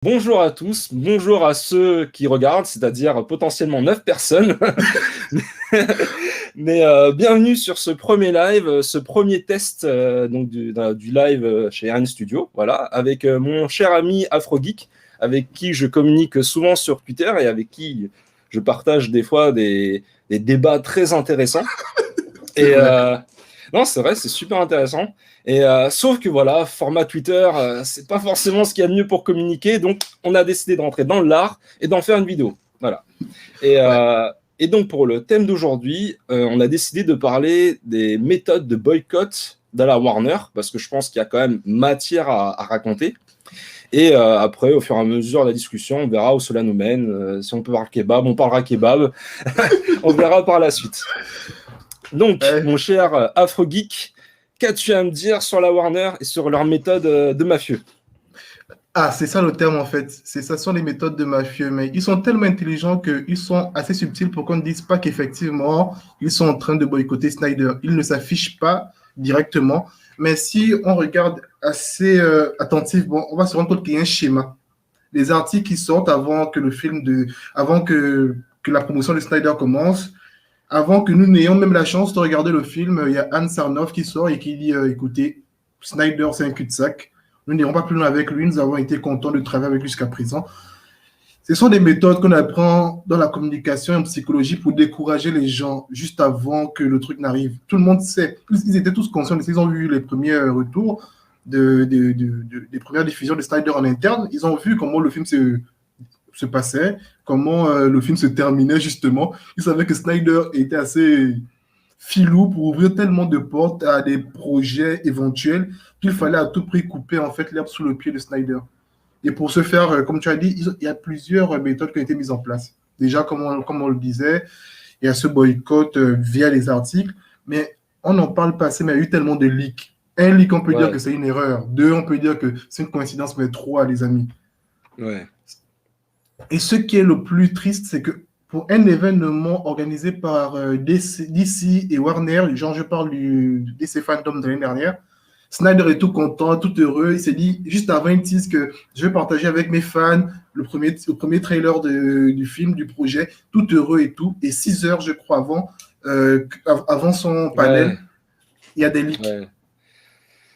Bonjour à tous, bonjour à ceux qui regardent, c'est-à-dire potentiellement 9 personnes. Bienvenue sur ce premier live, ce premier test du live chez RN Studio, voilà, avec mon cher ami AfroGeek, avec qui je communique souvent sur Twitter et avec qui je partage des fois des débats très intéressants. C'est vrai. Non, c'est vrai, c'est super intéressant. Sauf que voilà, format Twitter, c'est pas forcément ce qu'il y a de mieux pour communiquer. Donc, on a décidé de rentrer dans l'art et d'en faire une vidéo. Voilà. Et, Ouais. euh, et donc, pour le thème d'aujourd'hui, on a décidé de parler des méthodes de boycott de la Warner, parce que je pense qu'il y a quand même matière à raconter. Après, au fur et à mesure de la discussion, on verra où cela nous mène. Si on peut parler kebab, on parlera kebab. On verra par la suite. Donc, Ouais. mon cher AfroGeek, qu'as-tu à me dire sur la Warner et sur leur méthode de mafieux? Ah, c'est ça le terme en fait. Ça sont les méthodes de mafieux, mais ils sont tellement intelligents qu'ils sont assez subtils pour qu'on ne dise pas qu'effectivement, ils sont en train de boycotter Snyder. Ils ne s'affichent pas directement, mais si on regarde assez attentivement, on va se rendre compte qu'il y a un schéma. Les articles qui sortent avant que la promotion de Snyder commence, avant que nous n'ayons même la chance de regarder le film, il y a Anne Sarnoff qui sort et qui dit écoutez, Snyder, c'est un cul-de-sac. Nous n'irons pas plus loin avec lui. Nous avons été contents de travailler avec lui jusqu'à présent. Ce sont des méthodes qu'on apprend dans la communication et en psychologie pour décourager les gens juste avant que le truc n'arrive. Tout le monde sait. Ils étaient tous conscients. Ils ont vu les premiers retours des premières diffusions de Snyder en interne. Ils ont vu comment le film se passait, comment le film se terminait justement. Ils savaient que Snyder était assez filou pour ouvrir tellement de portes à des projets éventuels qu'il fallait à tout prix couper en fait l'herbe sous le pied de Snyder. Et pour ce faire, comme tu as dit, il y a plusieurs méthodes qui ont été mises en place. Déjà, comme on le disait, il y a ce boycott via les articles, mais on n'en parle pas assez, mais il y a eu tellement de leaks. Un leak, on peut dire que Ouais, c'est une erreur. Deux, on peut dire que c'est une coïncidence, mais trois, les amis. ouais, Et ce qui est le plus triste, c'est que pour un événement organisé par DC et Warner, genre je parle du DC Fandom de l'année dernière, Snyder est tout content, tout heureux. Il s'est dit, juste avant, il tease que je vais partager avec mes fans le premier trailer du film, du projet, tout heureux et tout. Et 6 heures, je crois, avant son panel, ouais, il y a des leaks. ouais,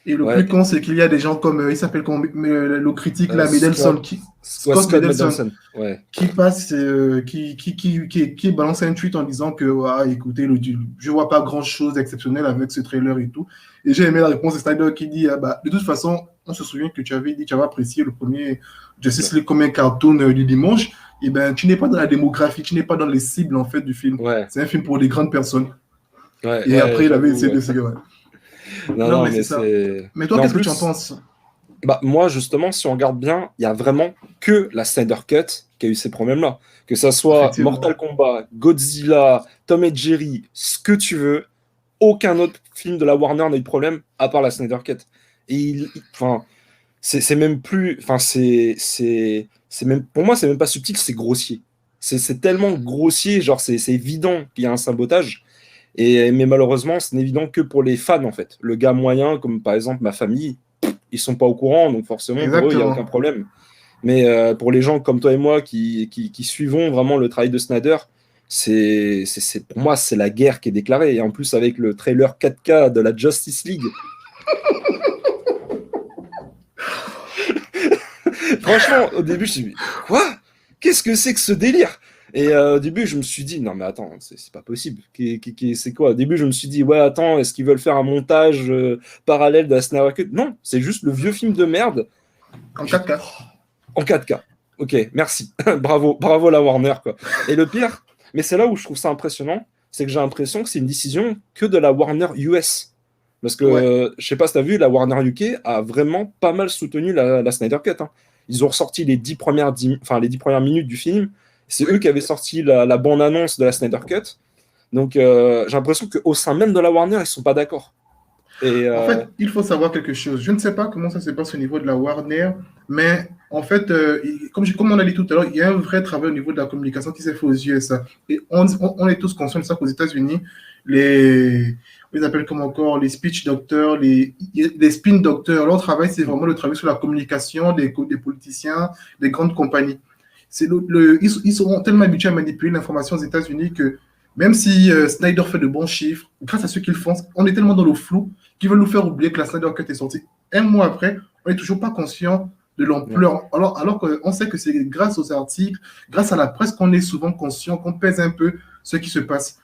Et le plus ouais. con, c'est qu'il y a des gens comme, il s'appelle comme le critique, là, Medelson, Ouais, Scott Scott Medelson, Mendelson. Ouais, qui passe, qui balance un tweet en disant que, ah, écoutez, je vois pas grand chose d'exceptionnel avec ce trailer et tout. Et j'ai aimé la réponse de Snyder qui dit, ah, bah, de toute façon, on se souvient que tu avais dit que tu avais apprécié le premier Justice ouais, League comme un cartoon du dimanche. Et ben, tu n'es pas dans la démographie, tu n'es pas dans les cibles, en fait, du film. ouais, C'est un film pour des grandes personnes. ouais, Et ouais, après, il avait j'avoue. essayé Ouais. de se dire, ouais. Non, Non, non, mais mais c'est ça. c'est. Mais toi, Mais en qu'est-ce que tu en plus, penses? bah, moi, justement, si on regarde bien, il y a vraiment que la Snyder Cut qui a eu ces problèmes-là. Que ça soit Mortal Effectivement. Kombat, Godzilla, Tom et Jerry, ce que tu veux, aucun autre film de la Warner n'a eu de problème à part la Snyder Cut. Enfin, c'est même plus, enfin, c'est même, pour moi, c'est même pas subtil, c'est grossier. C'est tellement grossier, genre, c'est évident qu'il y a un sabotage. Mais malheureusement, ce n'est évident que pour les fans, en fait. Le gars moyen, comme par exemple ma famille, ils sont pas au courant, donc forcément, pour eux, il n'y a aucun Exactement. problème. Mais pour les gens comme toi et moi qui suivons vraiment le travail de Snyder, pour moi, c'est la guerre qui est déclarée. Et en plus, avec le trailer 4K de la Justice League, franchement, au début, je me suis dit, quoi? Qu'est-ce que c'est que ce délire? Au début, je me suis dit, non, mais attends, c'est pas possible. C'est quoi? Au début, je me suis dit, ouais, attends, est-ce qu'ils veulent faire un montage parallèle de la Snyder Cut? Non, c'est juste le vieux film de merde En 4K. en 4K. Ok, merci. Bravo, bravo la Warner, quoi. Et le pire, mais c'est là où je trouve ça impressionnant, c'est que j'ai l'impression que c'est une décision que de la Warner US. Parce que, Ouais. je sais pas si tu as vu, la Warner UK a vraiment pas mal soutenu la Snyder Cut, hein. Ils ont ressorti les 10 premières minutes du film. C'est eux Oui. qui avaient sorti la bande-annonce de la Snyder Cut. Donc, j'ai l'impression qu'au sein même de la Warner, ils sont pas d'accord. Et En fait, il faut savoir quelque chose. Je ne sais pas comment ça se passe au niveau de la Warner, mais en fait, comme on a dit tout à l'heure, il y a un vrai travail au niveau de la communication qui s'est fait aux USA. Et on est tous conscients de ça qu'aux États-Unis, les, ils appellent comme encore les speech doctors, les spin doctors. Leur travail, c'est vraiment le travail sur la communication des politiciens, des grandes compagnies. Ils seront tellement habitués à manipuler l'information aux États-Unis que même si Snyder fait de bons chiffres, grâce à ce qu'ils font, on est tellement dans le flou qu'ils veulent nous faire oublier que la Snyder Cut est sortie un mois après. On n'est toujours pas conscient de l'ampleur. Alors qu'on sait que c'est grâce aux articles, grâce à la presse qu'on est souvent conscient, qu'on pèse un peu ce qui se passe.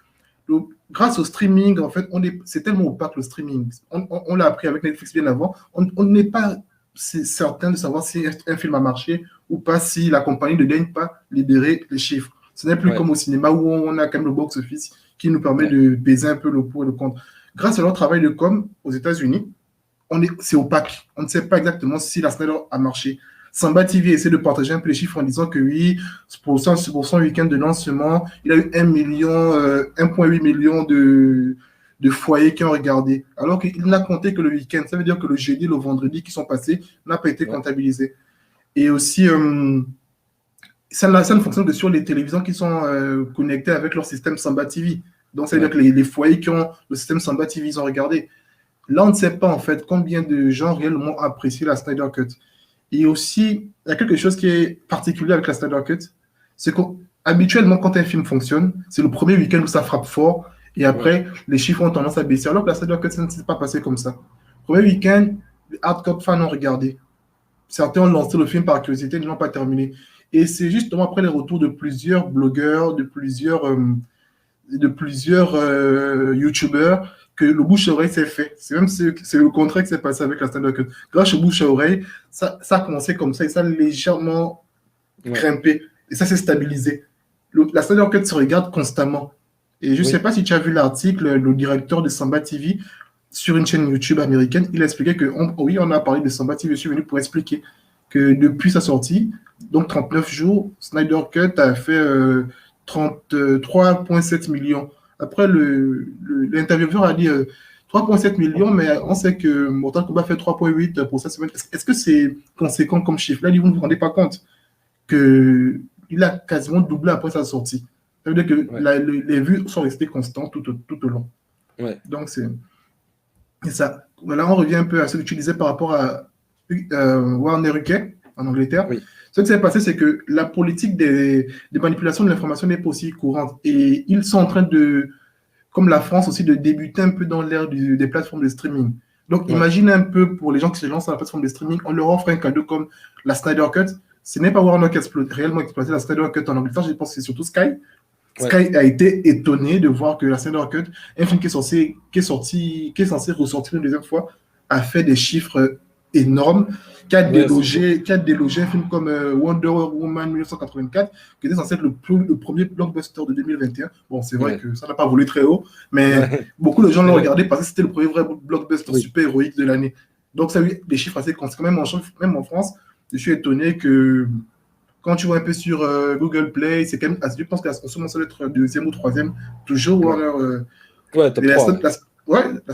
Donc, grâce au streaming, en fait, c'est tellement opaque le streaming. On l'a appris avec Netflix bien avant. On n'est pas certain de savoir si un film a marché ou pas, si la compagnie ne gagne pas libérer les chiffres. Ce n'est plus comme au cinéma où on a quand même le box-office qui nous permet de peser un peu le pour et le contre. Grâce à leur travail de com aux États-Unis, c'est opaque. On ne sait pas exactement si la Snyder a marché. Samba TV essaie de partager un peu les chiffres en disant que oui, pour son week-end de lancement, il a eu 1,8 million de foyers qui ont regardé. Alors qu'il n'a compté que le week-end. Ça veut dire que le jeudi, le vendredi qui sont passés n'a pas été comptabilisé. Et aussi, ça ne fonctionne que sur les télévisions qui sont connectées avec leur système Samba TV. Donc, ça veut dire que les foyers qui ont le système Samba TV, ils ont regardé. Là, on ne sait pas en fait combien de gens réellement apprécient la Snyder Cut. Et aussi, il y a quelque chose qui est particulier avec la Snyder Cut, c'est qu'habituellement, quand un film fonctionne, c'est le premier week-end où ça frappe fort, et après, les chiffres ont tendance à baisser. Alors que la Snyder Cut, ça ne s'est pas passé comme ça. Premier week-end, les hardcore fans ont regardé. Certains ont lancé le film par curiosité, ils ne l'ont pas terminé. Et c'est justement après les retours de plusieurs blogueurs, de plusieurs YouTubeurs, que le bouche-oreille s'est fait. C'est le contraire qui s'est passé avec la Snyder Cut. Grâce au bouche-oreille, ça a commencé comme ça et ça a légèrement grimpé. Et ça s'est stabilisé. La Snyder Cut se regarde constamment. Et je ne sais pas si tu as vu l'article, le directeur de Samba TV sur une chaîne YouTube américaine, il a expliqué que, oui, on a parlé de Samba TV, je suis venu pour expliquer que depuis sa sortie, donc 39 jours, Snyder Cut a fait 33,7 millions. Après, l'intervieweur a dit 3,7 millions, mais on sait que Mortal Kombat fait 3,8 pour cette semaine. Est-ce que c'est conséquent comme chiffre? Là, vous ne vous rendez pas compte qu'il a quasiment doublé après sa sortie. Ça veut dire que les vues sont restées constantes tout au long. Donc, c'est ça. Voilà, on revient un peu à ce que tu disais par rapport à Warner UK en Angleterre. Ce qui s'est passé, c'est que la politique des manipulations de l'information n'est pas aussi courante. Et ils sont en train de, comme la France aussi, de débuter un peu dans l'ère des plateformes de streaming. Donc, imagine un peu pour les gens qui se lancent à la plateforme de streaming, on leur offre un cadeau comme la Snyder Cut. Ce n'est pas Warner qui a réellement exploité la Snyder Cut en Angleterre, je pense que c'est surtout Sky. Sky a été étonné de voir que la Snyder Cut, un film qui est censé ressortir une deuxième fois, a fait des chiffres énormes, qui a délogé un film comme Wonder Woman 1984, qui était censé être le premier blockbuster de 2021. Bon, c'est vrai que ça n'a pas volé très haut, mais beaucoup de gens l'ont regardé parce que c'était le premier vrai blockbuster super-héroïque de l'année. Donc, ça a eu des chiffres assez conséquents. Même en France, je suis étonné que quand tu vois un peu sur Google Play, c'est quand même, je pense qu'en ce moment, ça doit être deuxième ou troisième, toujours Warner. La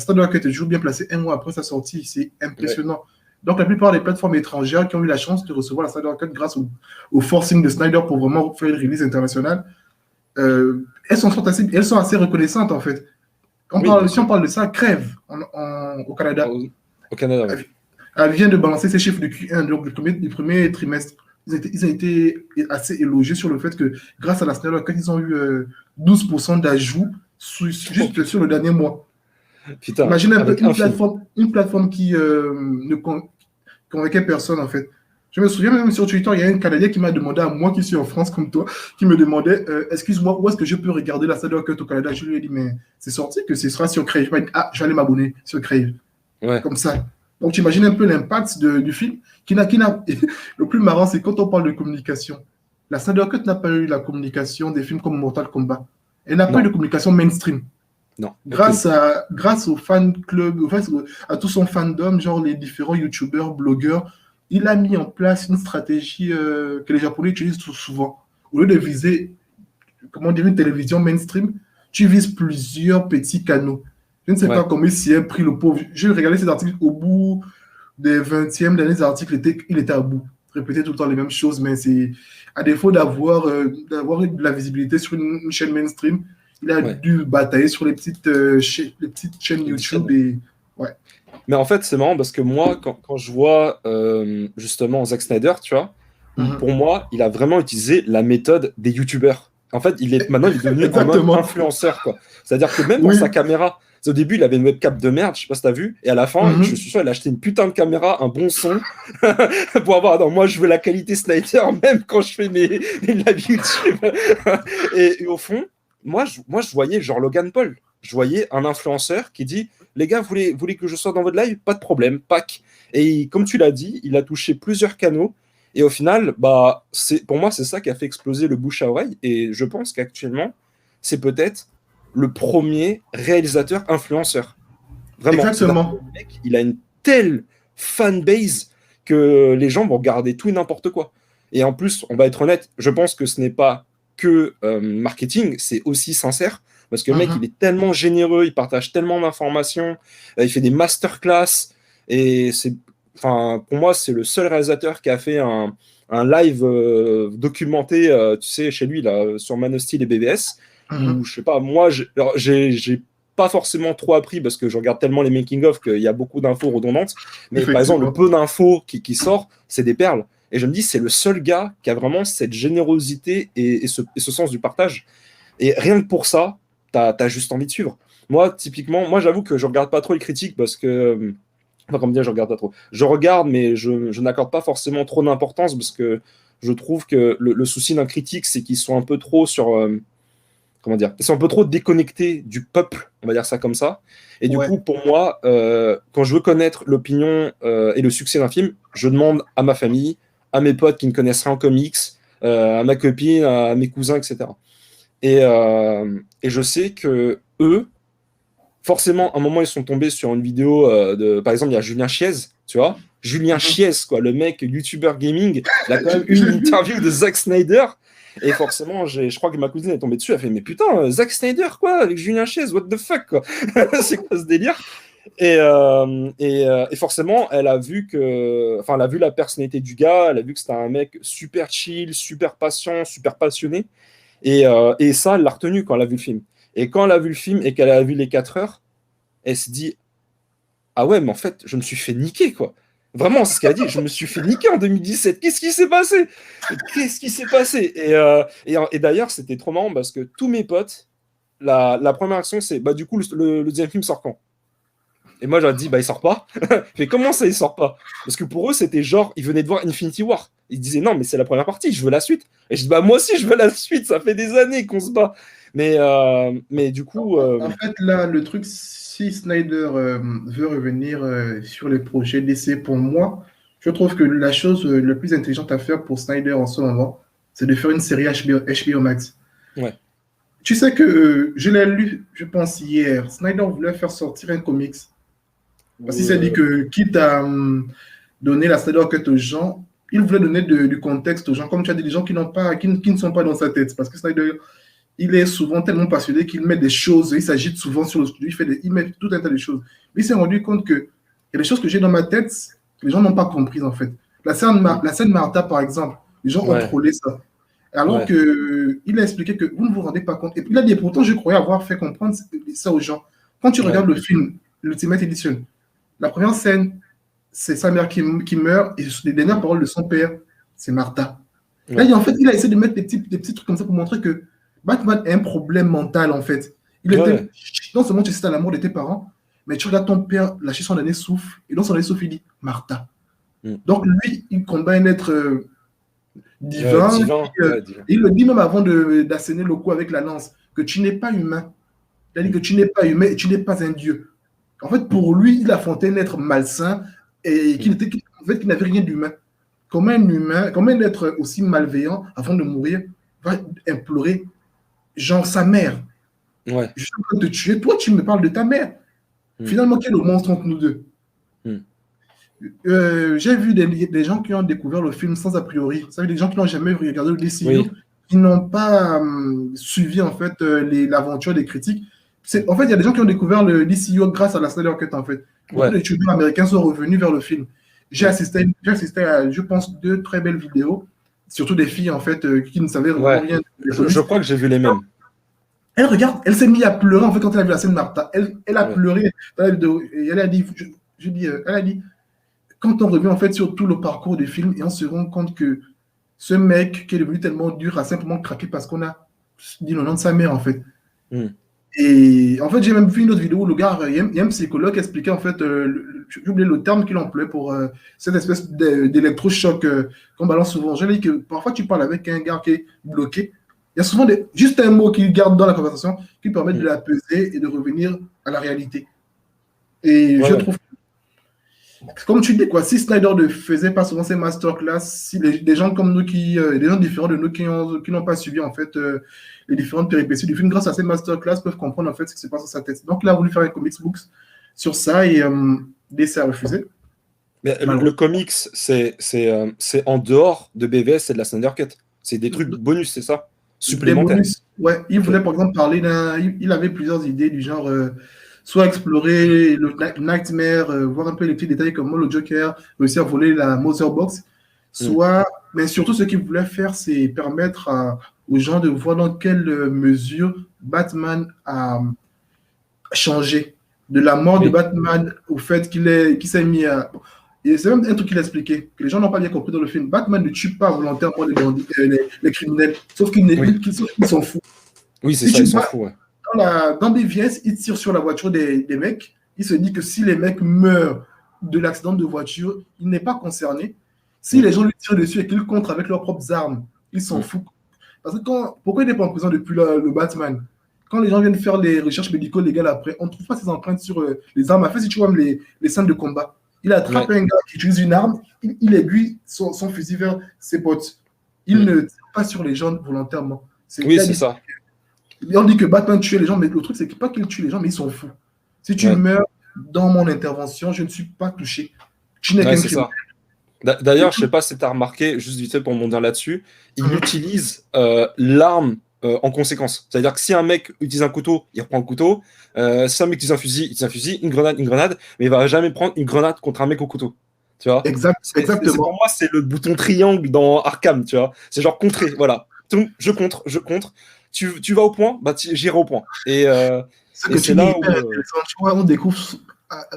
Snyder Cut est toujours bien placée un mois après sa sortie, c'est impressionnant. Donc, la plupart des plateformes étrangères qui ont eu la chance de recevoir la Snyder Cut grâce au forcing de Snyder pour vraiment faire une release internationale, elles sont assez reconnaissantes, en fait. Si on parle de ça, Crève, au Canada. Au Canada, elle vient de balancer ses chiffres de Q1, donc du premier trimestre. Ils ont été assez élogiés sur le fait que grâce à la Snyder Cut, ils ont eu 12% d'ajout juste sur le dernier mois. Putain, imagine un peu une plateforme qui ne convainquait personne, en fait. Je me souviens même sur Twitter, il y a un Canadien qui m'a demandé à moi qui suis en France comme toi, qui me demandait excuse-moi, où est-ce que je peux regarder la Snyder Cut au Canada? Je lui ai dit, mais c'est sorti que ce sera sur Crave. Il m'a dit, je vais aller m'abonner sur Crave. Comme ça. Donc, tu imagines un peu l'impact du film. Le plus marrant, c'est quand on parle de communication. La Snyder Cut n'a pas eu la communication des films comme Mortal Kombat. Elle n'a pas eu de communication mainstream. Non. Grâce au fan club, à tout son fandom, genre les différents youtubeurs, blogueurs, il a mis en place une stratégie que les Japonais utilisent tout souvent. Au lieu de viser, comment dire, une télévision mainstream, tu vises plusieurs petits canaux. Je ne sais pas comment il s'y est pris, le pauvre. J'ai regardé ces articles au bout des 20e derniers articles, il était à bout. Répéter tout le temps les mêmes choses, mais c'est à défaut d'avoir de la visibilité sur une chaîne mainstream, Il a Ouais. dû batailler sur les petites chaînes YouTube. Et... Ouais. Mais en fait, c'est marrant parce que moi, quand je vois justement Zack Snyder, tu vois, Mhm. pour moi, il a vraiment utilisé la méthode des YouTubers. En fait, maintenant, il est devenu en mode Exactement. influenceur, quoi. C'est-à-dire que même dans Oui. sa caméra, au début, il avait une webcam de merde, je sais pas si t'as vu, et à la fin, je Mhm. suis sûr, il a acheté une putain de caméra, un bon son, pour avoir. Non, moi, je veux la qualité Snyder, même quand je fais mes live YouTube. Et au fond, moi, je voyais genre Logan Paul. Je voyais un influenceur qui dit les gars, vous voulez que je sorte dans votre live? Pas de problème, pack. Et comme tu l'as dit, il a touché plusieurs canaux. Et au final, bah, pour moi, c'est ça qui a fait exploser le bouche à oreille. Et je pense qu'actuellement, c'est peut-être le premier réalisateur influenceur. Vraiment. C'est-à-dire que Exactement. le mec, il a une telle fanbase que les gens vont regarder tout et n'importe quoi. Et en plus, on va être honnête, je pense que ce n'est pas que marketing, c'est aussi sincère. Parce que le mec, il Mhm. est tellement généreux, il partage tellement d'informations, il fait des masterclass. Et enfin, pour moi, c'est le seul réalisateur qui a fait un live documenté, tu sais, chez lui, là, sur Man of Steel et BVS, où, Mhm. je sais pas, moi, j'ai pas forcément trop appris parce que je regarde tellement les making-of qu'il y a beaucoup d'infos redondantes. Mais par exemple, le Effectivement. peu d'infos qui sort, c'est des perles. Et je me dis, c'est le seul gars qui a vraiment cette générosité et ce sens du partage. Et rien que pour ça, t'as juste envie de suivre. Moi, typiquement, moi, j'avoue que je regarde pas trop les critiques parce que. Enfin, comme dire, je regarde pas trop. Je regarde, mais je n'accorde pas forcément trop d'importance parce que je trouve que le souci d'un critique, c'est qu'ils sont un peu trop sur. Comment dire? Ils sont un peu trop déconnectés du peuple, on va dire ça comme ça. Et du coup, Ouais. pour moi, quand je veux connaître l'opinion et le succès d'un film, je demande à ma famille, à mes potes qui ne connaissent rien en comics, à ma copine, à mes cousins, etc. Et je sais que eux, forcément, à un moment, ils sont tombés sur une vidéo par exemple, il y a Julien Chiez, tu vois. Julien Mhm. Chiez, quoi, le mec YouTuber gaming, il a quand même eu J'ai une vu. interview de Zack Snyder. Et forcément, je crois que ma cousine est tombée dessus. Elle fait, mais putain, Zack Snyder, quoi, avec Julien Chiez, what the fuck, quoi. C'est quoi ce délire? Et forcément, elle a vu que, enfin, elle a vu la personnalité du gars, elle a vu que c'était un mec super chill, super patient, super passionné. Et ça, elle l'a retenu quand elle a vu le film. Et quand elle a vu le film et qu'elle a vu les 4 heures, elle se dit, ah ouais, mais en fait, je me suis fait niquer, quoi. Vraiment, c'est ce qu'elle a dit, je me suis fait niquer en 2017. Qu'est-ce qui s'est passé? Qu'est-ce qui s'est passé? Et d'ailleurs, c'était trop marrant parce que tous mes potes, la première action, c'est, bah, du coup, le deuxième film sort quand? Et moi, j'aurais dit, bah, il sort pas. Mais comment ça, il sort pas? Parce que pour eux, c'était genre, ils venaient de voir Infinity War. Ils disaient, non, mais c'est la première partie, je veux la suite. Et je dis, bah, moi aussi, je veux la suite, ça fait des années qu'on se bat. Mais du coup, En fait, là, le truc, si Snyder veut revenir sur les projets DC, pour moi, je trouve que la chose la plus intelligente à faire pour Snyder en ce moment, c'est de faire une série HBO Max. ouais, Tu sais que je l'ai lu, je pense, hier. Snyder voulait faire sortir un comics. Parce qu'il s'est dit euh, que, quitte à donner la Snyder Cut aux gens, il voulait donner du contexte aux gens. Comme tu as dit, des gens qui, n'ont pas, qui ne sont pas dans sa tête. Parce que Snyder, il est souvent tellement passionné qu'il met des choses, il s'agite souvent sur le studio, il met tout un tas de choses. Mais il s'est rendu compte qu'il y a des choses que j'ai dans ma tête que les gens n'ont pas comprises en fait. La scène Martha, par exemple, les gens ont ouais, trollé ça. Alors ouais, qu'il a expliqué que vous ne vous rendez pas compte. Et puis il a dit, pourtant, je croyais avoir fait comprendre ça aux gens. Quand tu ouais, regardes le film, l'Ultimate Edition, la première scène, c'est sa mère qui meurt et les dernières paroles de son père, c'est Martha. Là, ouais, en fait, il a essayé de mettre des petits trucs comme ça pour montrer que Batman a un problème mental, en fait. Il était, ouais, non seulement tu sais à la mort de tes parents, mais tu regardes ton père lâcher son année souffle, et dans son année souffle, il dit Martha. mm. Donc, lui, il combat un être divin, Divin, ouais, divin. il le dit même avant d'asséner le coup avec la lance, que tu n'es pas humain. Il a dit Mm, que tu n'es pas humain et tu n'es pas un dieu. En fait, pour lui, il affrontait un être malsain et mm, en fait, qu'il n'avait rien d'humain. Comment un humain, comment un être aussi malveillant, avant de mourir, va implorer, genre, sa mère? ouais, Je suis en train de te tuer, toi, tu me parles de ta mère. mm, Finalement, quel est le monstre entre nous deux? mm. J'ai vu des gens qui ont découvert le film sans a priori. Ça veut dire des gens qui n'ont jamais regardé le DCU, Oui, qui n'ont pas suivi en fait l'aventure des critiques. En fait, il y a des gens qui ont découvert le DCU grâce à la Snyder Cut en fait. Beaucoup de ouais, youtubeurs américains sont revenus vers le film. mm, J'ai assisté à, je pense, deux très belles vidéos, surtout des filles en fait qui ne savaient vraiment ouais. rien des Je comics. crois que j'ai vu les mêmes. Elle regarde, elle s'est mise à pleurer en fait quand elle a vu la scène de Martha. Elle a Ouais. pleuré dans la vidéo et elle a dit, elle a dit, quand on revient en fait sur tout le parcours du film et on se rend compte que ce mec qui est devenu tellement dur a simplement craqué parce qu'on a dit le nom de sa mère en fait. Mm. Et en fait, j'ai même vu une autre vidéo où le gars, il y a un psychologue qui expliquait en fait, j'ai oublié le terme qu'il employait pour cette espèce d'électrochoc qu'on balance souvent. J'ai dit que parfois tu parles avec un gars qui est bloqué. Il y a souvent juste un mot qu'il garde dans la conversation qui permet de Mm. l'apaiser et de revenir à la réalité. Et Ouais, je ouais. trouve, comme tu dis, quoi, si Snyder ne faisait pas souvent ses masterclass, si des gens comme nous, des gens différents de nous qui n'ont pas suivi en fait les différentes péripéties du film, grâce à ces masterclass, peuvent comprendre en fait ce qui se passe dans sa tête. Donc il a voulu faire un comics books sur ça et DC a refusé. Mais le Malheureusement. comics, c'est en dehors de BVS, c'est de la Snyder Cut. C'est des trucs bonus, c'est ça? Des Supplémentaires. bonus, ouais, il Ok. voulait par exemple parler il avait plusieurs idées du genre soit explorer le Nightmare, voir un peu les petits détails comme le Joker, réussir à voler la Mother Box, Mm. soit, mais surtout ce qu'il voulait faire, c'est permettre aux gens de voir dans quelle mesure Batman a changé. De la mort de Oui. Batman au fait qu'il s'est mis à. Et c'est même un truc qu'il a expliqué, que les gens n'ont pas bien compris dans le film. Batman ne tue pas volontairement les, bandits, les criminels, sauf Oui. qu'ils s'en foutent. Oui, c'est Si ça, tu ils s'en vois, foutent, ouais. dans BVS, il tire sur la voiture des mecs. Il se dit que si les mecs meurent de l'accident de voiture, il n'est pas concerné. Si Mm. les gens lui tirent dessus et qu'ils contre avec leurs propres armes, il s'en Mm. fout. Parce que pourquoi il n'est pas en prison depuis le Batman? Quand les gens viennent faire les recherches médico-légales après, on ne trouve pas ses empreintes sur les armes à feu. Si tu vois même les scènes de combat, il attrape Ouais. un gars qui utilise une arme, il aiguille son fusil vers ses potes. Il Mm. ne tire pas sur les gens volontairement. Oui, c'est ça. On dit que Batman tuait les gens, mais le truc, c'est pas qu'il tue les gens, mais ils sont fous. Si tu Ouais. meurs dans mon intervention, je ne suis pas touché. Tu n'es Ouais, qu'un c'est criminel. ça. D'ailleurs, je sais pas si tu as remarqué, juste vite fait pour monter là-dessus, il utilise l'arme en conséquence. C'est-à-dire que si un mec utilise un couteau, il reprend le couteau. Si un mec utilise un fusil, il utilise un fusil, une grenade, mais il va jamais prendre une grenade contre un mec au couteau. Tu vois? Pour Exactement. moi, c'est le bouton triangle dans Arkham, tu vois. C'est genre contrer, voilà. Je contre, je contre. Tu vas au point, bah j'irai au point. Ce Et que c'est tu dis est là hyper où. intéressant. Tu vois, on découvre.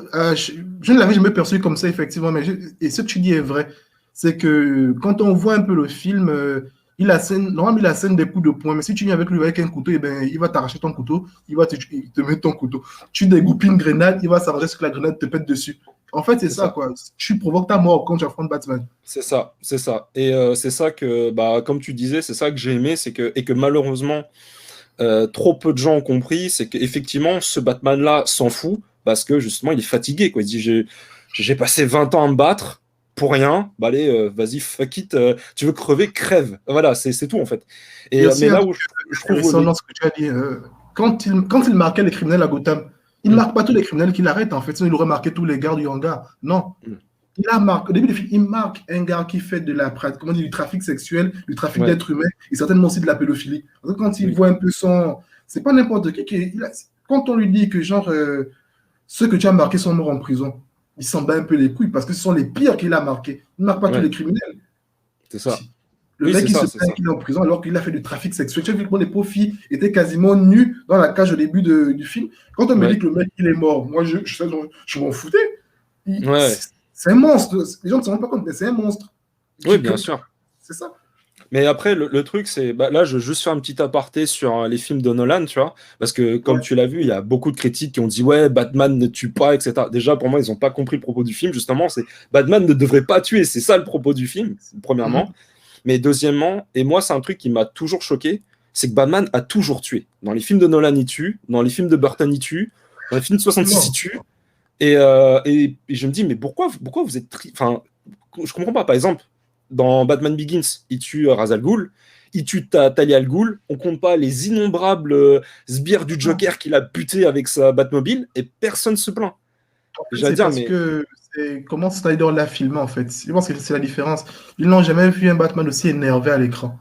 Je ne l'avais jamais perçu comme ça, effectivement, et ce que tu dis est vrai. C'est que quand on voit un peu le film, normalement, il a scène des coups de poing, mais si tu viens avec lui avec un couteau, eh ben, il va t'arracher ton couteau, il te met ton couteau. Tu dégoupilles une grenade, il va s'arranger ce que la grenade te pète dessus. En fait, c'est C'est ça, ça. quoi. Tu provoques ta mort quand tu affrontes Batman. C'est ça, c'est ça. C'est ça que, bah, comme tu disais, c'est ça que j'ai aimé, et que malheureusement, trop peu de gens ont compris, c'est qu'effectivement, ce Batman-là s'en fout parce que justement, il est fatigué, quoi. Il dit, j'ai passé 20 ans à me battre pour rien, bah allez, vas-y, fuck it, tu veux crever, crève. Voilà, c'est tout en fait. Il y a Mais aussi un là truc où je trouve intéressant dans ce que tu as dit. Quand il marquait les criminels à Gotham, il ne Mm, marque pas tous les criminels qu'il arrête, en fait, sinon il aurait marqué tous les gardes du hangar. Non. mm. Il a marqué, au début du film, il marque un gars qui fait comment dire, du trafic sexuel, du trafic Ouais, d'êtres humains et certainement aussi de la pédophilie. Parce que quand il oui, voit un peu c'est pas n'importe quand on lui dit que, genre, ceux que tu as marqués sont morts en prison, il s'en bat un peu les couilles parce que ce sont les pires qu'il a marqués. Il ne marque pas tous les ouais, criminels. c'est ça. Le Oui, mec, c'est il se ça, c'est plaint ça. qu'il est en prison alors qu'il a fait du trafic sexuel. Tu as vu que les pauvres filles étaient quasiment nues dans la cage au début du film. Quand on me dit Ouais, que le mec, il est mort, moi, je m'en foutais. ouais, ouais. C'est un monstre. Les gens ne se rendent pas compte, mais c'est un monstre. Oui, bien sûr. C'est ça. Mais après, le truc, c'est. Bah, là, je veux juste faire un petit aparté sur les films de Nolan, tu vois. Parce que, comme Ouais. tu l'as vu, il y a beaucoup de critiques qui ont dit, ouais, Batman ne tue pas, etc. Déjà, pour moi, ils n'ont pas compris le propos du film, justement. C'est Batman ne devrait pas tuer. C'est ça le propos du film, premièrement. Mhm. Mais deuxièmement, et moi, c'est un truc qui m'a toujours choqué, c'est que Batman a toujours tué. Dans les films de Nolan, il tue. Dans les films de Burton, il tue. Dans les films de 66, il Effectivement. tue. Et je me dis, mais pourquoi vous êtes. Enfin, je comprends pas. Par exemple, dans Batman Begins, il tue Ra's al Ghul, il tue Talia al Ghul. On compte pas les innombrables sbires du Joker qu'il a buté avec sa Batmobile et personne se plaint. En fait, J'ai à c'est dire, parce mais. que c'est comment Snyder l'a filmé, en fait. Je pense que c'est la différence. Ils n'ont jamais vu un Batman aussi énervé à l'écran.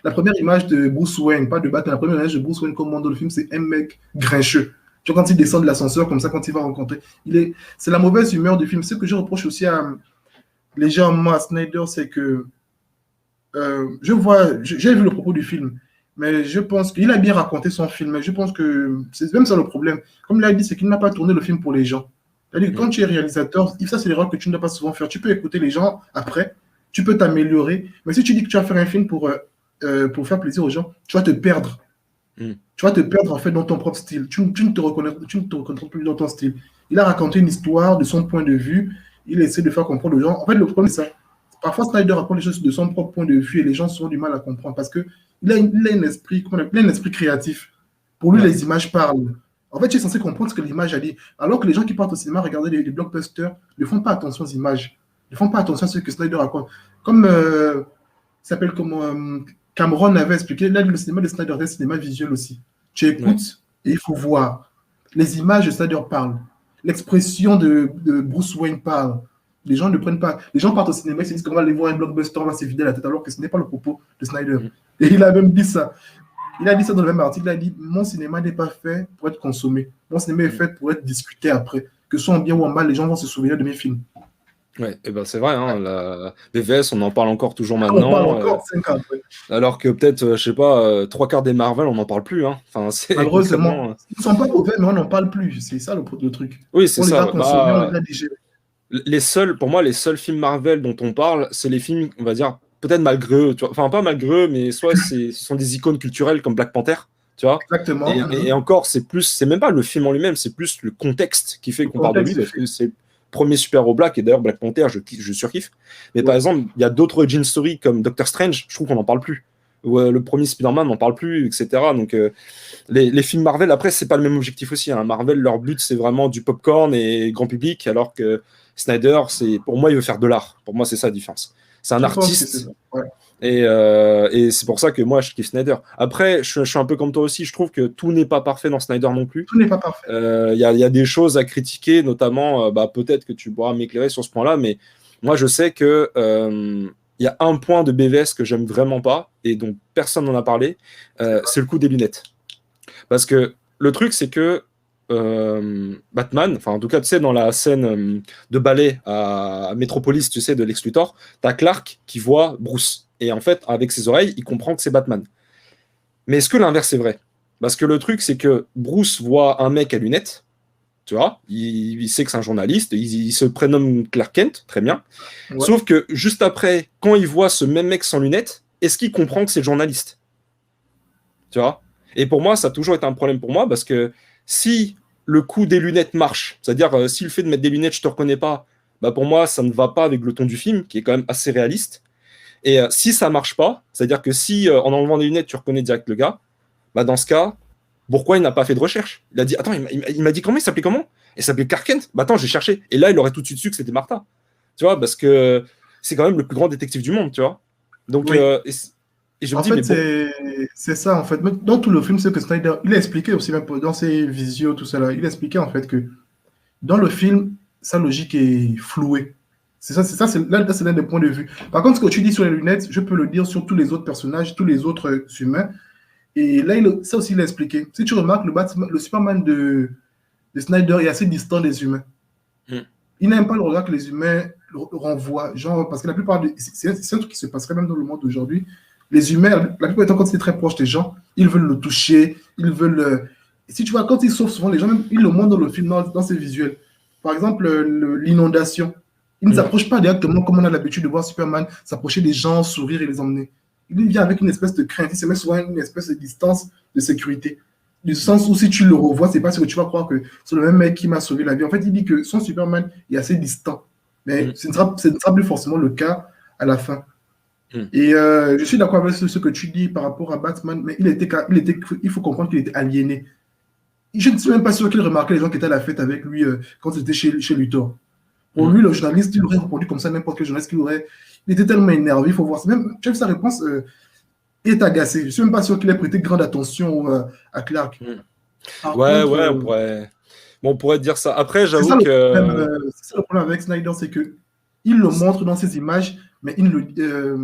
La première image de Bruce Wayne, pas de Batman, la première image de Bruce Wayne comme dans le film, c'est un mec grincheux. Tu vois, quand il descend de l'ascenseur, comme ça, quand il va rencontrer. C'est la mauvaise humeur du film. Ce que je reproche aussi légèrement à Snyder, c'est que j'ai vu le propos du film. Mais je pense qu'il a bien raconté son film. Mais je pense que c'est même ça le problème. Comme il a dit, c'est qu'il n'a pas tourné le film pour les gens. C'est-à-dire que quand Mm. tu es réalisateur, ça c'est l'erreur que tu ne dois pas souvent faire. Tu peux écouter les gens après, tu peux t'améliorer. Mais si tu dis que tu vas faire un film pour faire plaisir aux gens, tu vas te perdre. Mm. Tu vas te perdre en fait dans ton propre style. Tu ne te reconnaîtras plus dans ton style. Il a raconté une histoire de son point de vue. Il essaie de faire comprendre aux gens. En fait, le problème, c'est ça. Parfois, Snyder raconte les choses de son propre point de vue et les gens ont du mal à comprendre parce qu'il a un esprit, il a un esprit créatif. Pour lui, Ouais. les images parlent. En fait, tu es censé comprendre ce que l'image a dit. Alors que les gens qui partent au cinéma regarder les blockbusters ne font pas attention aux images. Ne font pas attention à ce que Snyder raconte. Comme, s'appelle comment Cameron avait expliqué, là, le cinéma de Snyder, c'est un cinéma visuel aussi. Tu Ouais. écoutes et il faut voir. Les images de Snyder parlent. L'expression de Bruce Wayne parle. Les gens ne prennent pas. Les gens partent au cinéma, ils se disent qu'on va aller voir un blockbuster, on va se vider la tête, alors que ce n'est pas le propos de Snyder. Mm. Et il a même dit ça. Il a dit ça dans le même article. Il a dit mon cinéma n'est pas fait pour être consommé. Mon cinéma est Mm. fait pour être discuté après. Que ce soit en bien ou en mal, les gens vont se souvenir de mes films. Ouais, et ben c'est vrai, hein, la BVS, on en parle encore toujours On parle maintenant, encore 5 ans après. alors que peut-être, je sais pas, trois quarts des Marvel, on n'en parle plus, hein. Enfin, c'est Malheureusement, concrètement. ils ne sont pas mauvais, mais on n'en parle plus. C'est ça le truc. Oui, c'est On les ça. a Ouais. consommés, on Bah, les a digérés. pour moi, les seuls films Marvel dont on parle, c'est les films, on va dire, peut-être malgré eux, tu vois. Enfin, pas malgré eux, mais soit ce sont des icônes culturelles comme Black Panther, tu vois. Exactement. Et encore, c'est même pas le film en lui-même, c'est plus le contexte qui fait Le qu'on parle de lui, contexte est parce fait. que c'est le premier super-héros Black, et d'ailleurs, Black Panther, je surkiffe. Mais par Ouais. exemple, il y a d'autres origin stories comme Doctor Strange, je trouve qu'on n'en parle plus. Ou le premier Spider-Man, on n'en parle plus, etc. Donc, les films Marvel, après, c'est pas le même objectif aussi, hein. Marvel, leur but, c'est vraiment du popcorn et grand public, alors que Snyder, pour moi, il veut faire de l'art. Pour moi, c'est ça la différence. C'est un Je pense que c'est ça. artiste, Ouais. et c'est pour ça que moi, je kiffe Snyder. Après, je suis un peu comme toi aussi, je trouve que tout n'est pas parfait dans Snyder non plus. Tout n'est pas parfait. Il y a des choses à critiquer, notamment, peut-être que tu pourras m'éclairer sur ce point-là, mais moi, je sais que il y a un point de BVS que j'aime vraiment pas, et dont personne n'en a parlé, c'est le coup des lunettes. Parce que le truc, c'est que Batman, enfin en tout cas, tu sais, dans la scène de ballet à Metropolis, tu sais, de Lex Luthor, t'as Clark qui voit Bruce. Et en fait, avec ses oreilles, il comprend que c'est Batman. Mais est-ce que l'inverse est vrai? Parce que le truc, c'est que Bruce voit un mec à lunettes, tu vois, il sait que c'est un journaliste, il se prénomme Clark Kent, très bien. Ouais. Sauf que juste après, quand il voit ce même mec sans lunettes, est-ce qu'il comprend que c'est le journaliste? Tu vois? Et pour moi, ça a toujours été un problème pour moi, parce que si le coup des lunettes marche, c'est-à-dire si le fait de mettre des lunettes, je te reconnais pas, bah pour moi, ça ne va pas avec le ton du film, qui est quand même assez réaliste. Et si ça marche pas, c'est-à-dire que si en enlevant des lunettes, tu reconnais direct le gars, bah dans ce cas, pourquoi il n'a pas fait de recherche? Il a dit, attends, il m'a dit comment, il s'appelait comment? Il s'appelait Clark Kent. Bah attends, j'ai cherché. Et là, il aurait tout de suite su que c'était Martha. Tu vois, parce que c'est quand même le plus grand détective du monde, tu vois. Donc, Oui. et je me En dis, mais fait, bon. c'est ça, en fait. Dans tout le film, c'est que Snyder, il a expliqué aussi, même dans ses visios, tout ça là, il a expliqué en fait que dans le film, sa logique est flouée. C'est l'un des points de vue. Par contre, ce que tu dis sur les lunettes, je peux le dire sur tous les autres personnages, tous les autres humains. Et là, ça aussi, il a expliqué. Si tu remarques, le Superman de Snyder est assez distant des humains. Hmm. Il n'aime pas le regard que les humains le renvoient. Genre, parce que la plupart c'est un truc qui se passerait même dans le monde d'aujourd'hui. Les humains, la plupart du temps, quand ils sont très proches des gens, ils veulent le toucher, ils veulent. Si tu vois, quand ils sauvent souvent, les gens, même, ils le montrent dans le film, dans ses visuels. Par exemple, l'inondation. Il ne s'approche pas directement comme on a l'habitude de voir Superman s'approcher des gens, sourire et les emmener. Il vient avec une espèce de crainte. Il se met souvent une espèce de distance de sécurité. Du sens où si tu le revois, c'est pas ce que tu vas croire que c'est le même mec qui m'a sauvé la vie. En fait, il dit que son Superman est assez distant. Mais ce ne sera plus forcément le cas à la fin. Et je suis d'accord avec ce que tu dis par rapport à Batman, mais il faut comprendre qu'il était aliéné. Je ne suis même pas sûr qu'il remarquait les gens qui étaient à la fête avec lui quand il était chez Luthor. Pour lui, le journaliste, il aurait répondu comme ça n'importe quel journaliste il était tellement énervé, il faut voir. Même, tu as vu sa réponse, il est agacé. Je ne suis même pas sûr qu'il ait prêté grande attention à Clark. Par Ouais, contre, ouais, on pourrait dire ça. Après, c'est j'avoue ça, que. c'est ça le problème avec Snyder, c'est que il le montre dans ses images, mais il le.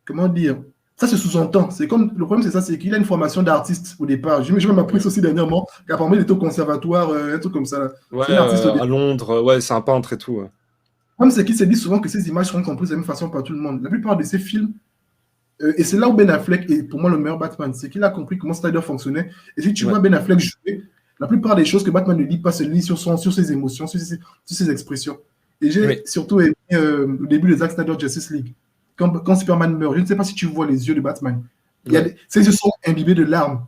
Comment dire? Ça se sous-entend. C'est comme, le problème, c'est ça, c'est qu'il a une formation d'artiste au départ. J'ai même appris ça aussi dernièrement, qu'apparemment, il était au conservatoire, un truc comme ça. Là. Ouais, C'est un artiste au à départ. Londres, ouais, c'est un peintre et tout. Ouais. Le problème, c'est qu'il se dit souvent que ces images seront comprises de la même façon par tout le monde. La plupart de ces films, Et c'est là où Ben Affleck est pour moi le meilleur Batman. C'est qu'il a compris comment Snyder fonctionnait. Et si tu vois Ben Affleck jouer, la plupart des choses que Batman ne dit pas se lit sur ses émotions, sur ses expressions. Et j'ai surtout aimé le début de Zack Snyder Justice League. Quand Superman meurt, je ne sais pas si tu vois les yeux de Batman. Ses yeux sont imbibés de larmes.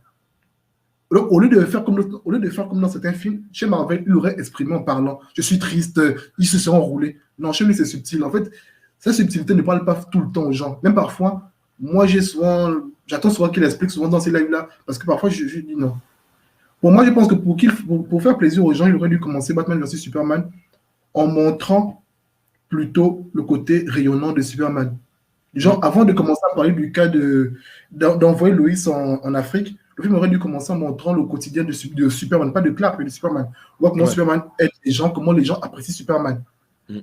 Donc, au lieu de faire comme dans certains films, chez Marvel, il l'aurait exprimé en parlant. Je suis triste, ils se sont enroulés. Non, chez lui, c'est subtil. En fait, cette subtilité ne parle pas tout le temps aux gens. Même parfois, moi, j'attends souvent qu'il explique souvent dans ces lives-là, parce que parfois, je dis non. Pour moi, je pense que pour faire plaisir aux gens, il aurait dû commencer Batman vs Superman en montrant plutôt le côté rayonnant de Superman. Genre, avant de commencer à parler du cas d'envoyer Loïs en Afrique, le film aurait dû commencer en montrant le quotidien de Superman, pas de Clark, mais de Superman. Voir comment Superman aide les gens, comment les gens apprécient Superman.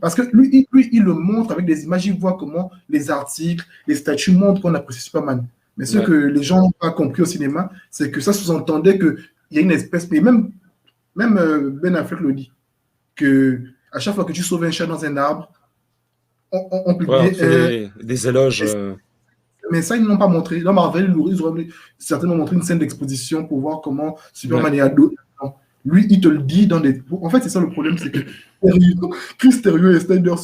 Parce que lui, il le montre avec des images, il voit comment les articles, les statuts montrent qu'on apprécie Superman. Mais ce que les gens n'ont pas compris au cinéma, c'est que ça sous-entendait qu'il y a une espèce, mais même Ben Affleck le dit, que à chaque fois que tu sauves un chat dans un arbre, on publie des éloges. Mais ça, ils ne l'ont pas montré. Dans Marvel, ils auraient certainement montré une scène d'exposition pour voir comment Superman est ado. Lui, il te le dit dans des. En fait, c'est ça le problème, c'est que Chris Terrio et Snyder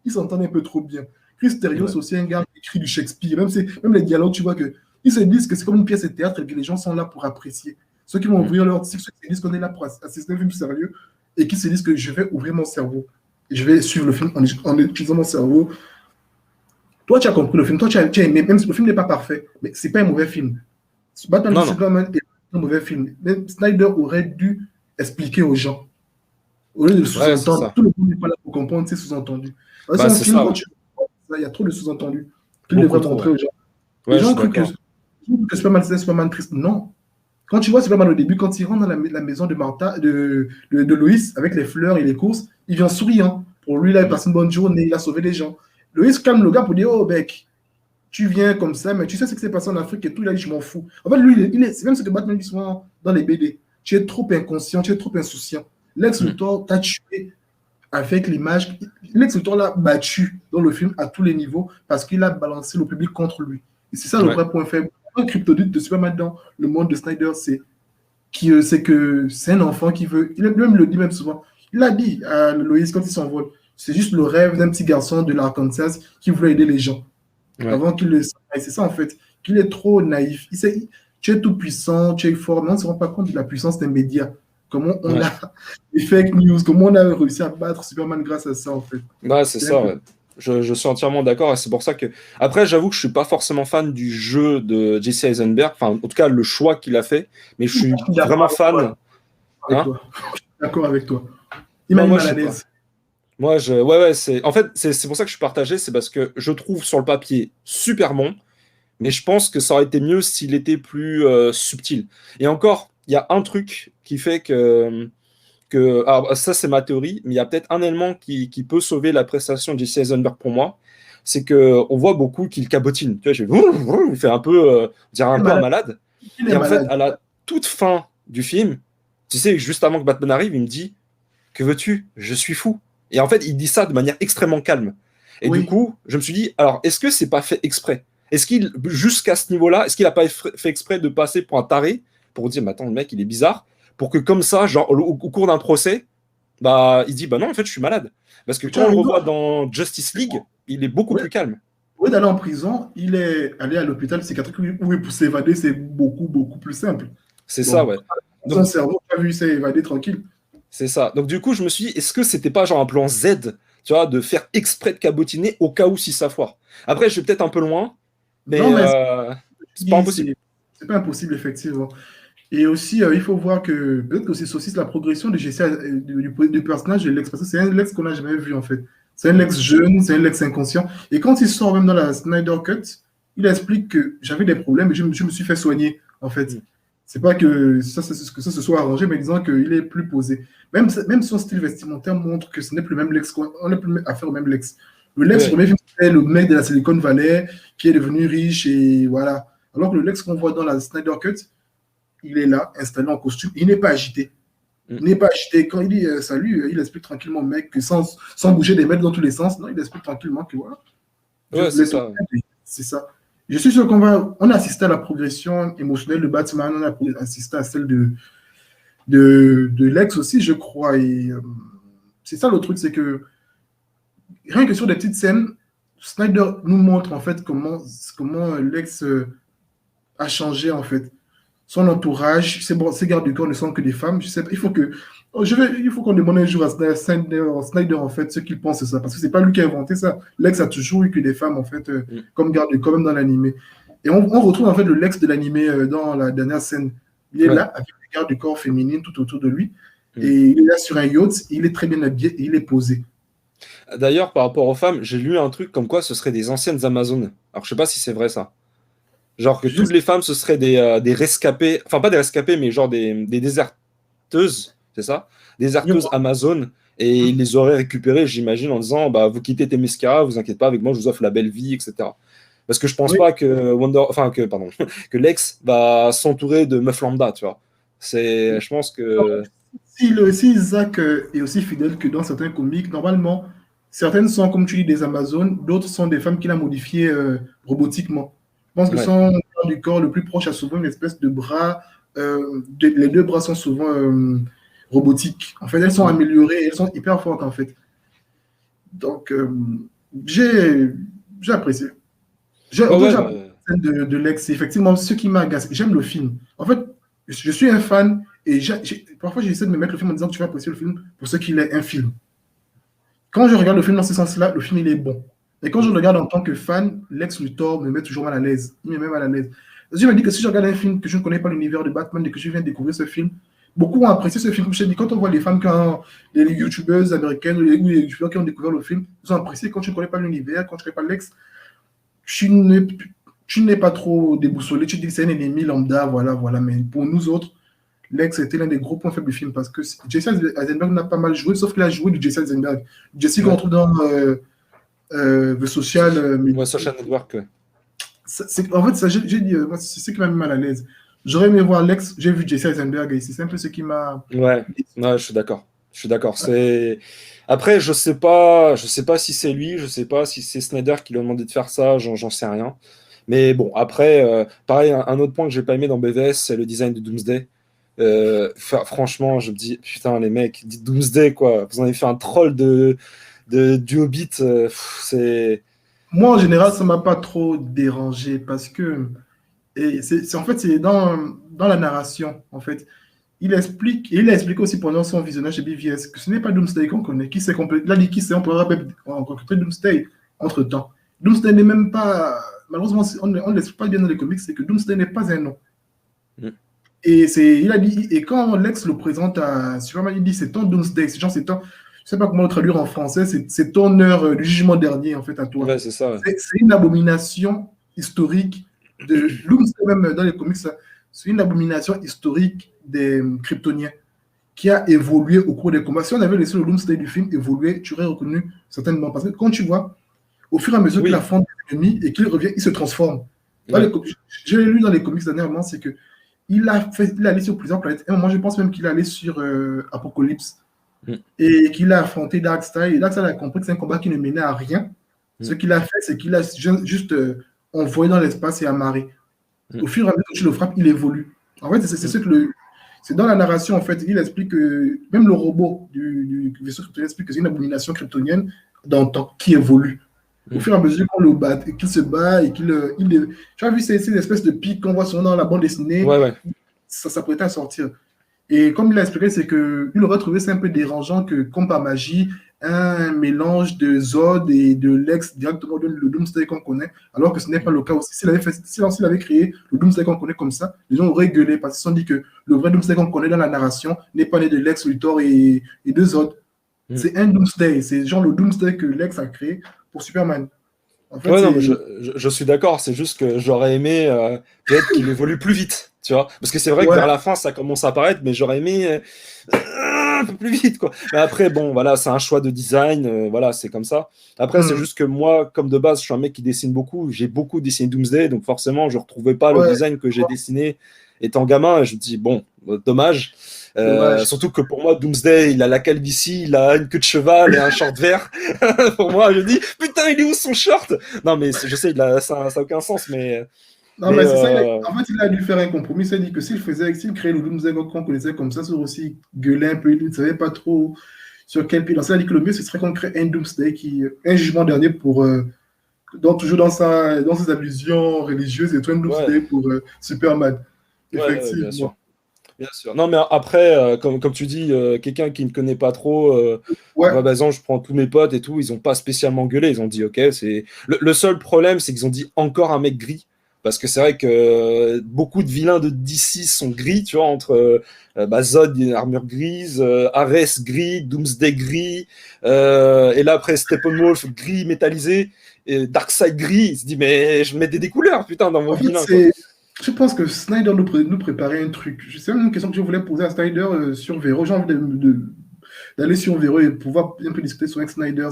ils s'entendent un peu trop bien. Chris Terrio, c'est aussi un gars qui écrit du Shakespeare. Même les dialogues, tu vois ils se disent que c'est comme une pièce de théâtre et que les gens sont là pour apprécier. Ceux qui vont ouvrir leur cycle, ceux qui se disent qu'on est là pour assister à un film sérieux et qui se disent que je vais ouvrir mon cerveau. Et je vais suivre le film en utilisant mon cerveau. Toi, tu as compris le film, toi, tu as aimé, même si le film n'est pas parfait, mais ce n'est pas un mauvais film. Batman Superman est un mauvais film. Mais Snyder aurait dû expliquer aux gens. Au lieu de sous-entendre, tout le monde n'est pas là pour comprendre ces sous-entendus. C'est un film, quand tu il y a trop de sous-entendus qu'il devrait montrer aux gens. Les gens croient que Superman, c'est Superman triste. Non. Quand tu vois Superman au début, quand il rentre dans la maison de Martha, de Lois, avec les fleurs et les courses, il vient souriant. Pour lui, là, il passe une bonne journée, il a sauvé les gens. Lois calme le gars pour dire, oh, mec, tu viens comme ça, mais tu sais ce qui s'est passé en Afrique et tout, il a dit, je m'en fous. En fait, lui, c'est même ce que Batman dit souvent dans les BD. Tu es trop inconscient, tu es trop insouciant. Lex Luthor t'a tué avec l'image. Lex Luthor l'a battu dans le film à tous les niveaux parce qu'il a balancé le public contre lui. Et c'est ça le vrai point faible. Un kryptonite de Superman dans le monde de Snyder, c'est que c'est un enfant qui veut. Il le dit même souvent. Il a dit à Loïs quand il s'envole. C'est juste le rêve d'un petit garçon de l'Arkansas qui voulait aider les gens. Avant qu'il le sache. C'est ça, en fait. Qu'il est trop naïf. Tu es tout puissant, tu es fort, mais on ne se rend pas compte de la puissance des médias. Comment on a les fake news, comment on a réussi à battre Superman grâce à ça, en fait. C'est ça, ouais. Je suis entièrement d'accord et c'est pour ça que. Après, j'avoue que je suis pas forcément fan du jeu de Jesse Eisenberg, enfin, en tout cas, le choix qu'il a fait, mais je suis vraiment fan. Je suis d'accord avec toi. Il m'a mis mal à l'aise. Moi, en fait, c'est pour ça que je suis partagé, c'est parce que je trouve sur le papier super bon, mais je pense que ça aurait été mieux s'il était plus subtil. Et encore, il y a un truc qui fait que alors ça c'est ma théorie, mais il y a peut-être un élément qui peut sauver la prestation de Jesse Eisenberg pour moi, c'est qu'on voit beaucoup qu'il cabotine. Tu vois, il fait un peu, un malade. Et en fait, à la toute fin du film, tu sais, juste avant que Batman arrive, il me dit, que veux-tu? Je suis fou. Et en fait, il dit ça de manière extrêmement calme. Et du coup, je me suis dit, alors, est-ce que c'est pas fait exprès? Est-ce qu'il, jusqu'à ce niveau-là, est-ce qu'il a pas fait exprès de passer pour un taré, pour dire, mais attends, le mec, il est bizarre, pour que comme ça, genre, au cours d'un procès, il dit, non, en fait, je suis malade. Parce que quand on le revoit dans Justice League, il est beaucoup plus calme. Au lieu d'aller en prison, il est allé à l'hôpital psychiatrique où pour s'évader, c'est beaucoup, beaucoup plus simple. C'est ça, ouais. Son cerveau, tu as vu, il s'est évadé tranquille. C'est ça. Donc, du coup, je me suis dit, est-ce que c'était pas genre un plan Z, tu vois, de faire exprès de cabotiner au cas où si ça foire? Après, je vais peut-être un peu loin, mais, c'est pas impossible. C'est pas impossible, effectivement. Et aussi, il faut voir que peut-être que c'est aussi la progression de Jesse, du personnage de Lex, parce que c'est un Lex qu'on n'a jamais vu, en fait. C'est un Lex jeune, c'est un Lex inconscient. Et quand il sort même dans la Snyder Cut, il explique que j'avais des problèmes et je me suis fait soigner, en fait. C'est pas que ça se soit arrangé, mais disant qu'il est plus posé. Même son style vestimentaire montre que ce n'est plus le même Lex, on n'est plus affaire au même Lex. Le Lex, premier film, c'était le mec de la Silicon Valley qui est devenu riche et voilà. Alors que le Lex qu'on voit dans la Snyder Cut, il est là, installé en costume, il n'est pas agité. Il n'est pas agité. Quand il dit salut, il explique tranquillement au mec que sans bouger des mètres dans tous les sens, non, il explique tranquillement que voilà. Ouais, c'est ça. C'est ça. Je suis sûr on a assisté à la progression émotionnelle de Batman, on a assisté à celle de Lex aussi, je crois. Et c'est ça le truc, c'est que rien que sur des petites scènes, Snyder nous montre en fait comment Lex a changé en fait. Son entourage, ses gardes du corps ne sont que des femmes. Je sais pas, il faut qu'on demande un jour à Snyder, en fait ce qu'il pense de ça, parce que c'est pas lui qui a inventé ça. Lex a toujours eu que des femmes en fait Mm. comme garde du corps, même dans l'animé. Et on retrouve en fait le Lex de l'animé dans la dernière scène. Il est Ouais. là avec des gardes du corps féminines tout autour de lui, et Mm. il est là sur un yacht. Il est très bien habillé et il est posé. D'ailleurs, par rapport aux femmes, j'ai lu un truc comme quoi ce seraient des anciennes Amazones. Alors, je sais pas si c'est vrai ça. Genre que toutes Juste, les femmes, ce seraient des rescapés, enfin pas des rescapés, mais genre des déserteuses, c'est ça? Déserteuses Amazones. Et ils les auraient récupérées, j'imagine, en disant, bah, vous quittez Themyscira, vous inquiétez pas, avec moi, je vous offre la belle vie, etc. Parce que je pense oui. pas que pardon, que Lex va s'entourer de meufs lambda, tu vois. Je pense que, Si Isaac est aussi fidèle que dans certains comics, normalement, certaines sont, comme tu dis, des Amazones, d'autres sont des femmes qu'il a modifiées robotiquement. Je pense que ouais. son corps du corps le plus proche a souvent une espèce de bras. Les deux bras sont souvent robotiques. En fait, elles sont Mm. améliorées, elles sont hyper fortes, en fait. Donc, j'ai j'ai apprécié. Ouais, En tout cas, ouais, j'ai apprécié la scène de Lex. C'est effectivement ce qui m'a agacé. J'aime le film. En fait, je suis un fan et parfois j'essaie de me mettre le film en disant que tu vas apprécier le film pour ce qu'il est, un film. Quand je regarde le film dans ce sens-là, le film il est bon. Et quand je le mm. regarde en tant que fan, Lex Luthor me met toujours mal à l'aise. Il me met mal à l'aise. Je me dis que si je regarde un film que je ne connais pas l'univers de Batman et que je viens de découvrir ce film, beaucoup ont apprécié ce film. Comme je t'ai dit, quand on voit les femmes, les youtubeuses américaines ou les youtubeurs qui ont découvert le film, ils ont apprécié. Quand tu ne connais pas l'univers, quand tu ne connais pas Lex, tu n'es tu n'es pas trop déboussolé. Tu dis que c'est un ennemi lambda, voilà, voilà. Mais pour nous autres, Lex était l'un des gros points faibles du film parce que Jesse Eisenberg n'a pas mal joué, sauf qu'il a joué du Jesse Eisenberg. Jesse qu'on Ouais. retrouve dans The Social. Ouais, Social Network, ouais. En fait, j'ai dit, moi, c'est ce qui m'a mis mal à l'aise. J'aurais aimé voir Lex, j'ai vu Jesse Eisenberg et c'est un peu ce qui m'a. Ouais, ouais, je suis d'accord. Je suis d'accord. Après, je sais pas si c'est lui, je sais pas si c'est Snyder qui lui a demandé de faire ça, j'en sais rien. Mais bon, après, pareil, un autre point que j'ai pas aimé dans BVS, c'est le design de Doomsday. Franchement, je me dis, putain, les mecs, dites Doomsday, quoi. Vous en avez fait un troll du Hobbit. C'est. Moi, en général, ça ne m'a pas trop dérangé parce que. Et en fait, c'est dans la narration, en fait. Il a expliqué aussi pendant son visionnage de BVS que ce n'est pas Doomsday qu'on connaît. Il a dit qui sait, on pourrait même rencontrer Doomsday entre-temps. Doomsday n'est même pas. Malheureusement, on ne l'explique pas bien dans les comics, c'est que Doomsday n'est pas un nom. Mm. Et il a dit, et quand Lex le présente à Superman, il dit c'est ton Doomsday, c'est ton. Je ne sais pas comment le traduire en français, c'est ton heure du jugement dernier, en fait, à toi. Ouais, c'est ça. Ouais. C'est une abomination historique de. Doomsday, même dans les comics, c'est une abomination historique des Kryptoniens qui a évolué au cours des combats. Si on avait laissé le Doomsday du film évoluer, tu aurais reconnu certainement. Parce que quand tu vois, au fur et à mesure qu'il Oui. affronte des ennemis et qu'il revient, il se transforme. Ouais. J'ai lu dans les comics dernièrement, c'est que il est allé sur plusieurs planètes. Et moi, je pense même qu'il est allé sur Apocalypse Mm. et qu'il a affronté Darkseid. Et Darkseid a compris que c'est un combat qui ne menait à rien. Mm. Ce qu'il a fait, c'est qu'il a juste envoyé dans l'espace et amarré. Mm. Au fur et à mesure que tu le frappes, il évolue. En fait, c'est ce que c'est dans la narration, en fait, il explique que même le robot du vaisseau kryptonien explique que c'est une abomination kryptonienne dans le temps qui évolue. Au Mm. fur et à mesure qu'on le bat, qu'il se bat et tu as vu ces espèces de pics qu'on voit souvent dans la bande dessinée, Ouais, ouais. ça s'apprêtait à sortir. Et comme il a expliqué, c'est qu'il aurait trouvé ça un peu dérangeant que, comme par magie, un mélange de Zod et de Lex directement donne le Doomsday qu'on connaît, alors que ce n'est pas le cas aussi. S'il avait créé le Doomsday qu'on connaît comme ça, les gens auraient gueulé parce qu'ils se sont dit que le vrai Doomsday qu'on connaît dans la narration n'est pas né de Lex Luthor et de Zod. Mm. C'est un Doomsday. C'est genre le Doomsday que Lex a créé pour Superman. En fait, Ouais, non, mais c'est. je suis d'accord. C'est juste que j'aurais aimé peut-être qu'il évolue plus vite, tu vois. Parce que c'est vrai que Ouais. vers la fin, ça commence à apparaître, mais j'aurais aimé un peu plus vite, quoi. Mais après, bon, voilà, c'est un choix de design, voilà, c'est comme ça. Après, c'est Hmm. juste que moi, comme de base, je suis un mec qui dessine beaucoup. J'ai beaucoup dessiné Doomsday, donc forcément, je retrouvais pas le Ouais. design que j'ai dessiné étant gamin. Et je me dis, bon, dommage. Dommage. Surtout que pour moi, Doomsday, il a la calvitie, il a une queue de cheval et un short vert. Pour moi, je dis, putain, il est où son short? Non, mais je sais, ça n'a aucun sens, mais. Non, mais mais c'est ça. En fait, il a dû faire un compromis. Il s'est dit que s'il créait le Doomsday qu'on connaissait comme ça aussi gueulait un peu. Il ne savait pas trop sur quel pied lancer. Il a dit que le mieux, ce serait qu'on crée un Doomsday, un jugement dernier pour. Toujours dans ses allusions religieuses et tout, un ouais, Doomsday pour Superman. ouais, bien sûr. Effectivement. Bien sûr. Non, mais après, comme tu dis, quelqu'un qui ne connaît pas trop, Ouais, bah, par je prends tous mes potes et tout, ils ont pas spécialement gueulé. Ils ont dit, ok, c'est. Le seul problème, c'est qu'ils ont dit encore un mec gris. Parce que c'est vrai que beaucoup de vilains de DC sont gris, tu vois, entre Zod, armure grise, Ares gris, Doomsday gris, et là après Steppenwolf gris métallisé, et Darkseid gris. Il se dit, mais je mets des couleurs, putain, dans en vos fait, vilains, quoi. je pense que Snyder nous préparait un truc. C'est même une question que je voulais poser à Snyder sur Vero. J'ai envie d'aller sur Vero et pouvoir un peu discuter sur Snyder.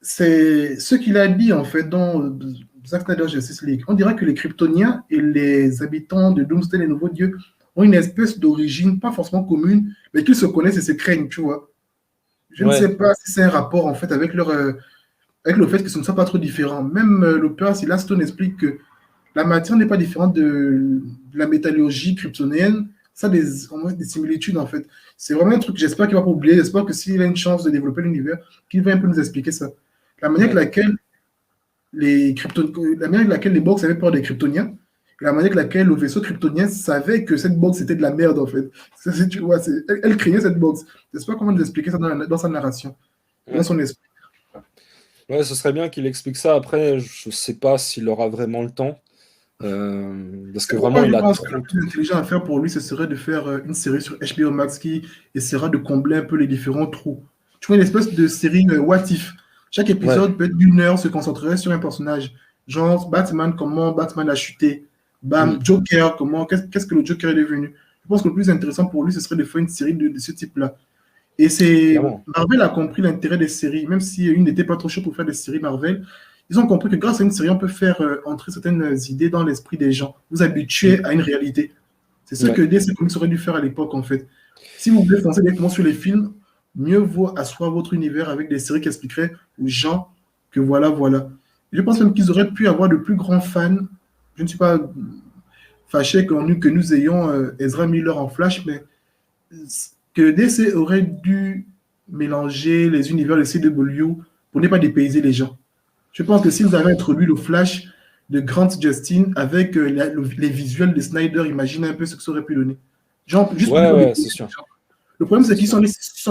C'est ce qu'il a dit en fait dans Zack Snyder Justice League. On dirait que les Kryptoniens et les habitants de Doomsday, les nouveaux dieux, ont une espèce d'origine pas forcément commune, mais qu'ils se connaissent et se craignent, tu vois. Je ne sais Ouais, pas si c'est un rapport en fait avec avec le fait que ce ne soit pas trop différent. Même l'auteur Silas Stone explique que la matière n'est pas différente de la métallurgie kryptonienne. Ça a au moins des similitudes en fait. C'est vraiment un truc, j'espère qu'il va pas oublier. J'espère que s'il a une chance de développer l'univers, qu'il va un peu nous expliquer ça. La manière avec ouais. laquelle la manière avec laquelle les box avaient peur des kryptoniens, et la manière avec laquelle le vaisseau kryptonien savait que cette box était de la merde en fait. Tu vois, elle craignait cette box. J'espère qu'on va nous expliquer ça dans sa narration, dans Ouais. son esprit. Ouais, ce serait bien qu'il explique ça. Après, je sais pas s'il aura vraiment le temps. Parce que C'est vraiment, pourquoi je il a pense que trop. le plus intelligent à faire pour lui, ce serait de faire une série sur HBO Max qui essaiera de combler un peu les différents trous. Tu vois, une espèce de série What If. Chaque Ouais. épisode peut être d'une heure, se concentrerait sur un personnage. Genre Batman, comment Batman a chuté. Bam, Mm. Joker, qu'est-ce que le Joker est devenu. Je pense que le plus intéressant pour lui, ce serait de faire une série de ce type-là. Et Clairement. Marvel a compris l'intérêt des séries, même si une n'était pas trop chaud pour faire des séries Marvel. Ils ont compris que grâce à une série, on peut faire entrer certaines idées dans l'esprit des gens, vous Mm. habituer à une réalité. C'est ce que Ouais. DC Comics aurait dû faire à l'époque, en fait. Si vous voulez foncer directement sur les films, mieux vaut asseoir votre univers avec des séries qui expliqueraient aux gens que voilà, voilà. Je pense même qu'ils auraient pu avoir de plus grands fans. Je ne suis pas fâché que nous ayons Ezra Miller en Flash, mais que DC aurait dû mélanger les univers de CW pour ne pas dépayser les gens. Je pense que s'ils avaient introduit le Flash de Grant Justin avec les visuels de Snyder, imaginez un peu ce que ça aurait pu donner. Genre, juste pour Ouais, dire ouais, c'est sûr. le problème, C'est c'est qu'ils sûr.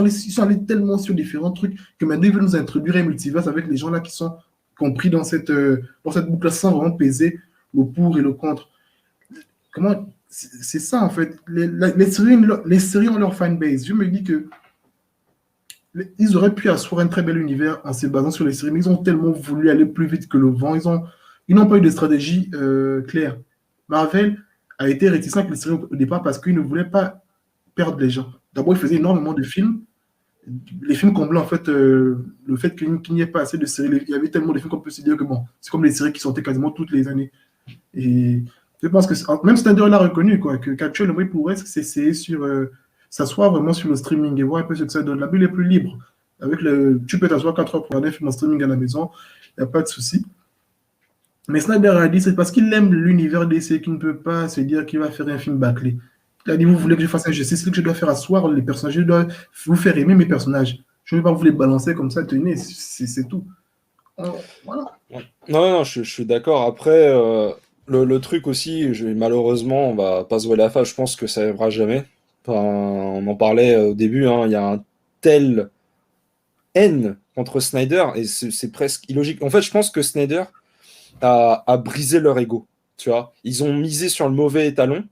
ils sont allés tellement sur différents trucs que maintenant, ils veulent nous introduire un multiverse avec les gens là qui sont compris dans cette boucle sans vraiment peser le pour et le contre. Comment c'est ça en fait. Les séries ont leur fanbase. Je me dis que ils auraient pu asseoir un très bel univers en se basant sur les séries, mais ils ont tellement voulu aller plus vite que le vent. Ils n'ont pas eu de stratégie claire. Marvel a été réticent avec les séries au départ parce qu'ils ne voulaient pas perdre les gens. D'abord, ils faisaient énormément de films. Les films comblaient en fait le fait qu'il n'y ait pas assez de séries. Il y avait tellement de films qu'on peut se dire que bon, c'est comme les séries qui sortaient quasiment toutes les années. Et je pense que même Snyder l'a reconnu, quoi, qu'actuellement, il pourrait s'essayer sur s'asseoir vraiment sur le streaming et voir un peu ce que ça donne. La bulle est plus libre. Tu peux t'asseoir 4 heures pour regarder un film en streaming à la maison, il n'y a pas de souci. Mais Snyder a dit c'est parce qu'il aime l'univers DC qu'il ne peut pas se dire qu'il va faire un film bâclé. Il a dit vous voulez que je fasse un jeu, c'est ce que je dois faire asseoir les personnages, je dois vous faire aimer mes personnages. Je ne vais pas vous les balancer comme ça, tenez, c'est tout. Voilà. Ouais. Non, non, je suis d'accord. Après, le truc aussi, malheureusement, on va pas se voiler la face, je pense que ça arrivera jamais. Enfin, on en parlait au début, hein, il y a un tel haine contre Snyder, et c'est presque illogique. En fait, je pense que Snyder a brisé leur ego, tu vois. Ils ont misé sur le mauvais étalon,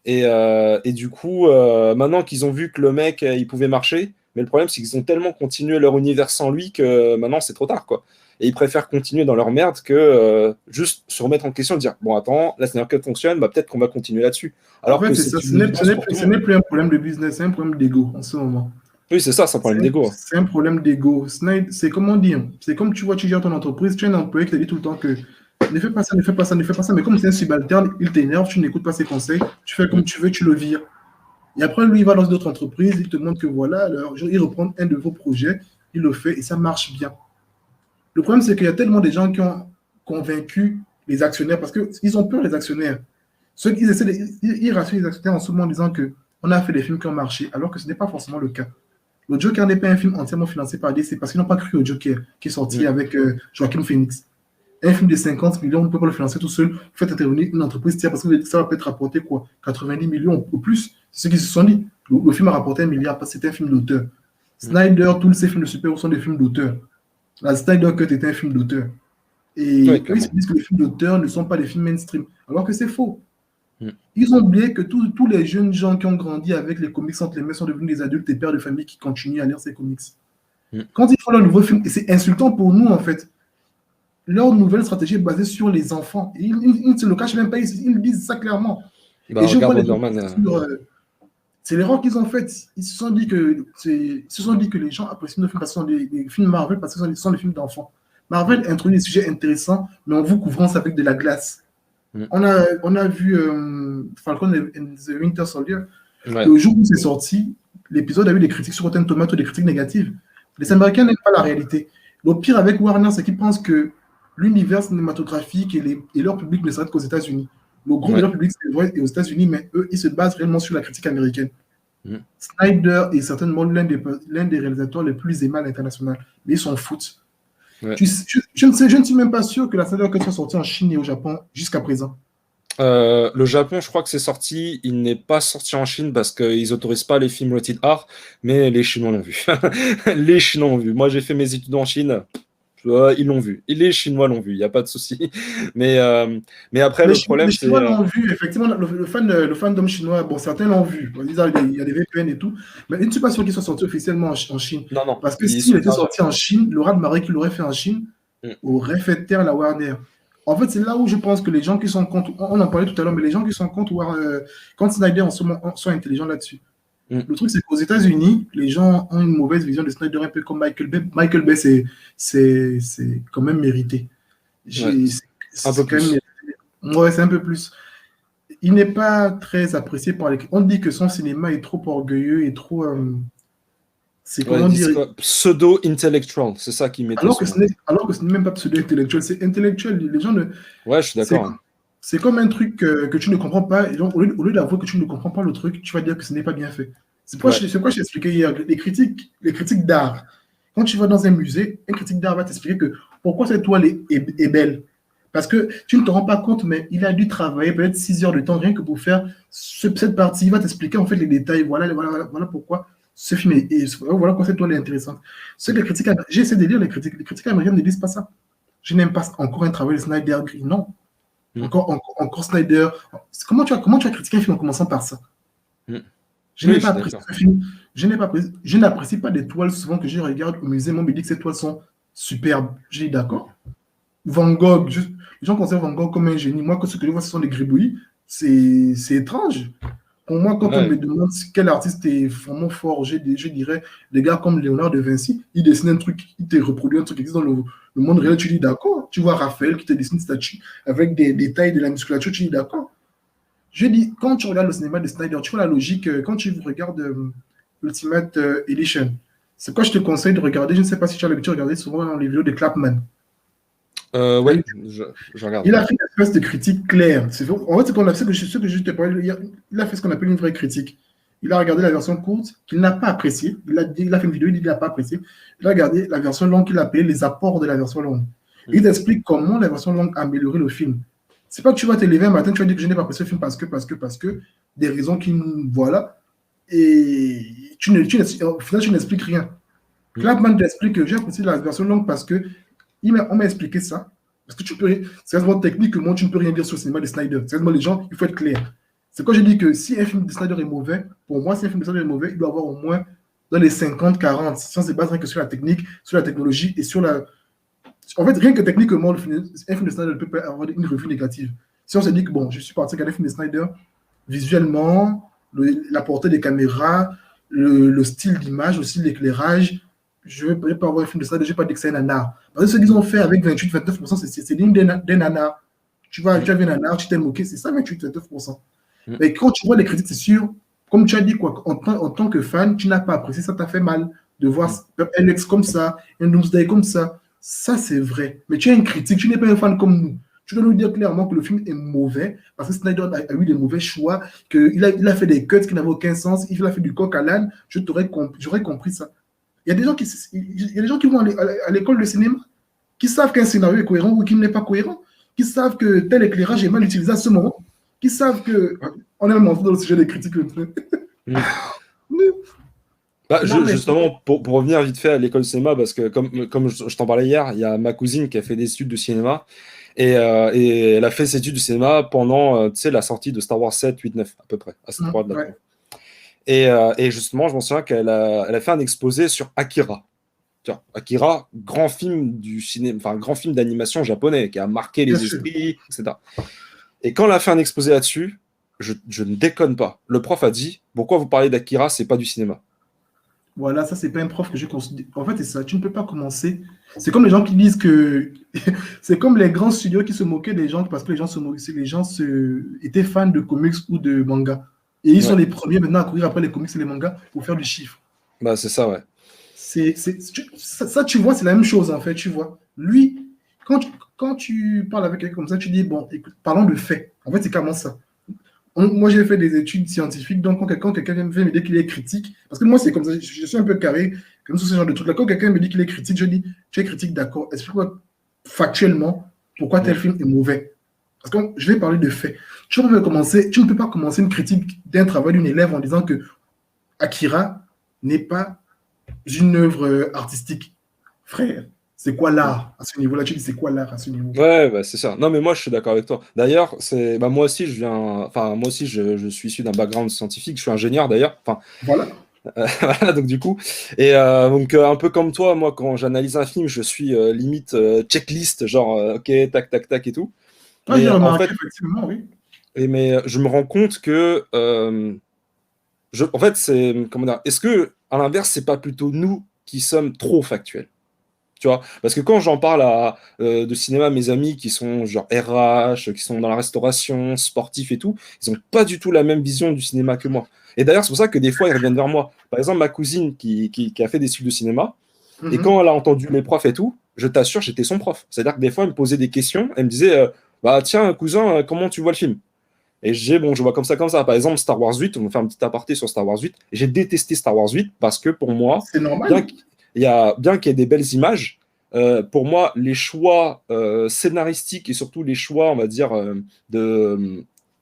et du coup, maintenant qu'ils ont vu que le mec, il pouvait marcher, mais le problème, c'est qu'ils ont tellement continué leur univers sans lui que maintenant, c'est trop tard, quoi. Et ils préfèrent continuer dans leur merde que juste se remettre en question et dire, bon, attends, la Snyder Cut fonctionne, bah, peut-être qu'on va continuer là-dessus. En Alors fait, que c'est ça, c'est une évidence pour tout le ce monde. n'est plus un problème de business, c'est un problème d'ego en ce moment. Oui, c'est ça, c'est un problème d'ego, hein. C'est un problème d'ego. C'est comment dire, c'est comme tu vois, tu gères ton entreprise, tu as un employé qui te dit tout le temps que ne fais pas ça, ne fais pas ça, ne fais pas ça, mais comme c'est un subalterne, il t'énerve, tu n'écoutes pas ses conseils, tu fais comme Mm. tu veux, tu le vires. Et après, lui, il va dans d'autres entreprises, il te montre que voilà, alors, il reprend un de vos projets, il le fait et ça marche bien. Le problème, c'est qu'il y a tellement de gens qui ont convaincu les actionnaires parce qu'ils ont peur, les actionnaires. Ceux qui essaient ils rassurent les actionnaires en ce moment en disant qu'on a fait des films qui ont marché, alors que ce n'est pas forcément le cas. Le Joker n'est pas un film entièrement financé par DC parce qu'ils n'ont pas cru au Joker qui est sorti avec Joaquin Phoenix. Un film de 50 millions, on ne peut pas le financer tout seul. Vous faites intervenir une entreprise tiers parce que ça va peut-être rapporter quoi 90 millions ou plus. C'est ce qu'ils se sont dit. Le film a rapporté 1 milliard parce que c'était un film d'auteur. Snyder, tous ces films de super-héros sont des films d'auteur. La Snyder Cut était un film d'auteur. Et Ouais, eux, ils se clairement. disent que les films d'auteur ne sont pas des films mainstream. Alors que c'est faux. Mm. Ils ont oublié que tous les jeunes gens qui ont grandi avec les comics entre les mains sont devenus des adultes et pères de famille qui continuent à lire ces comics. Mm. Quand ils font leur nouveau film, et c'est insultant pour nous en fait, leur nouvelle stratégie est basée sur les enfants. Et ils ne se le cachent même pas, ils disent ça clairement. Bah, Et je vois regarde les gens Wonder Man. sur, c'est l'erreur qu'ils ont faite. Ils se sont dit que, les gens apprécient nos films parce que ce sont des films Marvel, parce que ce sont des films d'enfants. Marvel introduit des sujets intéressants, mais en vous couvrant ça avec de la glace. Mm. On a vu Falcon and the Winter Soldier. Ouais. Le jour où c'est sorti, l'épisode a eu des critiques sur Rotten Tomatoes, des critiques négatives. Les Américains n'aiment pas la réalité. Le pire avec Warner, c'est qu'ils pensent que l'univers cinématographique et leur public ne s'arrête qu'aux États-Unis. Le gros de Ouais. leur public, c'est vrai, aux États-Unis, mais eux, ils se basent réellement sur la critique américaine. Mm. Snyder est certainement l'un des réalisateurs les plus aimés à l'international, mais ils s'en foutent. Ouais. Je ne suis même pas sûr que la Snyder Cut soit sortie en Chine et au Japon jusqu'à présent. Le Japon, je crois que c'est sorti. Il n'est pas sorti en Chine parce qu'ils n'autorisent pas les films rated R, mais les Chinois l'ont vu. Les Chinois l'ont vu. Moi, j'ai fait mes études en Chine. Ils l'ont vu. Et les Chinois l'ont vu. Il n'y a pas de souci. Mais, euh, mais après, le Les problème, c'est. Chinois l'ont vu, effectivement, le fandom chinois, bon, certains l'ont vu. Il y a des VPN et tout, mais je ne suis pas sûr qu'il soit sorti officiellement en Chine. Non, non. Parce que Ils s'il sont était pas. sorti en Chine, le raz de marée qu'il aurait fait en Chine Mm. aurait fait taire la Warner. En fait, c'est là où je pense que les gens qui sont contre, on en parlait tout à l'heure, mais les gens qui sont contre Snyder en ce moment sont intelligents là-dessus. Mm. Le truc, c'est qu'aux États-Unis, les gens ont une mauvaise vision de Snyder, un peu comme Michael Bay. Michael Bay, c'est quand même mérité. Ouais. Un peu C'est quand même plus. mérité. Ouais, c'est un peu plus. Il n'est pas très apprécié par les. On dit que son cinéma est trop orgueilleux et trop. C'est Ouais, comment ils disent dire. quoi Pseudo-intellectual. C'est ça qu'ils mettaient souvent. Alors que ce n'est même pas pseudo-intellectuel, c'est intellectuel. Les gens ne. Ouais, je suis C'est d'accord. Hein. c'est comme un truc que tu ne comprends pas. Et donc, au lieu d'avouer que tu ne comprends pas le truc, tu vas dire que ce n'est pas bien fait. Ouais. C'est quoi je t'ai expliqué hier. Les critiques d'art. Quand tu vas dans un musée, un critique d'art va t'expliquer que pourquoi cette toile est belle. Parce que tu ne te rends pas compte, mais il a dû travailler peut-être 6 heures de temps rien que pour faire cette partie. Il va t'expliquer en fait les détails. Voilà pourquoi ce film voilà pourquoi cette toile est intéressante. J'essaie de lire les critiques. Les critiques américaines ne disent pas ça. Je n'aime pas encore un travail de Snyder gris. Non. Mm. Encore Snyder. Comment tu as critiqué un film en commençant par ça? Mm. Je Oui, n'ai je pas suis apprécié d'accord. ce film. Je n'apprécie pas des toiles souvent que je regarde au musée. On me dit que ces toiles sont superbes. Je dis Mm. d'accord. Van Gogh, les gens considèrent Van Gogh comme un génie. Moi, ce que je vois, ce sont des gribouillis. C'est étrange. Pour moi, quand on Ouais. me demande quel artiste est vraiment fort, je dirais des gars comme Léonard de Vinci, il dessine un truc, il te reproduit un truc qui existe dans le monde réel, tu dis d'accord. Tu vois Raphaël qui te dessine une statue avec des détails de la musculature, tu dis d'accord. Je dis, quand tu regardes le cinéma de Snyder, tu vois la logique, quand tu regardes Ultimate Edition, c'est quoi je te conseille de regarder, je ne sais pas si tu as l'habitude de regarder souvent dans les vidéos de Clapman. Ouais, je regarde. Il a fait une espèce de critique claire. En fait, ce que je te parlais hier, il a fait ce qu'on appelle une vraie critique. Il a regardé la version courte qu'il n'a pas appréciée. Il a fait une vidéo, il dit qu'il n'a pas apprécié. Il a regardé la version longue qu'il a appelée les apports de la version longue. Il t'explique comment la version longue a amélioré le film. C'est pas que tu vas te lever un matin, tu vas dire que je n'ai pas apprécié le film parce que, des raisons qui nous. Voilà. Et au final, tu n'expliques rien. Clapman t'explique que j'ai apprécié la version longue parce que on m'a expliqué ça. Parce que c'est vraiment techniquement, tu ne peux rien dire sur le cinéma de Snyder. C'est vraiment les gens, il faut être clair. C'est quand je dis que si un film de Snyder est mauvais, pour moi, si un film de Snyder est mauvais, il doit avoir au moins dans les 50-40. Ça ne se base rien que sur la technique, sur la technologie et sur la. En fait, rien que techniquement, un film de Snyder peut pas avoir une revue négative. Si on se dit que, bon, je suis parti regarder un film de Snyder, visuellement, la portée des caméras, le style d'image, aussi l'éclairage, je ne vais pas avoir un film de Snyder, je ne vais pas dire que c'est un nanar. Parce que ce qu'ils ont fait avec 28-29%, c'est digne d'un nanar. Tu as vu un nanar, tu t'es moqué, c'est ça 28-29%. Mais quand tu vois les critiques, c'est sûr, comme tu as dit, quoi, en tant que fan, tu n'as pas apprécié, ça t'a fait mal de voir un ex comme ça, un Doomsday comme ça. Ça, c'est vrai. Mais tu es un critique, tu n'es pas un fan comme nous. Tu dois nous dire clairement que le film est mauvais parce que Snyder a eu des mauvais choix, qu'il a fait des cuts qui n'avaient aucun sens, il a fait du coq à l'âne. J'aurais compris ça. Il y a des gens qui vont à l'école de cinéma, qui savent qu'un scénario est cohérent ou qu'il n'est pas cohérent, qui savent que tel éclairage est mal utilisé à ce moment, qui savent que. On est même entré dans le sujet des critiques. Mm. Bah, justement, pour revenir vite fait à l'école de cinéma, parce que comme je t'en parlais hier, il y a ma cousine qui a fait des études de cinéma, et elle a fait ses études de cinéma pendant la sortie de Star Wars 7, 8, 9, à peu près, à cette période-là. Ouais. Et justement, je m'en souviens qu'elle a fait un exposé sur Akira. Tiens, Akira, grand film du cinéma, enfin grand film d'animation japonais qui a marqué les esprits, etc. Et quand elle a fait un exposé là-dessus, je ne déconne pas. Le prof a dit, pourquoi vous parlez d'Akira, c'est pas du cinéma. Voilà, ça, c'est pas un prof que je considère. En fait, c'est ça. Tu ne peux pas commencer. C'est comme les gens qui disent que. C'est comme les grands studios qui se moquaient des gens parce que les gens étaient fans de comics ou de manga. Et ils sont les premiers maintenant à courir après les comics et les mangas pour faire du chiffre. Bah, c'est ça, ouais. Ça, tu vois, c'est la même chose, en fait. Tu vois. Lui, quand tu parles avec quelqu'un comme ça, tu dis, bon, écoute, parlons de faits. En fait, c'est carrément ça. Moi, j'ai fait des études scientifiques, donc quand quelqu'un vient me dire qu'il est critique, parce que moi, c'est comme ça, je suis un peu carré, comme sur ce genre de trucs-là. Quand quelqu'un me dit qu'il est critique, je dis, tu es critique, d'accord, explique-moi factuellement pourquoi tel film est mauvais. Parce que je vais parler de faits. Tu ne peux pas commencer une critique d'un travail d'une élève en disant que Akira n'est pas une œuvre artistique. Frère, c'est quoi l'art à ce niveau-là? Tu dis, c'est quoi l'art à ce niveau? Ouais, bah, c'est ça. Non, mais moi, je suis d'accord avec toi. D'ailleurs, moi aussi, je suis issu d'un background scientifique. Je suis ingénieur, d'ailleurs. Enfin, voilà. Voilà, donc du coup, et un peu comme toi, moi, quand j'analyse un film, je suis limite checklist, genre, ok, tac, tac, tac et tout. J'ai remarqué, effectivement, oui. Mais je me rends compte que, en fait, comment dire, est-ce que, à l'inverse, c'est pas plutôt nous qui sommes trop factuels? Tu vois, parce que quand j'en parle de cinéma à mes amis qui sont genre RH, qui sont dans la restauration, sportifs et tout, ils n'ont pas du tout la même vision du cinéma que moi. Et d'ailleurs, c'est pour ça que des fois, ils reviennent vers moi. Par exemple, ma cousine qui a fait des études de cinéma, et quand elle a entendu mes profs et tout, je t'assure, j'étais son prof. C'est-à-dire que des fois, elle me posait des questions, elle me disait, bah tiens, cousin, comment tu vois le film? Et j'ai, bon, je vois comme ça, comme ça. Par exemple, Star Wars 8, on va faire un petit aparté sur Star Wars 8. J'ai détesté Star Wars 8 parce que pour moi, c'est normal. bien qu'il y ait des belles images, pour moi, les choix scénaristiques et surtout les choix, on va dire,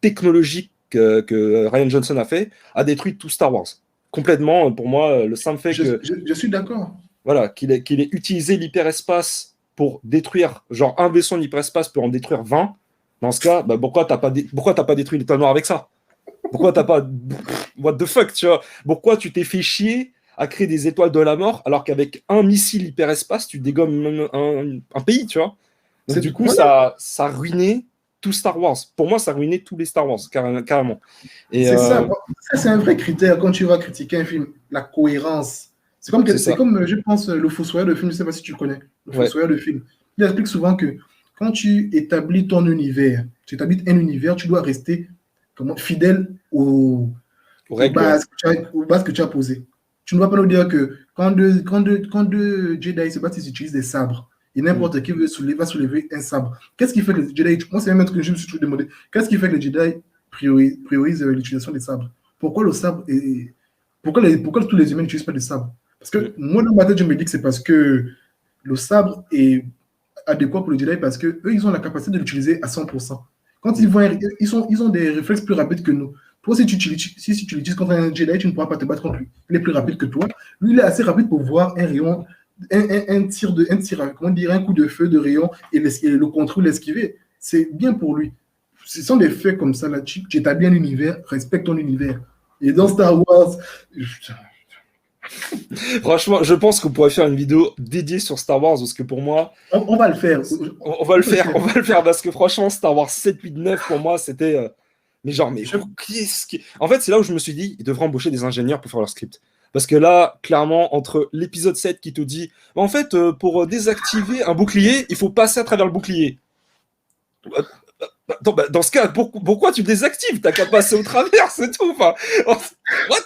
technologiques que Ryan Johnson a fait, a détruit tout Star Wars. Complètement, pour moi, le simple fait je suis d'accord. Voilà, qu'il ait utilisé l'hyperespace pour détruire, genre un vaisseau en hyperespace peut en détruire 20. Dans ce cas, bah, pourquoi t'as pas détruit l'étoile noire avec ça? Pourquoi t'as pas. What the fuck, tu vois? Pourquoi tu t'es fait chier à créer des étoiles de la mort alors qu'avec un missile hyperespace, tu dégommes un pays, tu vois? Donc, du coup, ça a ruiné tout Star Wars. Pour moi, ça a ruiné tous les Star Wars, carrément. C'est ça, c'est un vrai critère quand tu vas critiquer un film, la cohérence. C'est comme, je pense, le Fossoyeur de film, je ne sais pas si tu connais, le Fossoyeur de film. Il explique souvent que quand tu établis ton univers, tu établis un univers, tu dois rester fidèle aux bases que tu as posées. Tu ne vas pas nous dire que quand deux Jedi se battent, ils utilisent des sabres. Et n'importe qui va soulever un sabre. Qu'est-ce qui fait que les Jedi, moi c'est même un truc que je me suis toujours demandé, qu'est-ce qui fait que les Jedi priorisent l'utilisation des sabres? Pourquoi le sabre est... Pourquoi tous les humains n'utilisent pas de sabre? Parce que moi, dans ma tête, je me dis que c'est parce que le sabre est adéquat pour les Jedi parce qu'eux, ils ont la capacité de l'utiliser à 100%. Quand ils vont, ils ont des réflexes plus rapides que nous. Toi, si tu l'utilises contre un Jedi, tu ne pourras pas te battre contre lui. Il est plus rapide que toi. Lui, il est assez rapide pour voir un rayon, comment dire, un coup de feu de rayon et le contrôle, l'esquiver. C'est bien pour lui. Ce sont des faits comme ça. Là. Tu établis un univers, respecte ton univers. Et dans Star Wars, franchement, je pense qu'on pourrait faire une vidéo dédiée sur Star Wars parce que pour moi, on va le faire. On va le faire parce que franchement, Star Wars 7, 8, 9 pour moi, c'était. Mais qu'est-ce qui. En fait, c'est là où je me suis dit, ils devraient embaucher des ingénieurs pour faire leur script. Parce que là, clairement, entre l'épisode 7 qui te dit, en fait, pour désactiver un bouclier, il faut passer à travers le bouclier. Attends, bah, dans ce cas, pourquoi tu désactives? T'as qu'à passer au travers, c'est tout. Enfin, what?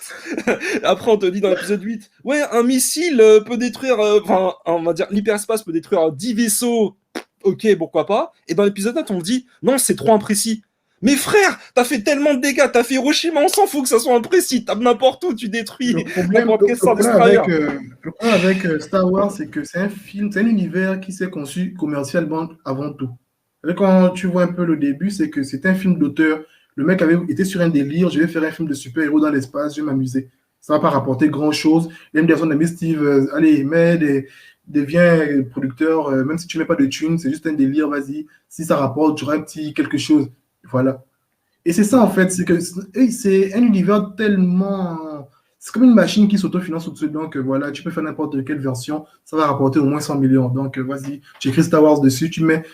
Après, on te dit dans l'épisode 8, ouais, un missile peut détruire, enfin, on va dire, l'hyperespace peut détruire 10 vaisseaux. Ok, pourquoi pas? Et dans l'épisode 9, on te dit, non, c'est trop imprécis. Mais frère, t'as fait tellement de dégâts, t'as fait Hiroshima, on s'en fout que ça soit imprécis. Tape n'importe où, tu détruis n'importe quel Star Destroyer. Le problème avec Star Wars, c'est que c'est un film, c'est un univers qui s'est conçu commercialement avant tout. Et quand tu vois un peu le début, c'est que c'est un film d'auteur. Le mec avait été sur un délire, je vais faire un film de super-héros dans l'espace, je vais m'amuser. Ça va pas rapporter grand-chose. Même personne n'a mis Steve, allez, deviens producteur, même si tu mets pas de thunes, c'est juste un délire, vas-y. Si ça rapporte, tu auras un petit quelque chose. Voilà. Et c'est ça, en fait, c'est que c'est un univers tellement. C'est comme une machine qui s'autofinance au-dessus. Donc, voilà, tu peux faire n'importe quelle version, ça va rapporter au moins 100 millions. Donc, vas-y, tu écris Star Wars dessus, tu mets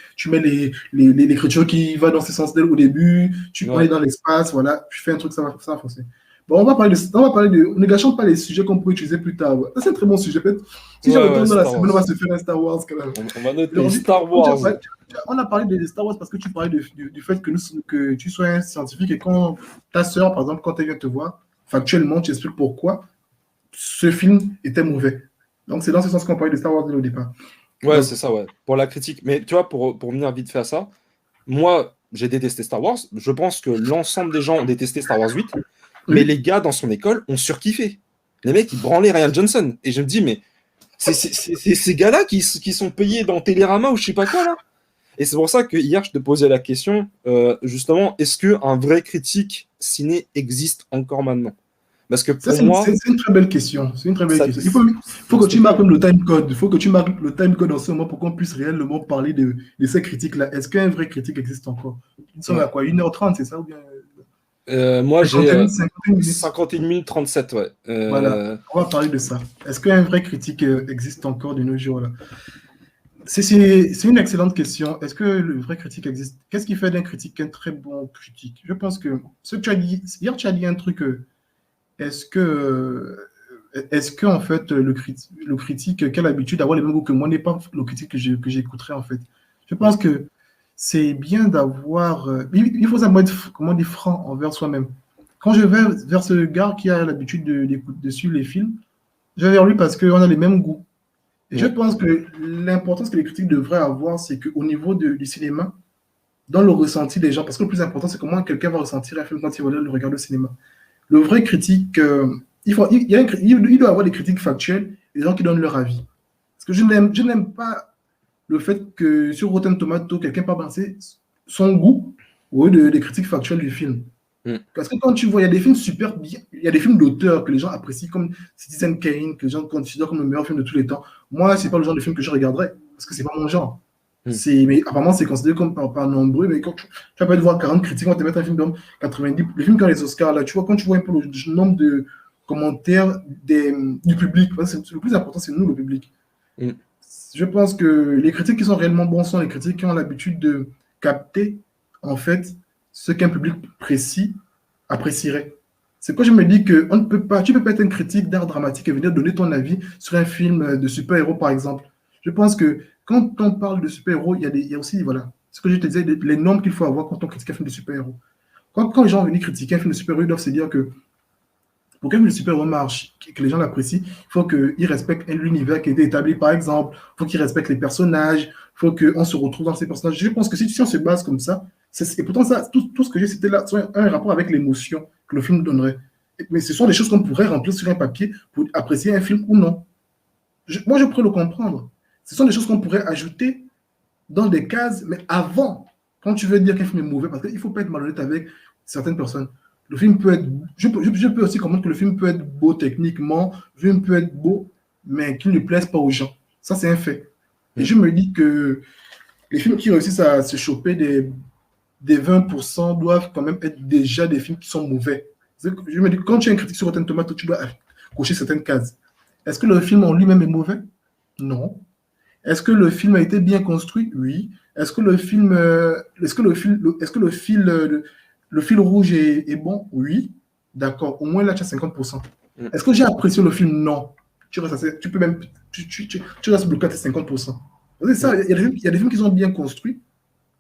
l'écriture qui va dans ce sens d'elle au début, tu peux aller Ouais. dans l'espace, voilà, tu fais un truc, ça va foncer. Bon, on ne gâchons pas les sujets qu'on pourrait utiliser plus tard. Ouais. Ça, c'est un très bon sujet. Peut-être, si Ouais, je ouais, retourne dans la Star semaine, on va Wars. se faire un Star Wars quand même. On va noter Aujourd'hui, Star Wars. on a parlé de Star Wars parce que tu parlais du fait que tu sois un scientifique et quand ta sœur, par exemple, quand elle vient te voir, factuellement, tu expliques pourquoi ce film était mauvais. Donc, c'est dans ce sens qu'on parlait de Star Wars dès le départ. Ouais, Donc, c'est ça, ouais. Pour la critique. Mais tu vois, pour venir vite fait à ça, moi, j'ai détesté Star Wars. Je pense que l'ensemble des gens ont détesté Star Wars 8. Mais oui, les gars dans son école ont surkiffé. Les mecs, ils branlaient Ryan Johnson. Et je me dis, mais c'est ces gars-là qui sont payés dans Télérama ou je sais pas quoi, là. Et c'est pour ça que hier, je te posais la question, justement, est-ce qu'un vrai critique ciné existe encore maintenant? Parce que ça, pour moi, c'est une très belle question. C'est une très belle ça question. ça Faut que n'existe tu plus. marques même le time code. Il faut que tu marques le time code en ce moment pour qu'on puisse réellement parler de ces critiques-là. Est-ce qu'un vrai critique existe encore? Nous sommes à Ouais. quoi? 1h30, c'est ça? Ou bien Moi, j'ai 51 minutes. 51 minutes 37, ouais. Voilà, on va parler de ça. Est-ce qu'un vrai critique existe encore de nos jours là? C'est une excellente question. Est-ce que le vrai critique existe? Qu'est-ce qui fait d'un critique un très bon critique? Je pense que ce que tu as dit, hier tu as dit un truc. Est-ce que, est-ce que en fait le critique qui a l'habitude d'avoir les mêmes goûts que moi n'est pas le critique que j'écouterai en fait? Je pense que c'est bien d'avoir. Il faut savoir être, comment dire, franc envers soi-même. Quand je vais vers ce gars qui a l'habitude de suivre les films, je vais vers lui parce qu'on a les mêmes goûts. Et je Ouais. pense que l'importance que les critiques devraient avoir, c'est qu'au niveau du cinéma, dans le ressenti des gens, parce que le plus important, c'est comment quelqu'un va ressentir un film quand il va le regarder au cinéma. Le vrai critique, il doit y avoir des critiques factuelles et des gens qui donnent leur avis. Parce que je n'aime pas le fait que sur Rotten Tomato, quelqu'un peut balancer son goût au lieu des critiques factuelles du film. Mm. Parce que quand tu vois, il y a des films super bien, il y a des films d'auteur que les gens apprécient, comme Citizen Kane, que les gens considèrent comme le meilleur film de tous les temps. Moi, c'est pas le genre de film que je regarderais, parce que c'est pas mon genre. Mm. Mais apparemment, c'est considéré comme par nombreux, mais quand tu vas pas voir 40 critiques, on va te mettre un film comme 90. Les films qui ont les Oscars, là, tu vois, quand tu vois un peu le nombre de commentaires du public, parce que le plus important, c'est nous, le public. Mm. Je pense que les critiques qui sont réellement bons sont les critiques qui ont l'habitude de capter, en fait, ce qu'un public précis apprécierait. C'est quoi je me dis que tu peux pas être un critique d'art dramatique et venir donner ton avis sur un film de super-héros, par exemple. Je pense que quand on parle de super-héros, il y a aussi, voilà, ce que je te disais, les normes qu'il faut avoir quand on critique un film de super-héros. Quand les gens viennent critiquer un film de super-héros, ils doivent se dire que pour qu'un film de super-héros marche, que les gens l'apprécient, il faut qu'ils respectent l'univers qui a été établi, par exemple. Il faut qu'ils respectent les personnages. Il faut qu'on se retrouve dans ces personnages. Je pense que si on se base comme ça, et pourtant, ça, tout ce que j'ai cité là, a un rapport avec l'émotion que le film donnerait. Mais ce sont des choses qu'on pourrait remplir sur un papier pour apprécier un film ou non. Moi, je pourrais le comprendre. Ce sont des choses qu'on pourrait ajouter dans des cases, mais avant, quand tu veux dire qu'un film est mauvais, parce qu'il ne faut pas être malhonnête avec certaines personnes. Le film peut être. Je peux aussi comprendre que le film peut être beau techniquement, le film peut être beau, mais qu'il ne plaise pas aux gens. Ça, c'est un fait. Et Mm. je me dis que les films qui réussissent à se choper des 20% doivent quand même être déjà des films qui sont mauvais. Je me dis, quand tu as une critique sur Rotten Tomatoes, tu dois cocher certaines cases. Est-ce que le film en lui-même est mauvais? Non. Est-ce que le film a été bien construit? Oui. Est-ce que le film, est-ce que le fil rouge est bon? Oui. D'accord. Au moins là, tu as 50%. Mm. Est-ce que j'ai apprécié le film? Non. Tu peux tu restes bloqué à tes 50%. C'est ça, Mm. il y a des films qui sont bien construits,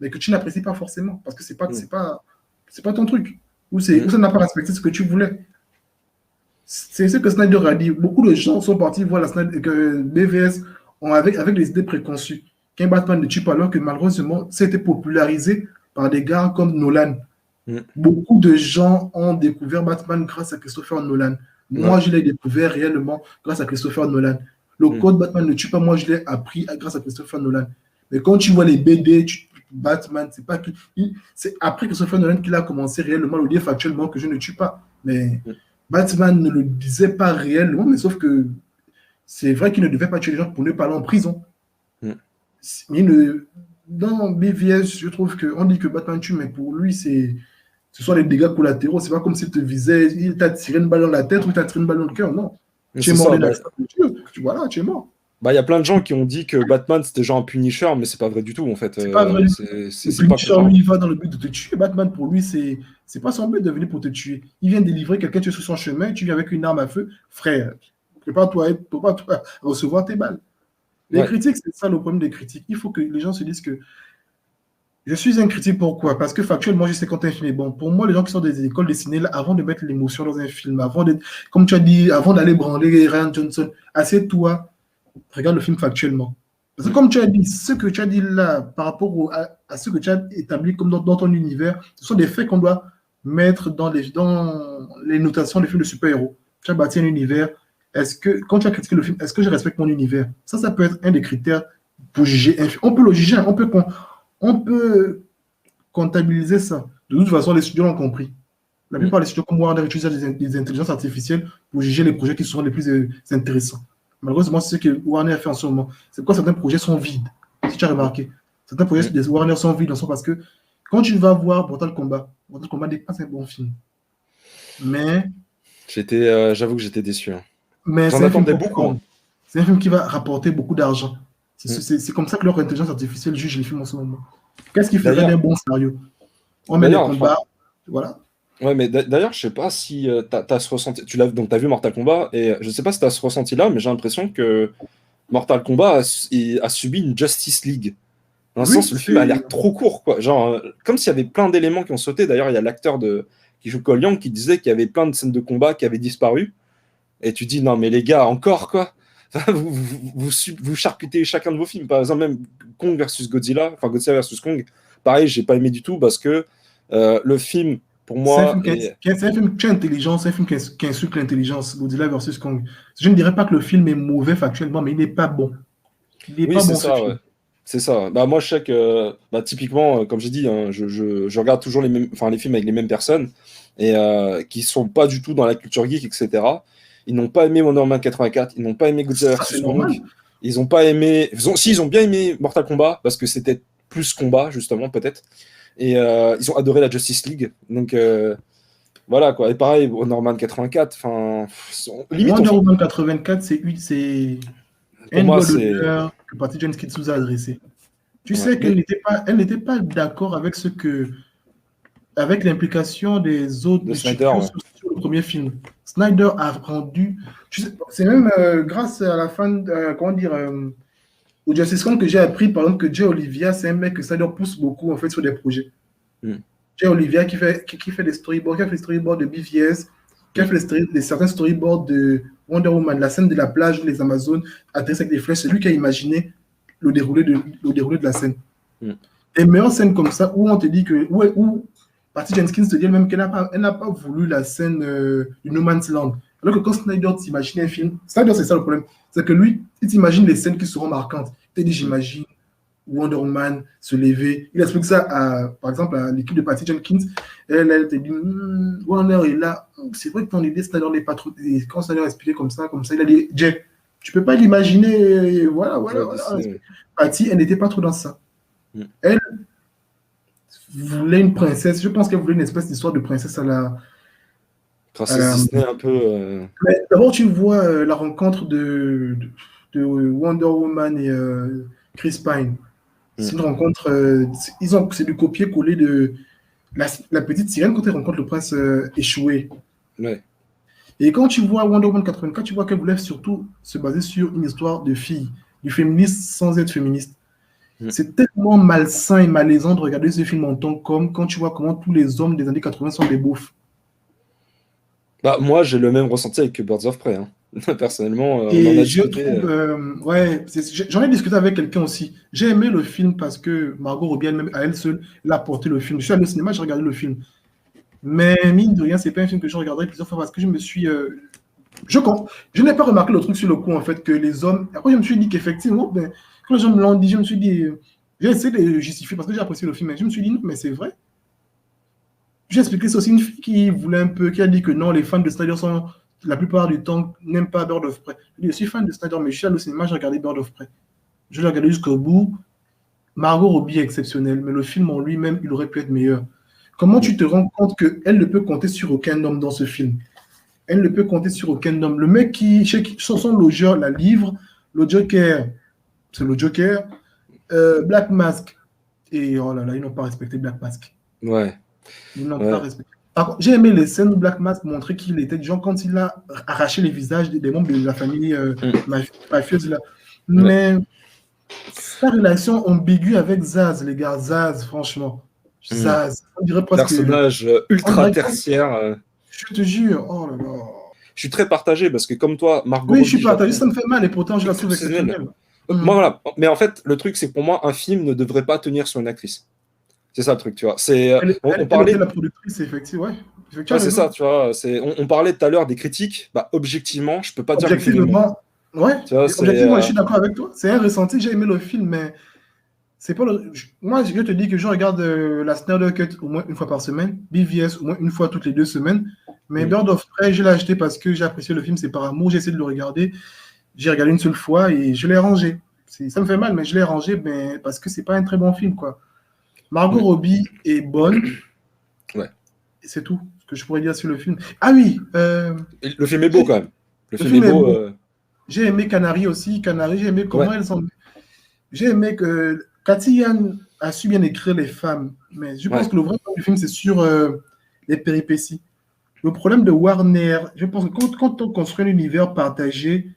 mais que tu n'apprécies pas forcément, parce que c'est pas ton truc, ou ça n'a pas respecté ce que tu voulais. C'est ce que Snyder a dit. Beaucoup de gens sont partis voir que BVS avec des idées préconçues. Qu'un Batman ne tue pas, alors que malheureusement, c'était popularisé par des gars comme Nolan. Beaucoup de gens ont découvert Batman grâce à Christopher Nolan. Moi, je l'ai découvert réellement grâce à Christopher Nolan. Le code Batman ne tue pas, moi, je l'ai appris grâce à Christopher Nolan. Mais quand tu vois les BD, Batman, c'est pas qui. C'est après Christopher Nolan qu'il a commencé réellement à le dire factuellement que je ne tue pas. Mais Batman ne le disait pas réellement, mais sauf que c'est vrai qu'il ne devait pas tuer les gens pour ne pas aller en prison. Mais dans BVS, je trouve qu'on dit que Batman tue, mais pour lui, ce sont les dégâts collatéraux. C'est pas comme s'il te visait, il t'a tiré une balle dans la tête ou il t'a tiré une balle dans le cœur. Non. Tu es mort d'un accident de Dieu. Voilà, tu es mort. Bah, il y a plein de gens qui ont dit que Batman c'était genre un Punisher, mais c'est pas vrai du tout en fait. C'est pas vrai. C'est pas Punisher, lui, il va dans le but de te tuer. Batman, pour lui, c'est pas son but de venir pour te tuer. Il vient délivrer quelqu'un, tu es sur son chemin, tu viens avec une arme à feu. Frère, prépare-toi à recevoir tes balles. Les critiques, c'est ça le problème des critiques. Il faut que les gens se disent que je suis un critique. Pourquoi? Parce que factuellement, je sais quand un film est bon. Pour moi, les gens qui sont des écoles de ciné, avant de mettre l'émotion dans un film, comme tu as dit, avant d'aller branler Ryan Johnson, assieds-toi, regarde le film factuellement. Parce que comme tu as dit, ce que tu as dit là, par rapport à ce que tu as établi comme dans ton univers, ce sont des faits qu'on doit mettre dans les notations des films de super-héros. Tu as bâti un univers. Quand tu as critiqué le film, est-ce que je respecte mon univers? Ça peut être un des critères pour juger un film. On peut le juger, on peut comptabiliser ça. De toute façon, les studios l'ont compris. La plupart des studios comme Warner utilisent des intelligences artificielles pour juger les projets qui seront les plus intéressants. Malheureusement, c'est ce que Warner a fait en ce moment. C'est pourquoi certains projets sont vides, si tu as remarqué. Certains projets de Warner sont vides, parce que quand tu vas voir Mortal Kombat n'est pas un bon film. Mais j'avoue que j'étais déçu. Mais j'en attendais beaucoup. C'est un film qui va rapporter beaucoup d'argent. C'est comme ça que leur intelligence artificielle juge les films en ce moment. Qu'est-ce qui ferait d'un bon scénario? On met les combats, voilà. Ouais, mais d'ailleurs, je sais pas si t'as ce ressenti. Donc, t'as vu Mortal Kombat, et je sais pas si t'as ce ressenti-là, mais j'ai l'impression que Mortal Kombat a subi une Justice League. Dans un sens, le film a l'air trop court, quoi. Genre, comme s'il y avait plein d'éléments qui ont sauté. D'ailleurs, il y a l'acteur qui joue Cole Young qui disait qu'il y avait plein de scènes de combat qui avaient disparu. Et tu dis, non, mais les gars, encore, quoi. Vous charcutez chacun de vos films. Par exemple, même Kong versus Godzilla, enfin Godzilla versus Kong, pareil, j'ai pas aimé du tout parce que le film, pour moi. C'est un film qui est intelligent, c'est un film qui insulte l'intelligence, Godzilla versus Kong. Je ne dirais pas que le film est mauvais factuellement, mais il n'est pas bon. Il n'est pas bon, ce film. C'est ça. Bah, moi, je sais que, typiquement, comme j'ai dit, hein, je regarde toujours les films avec les mêmes personnes et qui sont pas du tout dans la culture geek, etc. Ils n'ont pas aimé Wonder Woman 84, ils n'ont pas aimé Godzilla vs Kong, ils n'ont pas aimé. Ils ont bien aimé Mortal Kombat parce que c'était plus combat, justement, peut-être. Et ils ont adoré la Justice League. Donc, voilà, quoi. Et pareil, Wonder Woman 84, enfin. Wonder Woman 84, c'est un doigt d'honneur que Patty Jenkins nous a adressé. Tu sais qu'elle n'était pas d'accord avec avec l'implication des autres studios sur le premier film. Snyder a rendu. C'est même grâce à la fin, au Justice League que j'ai appris, par exemple, que Jay Olivia, c'est un mec que Snyder pousse beaucoup en fait sur des projets. Jay Olivia qui fait des storyboards, qui a fait les storyboards de BVS, qui a fait certains storyboards de Wonder Woman, la scène de la plage où les Amazones atterrissent avec des flèches. C'est lui qui a imaginé le déroulé de la scène. Et meilleure scène comme ça, où on te dit que. Où Patty Jenkins te dit même qu'elle n'a pas voulu la scène du No Man's Land. Alors que quand Snyder t'imagine un film, Snyder, c'est ça le problème. C'est que lui, il t'imagine les scènes qui seront marquantes. Il te dit, j'imagine Wonder Woman se lever. Il explique ça, par exemple, à l'équipe de Patty Jenkins. Elle te dit, Warner est là. C'est vrai que ton idée, Snyder n'est pas trop. Et quand Snyder a expliqué comme ça, il a dit, Jay, tu peux pas l'imaginer. Voilà. Patty, elle n'était pas trop dans ça. Elle voulait une princesse. Je pense qu'elle voulait une espèce d'histoire de princesse à la. Princesse Disney un peu. Mais d'abord, tu vois la rencontre de Wonder Woman et Chris Pine. C'est une rencontre. C'est du copier-coller de la petite sirène quand elle rencontre le prince échoué. Ouais. Et quand tu vois Wonder Woman 84, tu vois qu'elle voulait surtout se baser sur une histoire de fille, du féministe sans être féministe. C'est tellement malsain et malaisant de regarder ce film en tant qu'homme quand tu vois comment tous les hommes des années 80 sont des beaufs. Bah, moi, j'ai le même ressenti avec Birds of Prey, hein. Personnellement, on en Et a je discuté. trouve, ouais, j'en ai discuté avec quelqu'un aussi. J'ai aimé le film parce que Margot Robbie, elle-même, à elle seule, elle a porté le film. Je suis allé au cinéma, j'ai regardé le film. Mais mine de rien, c'est pas un film que je regarderai plusieurs fois parce que je me suis. Je n'ai pas remarqué le truc sur le coup, en fait, que les hommes. Après, je me suis dit qu'effectivement, ben, quand les gens me l'ont dit, je me suis dit. J'ai essayé de justifier parce que j'ai apprécié le film, mais je me suis dit, non, mais c'est vrai. J'ai expliqué, c'est aussi une fille qui voulait un peu, qui a dit que non, les fans de Snyder sont, la plupart du temps, n'aiment pas Bird of Prey. Je suis fan de Snyder, mais je suis allé au cinéma, j'ai regardé Bird of Prey. Je l'ai regardé jusqu'au bout. Margot Robbie est exceptionnelle, mais le film en lui-même, il aurait pu être meilleur. Comment tu te rends compte qu'elle ne peut compter sur aucun homme dans ce film? Elle ne peut compter sur aucun homme. Le mec son logeur la livre, le Joker, c'est le Joker, Black Mask, et oh là là, ils n'ont pas respecté Black Mask. Ouais. Ils n'ont pas Ouais. respecté. J'ai aimé les scènes où Black Mask montrait qu'il était genre quand il a arraché les visages des membres de la famille mafieuse là. Mais sa relation ambiguë avec Zaz, les gars, Zaz, franchement. Zaz, on dirait presque. Personnage On ultra dirait tertiaire. Je te jure, oh là là. Je suis très partagé parce que comme toi, Margot Oui, je suis Robbie, je la partagé, trouve ça me fait mal et pourtant je la trouve exceptionnelle. exceptionnelle. Moi, voilà. Mais en fait, le truc, c'est que pour moi, un film ne devrait pas tenir sur une actrice. C'est ça le truc, tu vois. C'est, on Elle était parlait. la productrice, effectivement. Ouais, Ouais, effectivement, c'est ça, raison. tu vois. On parlait tout à l'heure des critiques. Bah, objectivement, je peux pas dire que le film est bon. Objectivement, ouais, Tu vois, c'est. objectivement, je suis d'accord avec toi. C'est un ressenti, j'ai aimé le film, mais c'est pas le. Moi, je te dis que je regarde la Snyder Cut au moins une fois par semaine, BVS au moins une fois toutes les 2 semaines. Mais Mm. Bird of Prey, je l'ai acheté parce que j'ai apprécié le film, c'est par amour, j'ai essayé de le regarder. J'ai regardé une seule fois et je l'ai rangé. Ça me fait mal, mais je l'ai rangé parce que c'est pas un très bon film, quoi. Margot Mm. Robbie est bonne, Ouais. et c'est tout ce que je pourrais dire sur le film. Ah oui, Et le film est beau quand même. Le le film est film est beau. beau. J'ai aimé Canary aussi. Canary, j'ai aimé Ouais. comment elles sont. J'ai aimé que Cathy Yan a su bien écrire les femmes. Mais je pense Ouais. que le vrai problème du film, c'est sur les péripéties. Le problème de Warner, je pense que quand on construit un univers partagé,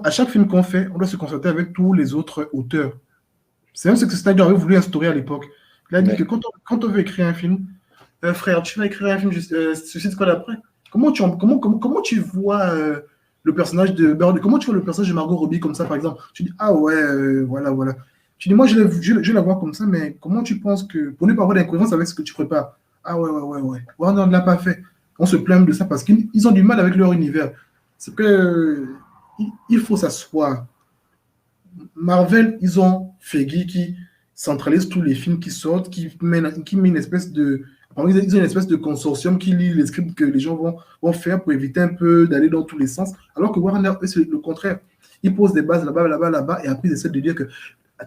à chaque film qu'on fait, on doit se consulter avec tous les autres auteurs. C'est même ce que Snyder avait voulu instaurer à l'époque. Il a dit que Ouais. quand on veut écrire un film, frère, tu vas écrire un film Suicide Squad après. Comment tu vois le personnage de Bird, comment tu vois le personnage de Margot Robbie comme ça, par exemple? Tu dis, ah ouais, voilà, voilà. Tu dis, moi, je la vois comme ça, mais comment tu penses que, pour ne pas avoir d'incohérence avec ce que tu prépares? Ah ouais, ouais, ouais, ouais. Warner ne l'a pas fait. On se plaint de ça parce qu'ils ont du mal avec leur univers. C'est que il faut s'asseoir. Marvel, ils ont Feige qui centralise tous les films qui sortent, qui met une espèce de. Ils ont une espèce de consortium qui lit les scripts que les gens vont faire pour éviter un peu d'aller dans tous les sens. Alors que Warner, c'est le contraire. Ils posent des bases là-bas, là-bas, là-bas, et après ils essaient de dire que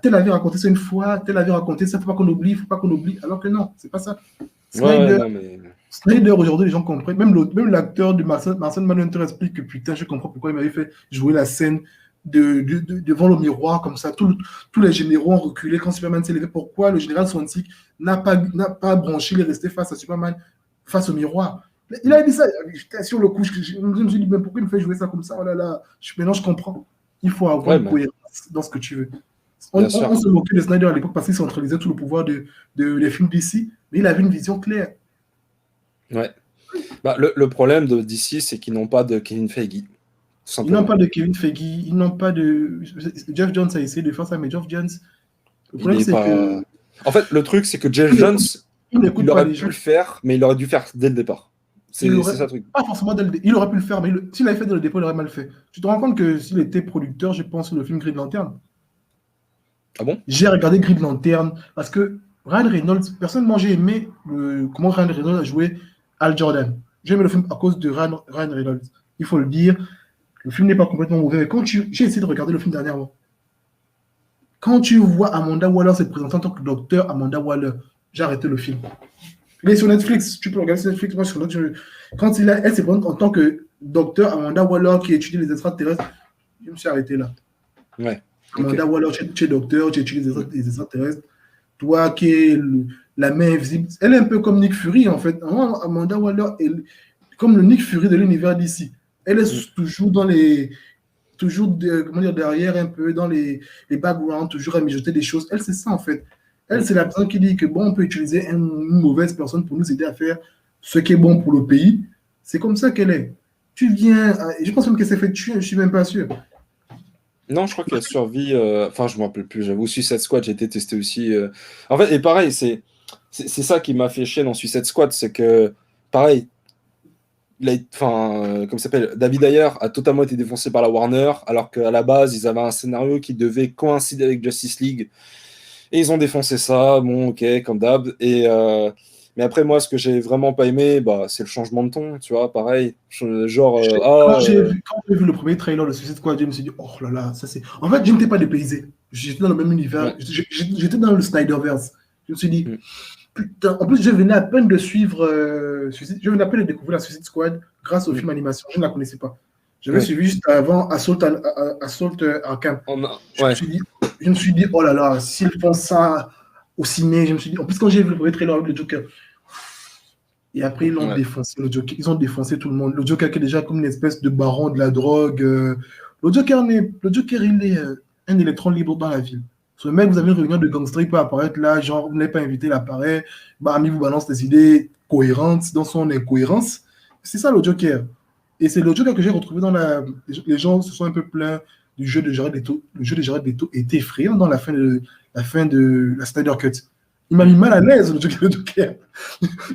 tel avait raconté ça une fois, tel avait raconté ça, il ne faut pas qu'on oublie, il ne faut pas qu'on oublie. Alors que non, c'est pas ça. Ouais, Snyder, non, mais. Snyder aujourd'hui, les gens comprennent. Même l'acteur de Marcel Manhunter explique que putain, je comprends pourquoi il m'avait fait jouer la scène devant le miroir comme ça. Tous les généraux ont reculé quand Superman s'est levé. Pourquoi le général Swantik n'a pas branché, il est resté face à Superman, face au miroir? Il a dit ça. J'étais sur le coup. Je me suis dit, mais pourquoi il me fait jouer ça comme ça? Oh là là. Maintenant, je comprends. Il faut avoir Ouais, une bah, cohérence dans ce que tu veux. bien sûr. On se moquait de Snyder à l'époque parce qu'il centralisait tout le pouvoir des films d'ici, mais il avait une vision claire. Ouais. Bah, le problème de DC, c'est qu'ils n'ont pas de Kevin Feige. Tout Ils n'ont simplement. pas de Kevin Feige, ils n'ont pas de. Jeff Jones a essayé de faire ça, mais Jeff Jones, le Il problème est c'est pas. que En fait, le truc, c'est que Jeff il Jones, n'écoute il pas aurait les pu gens. le faire, mais il aurait dû faire dès le départ. Il C'est aurait ça le truc. pas forcément il aurait pu le faire, mais s'il avait fait dès le dépôt, il aurait mal fait. Tu te rends compte que s'il était producteur, je pense, le film Green Lantern. Ah bon? J'ai regardé Green Lantern parce que Ryan Reynolds, personnellement, j'ai aimé comment Ryan Reynolds a joué Al Jordan. J'ai aimé le film à cause de Ryan Reynolds. Il faut le dire. Le film n'est pas complètement mauvais, mais j'ai essayé de regarder le film dernièrement. Quand tu vois Amanda Waller se présenter en tant que docteur Amanda Waller, j'ai arrêté le film. Il est sur Netflix, tu peux regarder sur Netflix. Moi, quand elle se présente en tant que docteur Amanda Waller qui étudie les extraterrestres, je me suis arrêté là. Ouais. Amanda Ok. Waller, tu es docteur, tu étudies les extraterrestres. Toi qui es la main invisible, elle est un peu comme Nick Fury en fait. Amanda Waller est comme le Nick Fury de l'univers d'ici. Elle Mm. est toujours dans les toujours comment dire, derrière un peu, dans les backgrounds, toujours à mijoter des choses. Elle, c'est ça, en fait. Elle, c'est la personne qui dit que, bon, on peut utiliser une mauvaise personne pour nous aider à faire ce qui est bon pour le pays. C'est comme ça qu'elle est. Tu viens, je pense même qu'elle s'est fait tuer, je ne suis même pas sûr. Non, je crois qu'elle survit. Enfin, je me rappelle plus. J'avoue, Suicide Squad, j'ai été testé aussi. En fait, et pareil, c'est ça qui m'a fait chier dans Suicide Squad, c'est que pareil, enfin, comme ça s'appelle, David Ayer a totalement été défoncé par la Warner, alors qu'à la base, ils avaient un scénario qui devait coïncider avec Justice League. Et ils ont défoncé ça, bon, ok, comme d'hab. Mais après, moi, ce que j'ai vraiment pas aimé, bah, c'est le changement de ton, tu vois, pareil. Genre, Quand j'ai vu le premier trailer de Suicide Squad, je me suis dit, oh là là, ça c'est. En fait, je n'étais pas dépaysé. J'étais dans le même univers. ouais, J'étais dans le Snyderverse. Je me suis dit, mm, putain, en plus, je venais à peine de suivre je venais à peine de découvrir la Suicide Squad grâce au mm, film animation. Je ne la connaissais pas. J'avais ouais. suivi juste avant Assault Arkham. Ouais, Je me suis dit, oh là là, s'ils font ça au ciné, je me suis dit, en plus, quand j'ai vu le premier trailer avec le Joker, et après, ils l'ont ouais. défoncé, le Joker. Ils ont défoncé tout le monde. Le Joker qui est déjà comme une espèce de baron de la drogue. Le Joker, il est un électron libre dans la ville. Ce mec, vous avez une réunion de gangsters, il peut apparaître là, genre, vous n'êtes pas invité, il apparaît. Bah, ami vous balance des idées cohérentes dans son incohérence. C'est ça le Joker. Et c'est le Joker que j'ai retrouvé dans la. Les gens se sont un peu plaints du jeu de Jared Leto. Le jeu de Jared Leto était effrayant dans la fin de la Snyder Cut. Il m'a mis mal à l'aise, le Joker.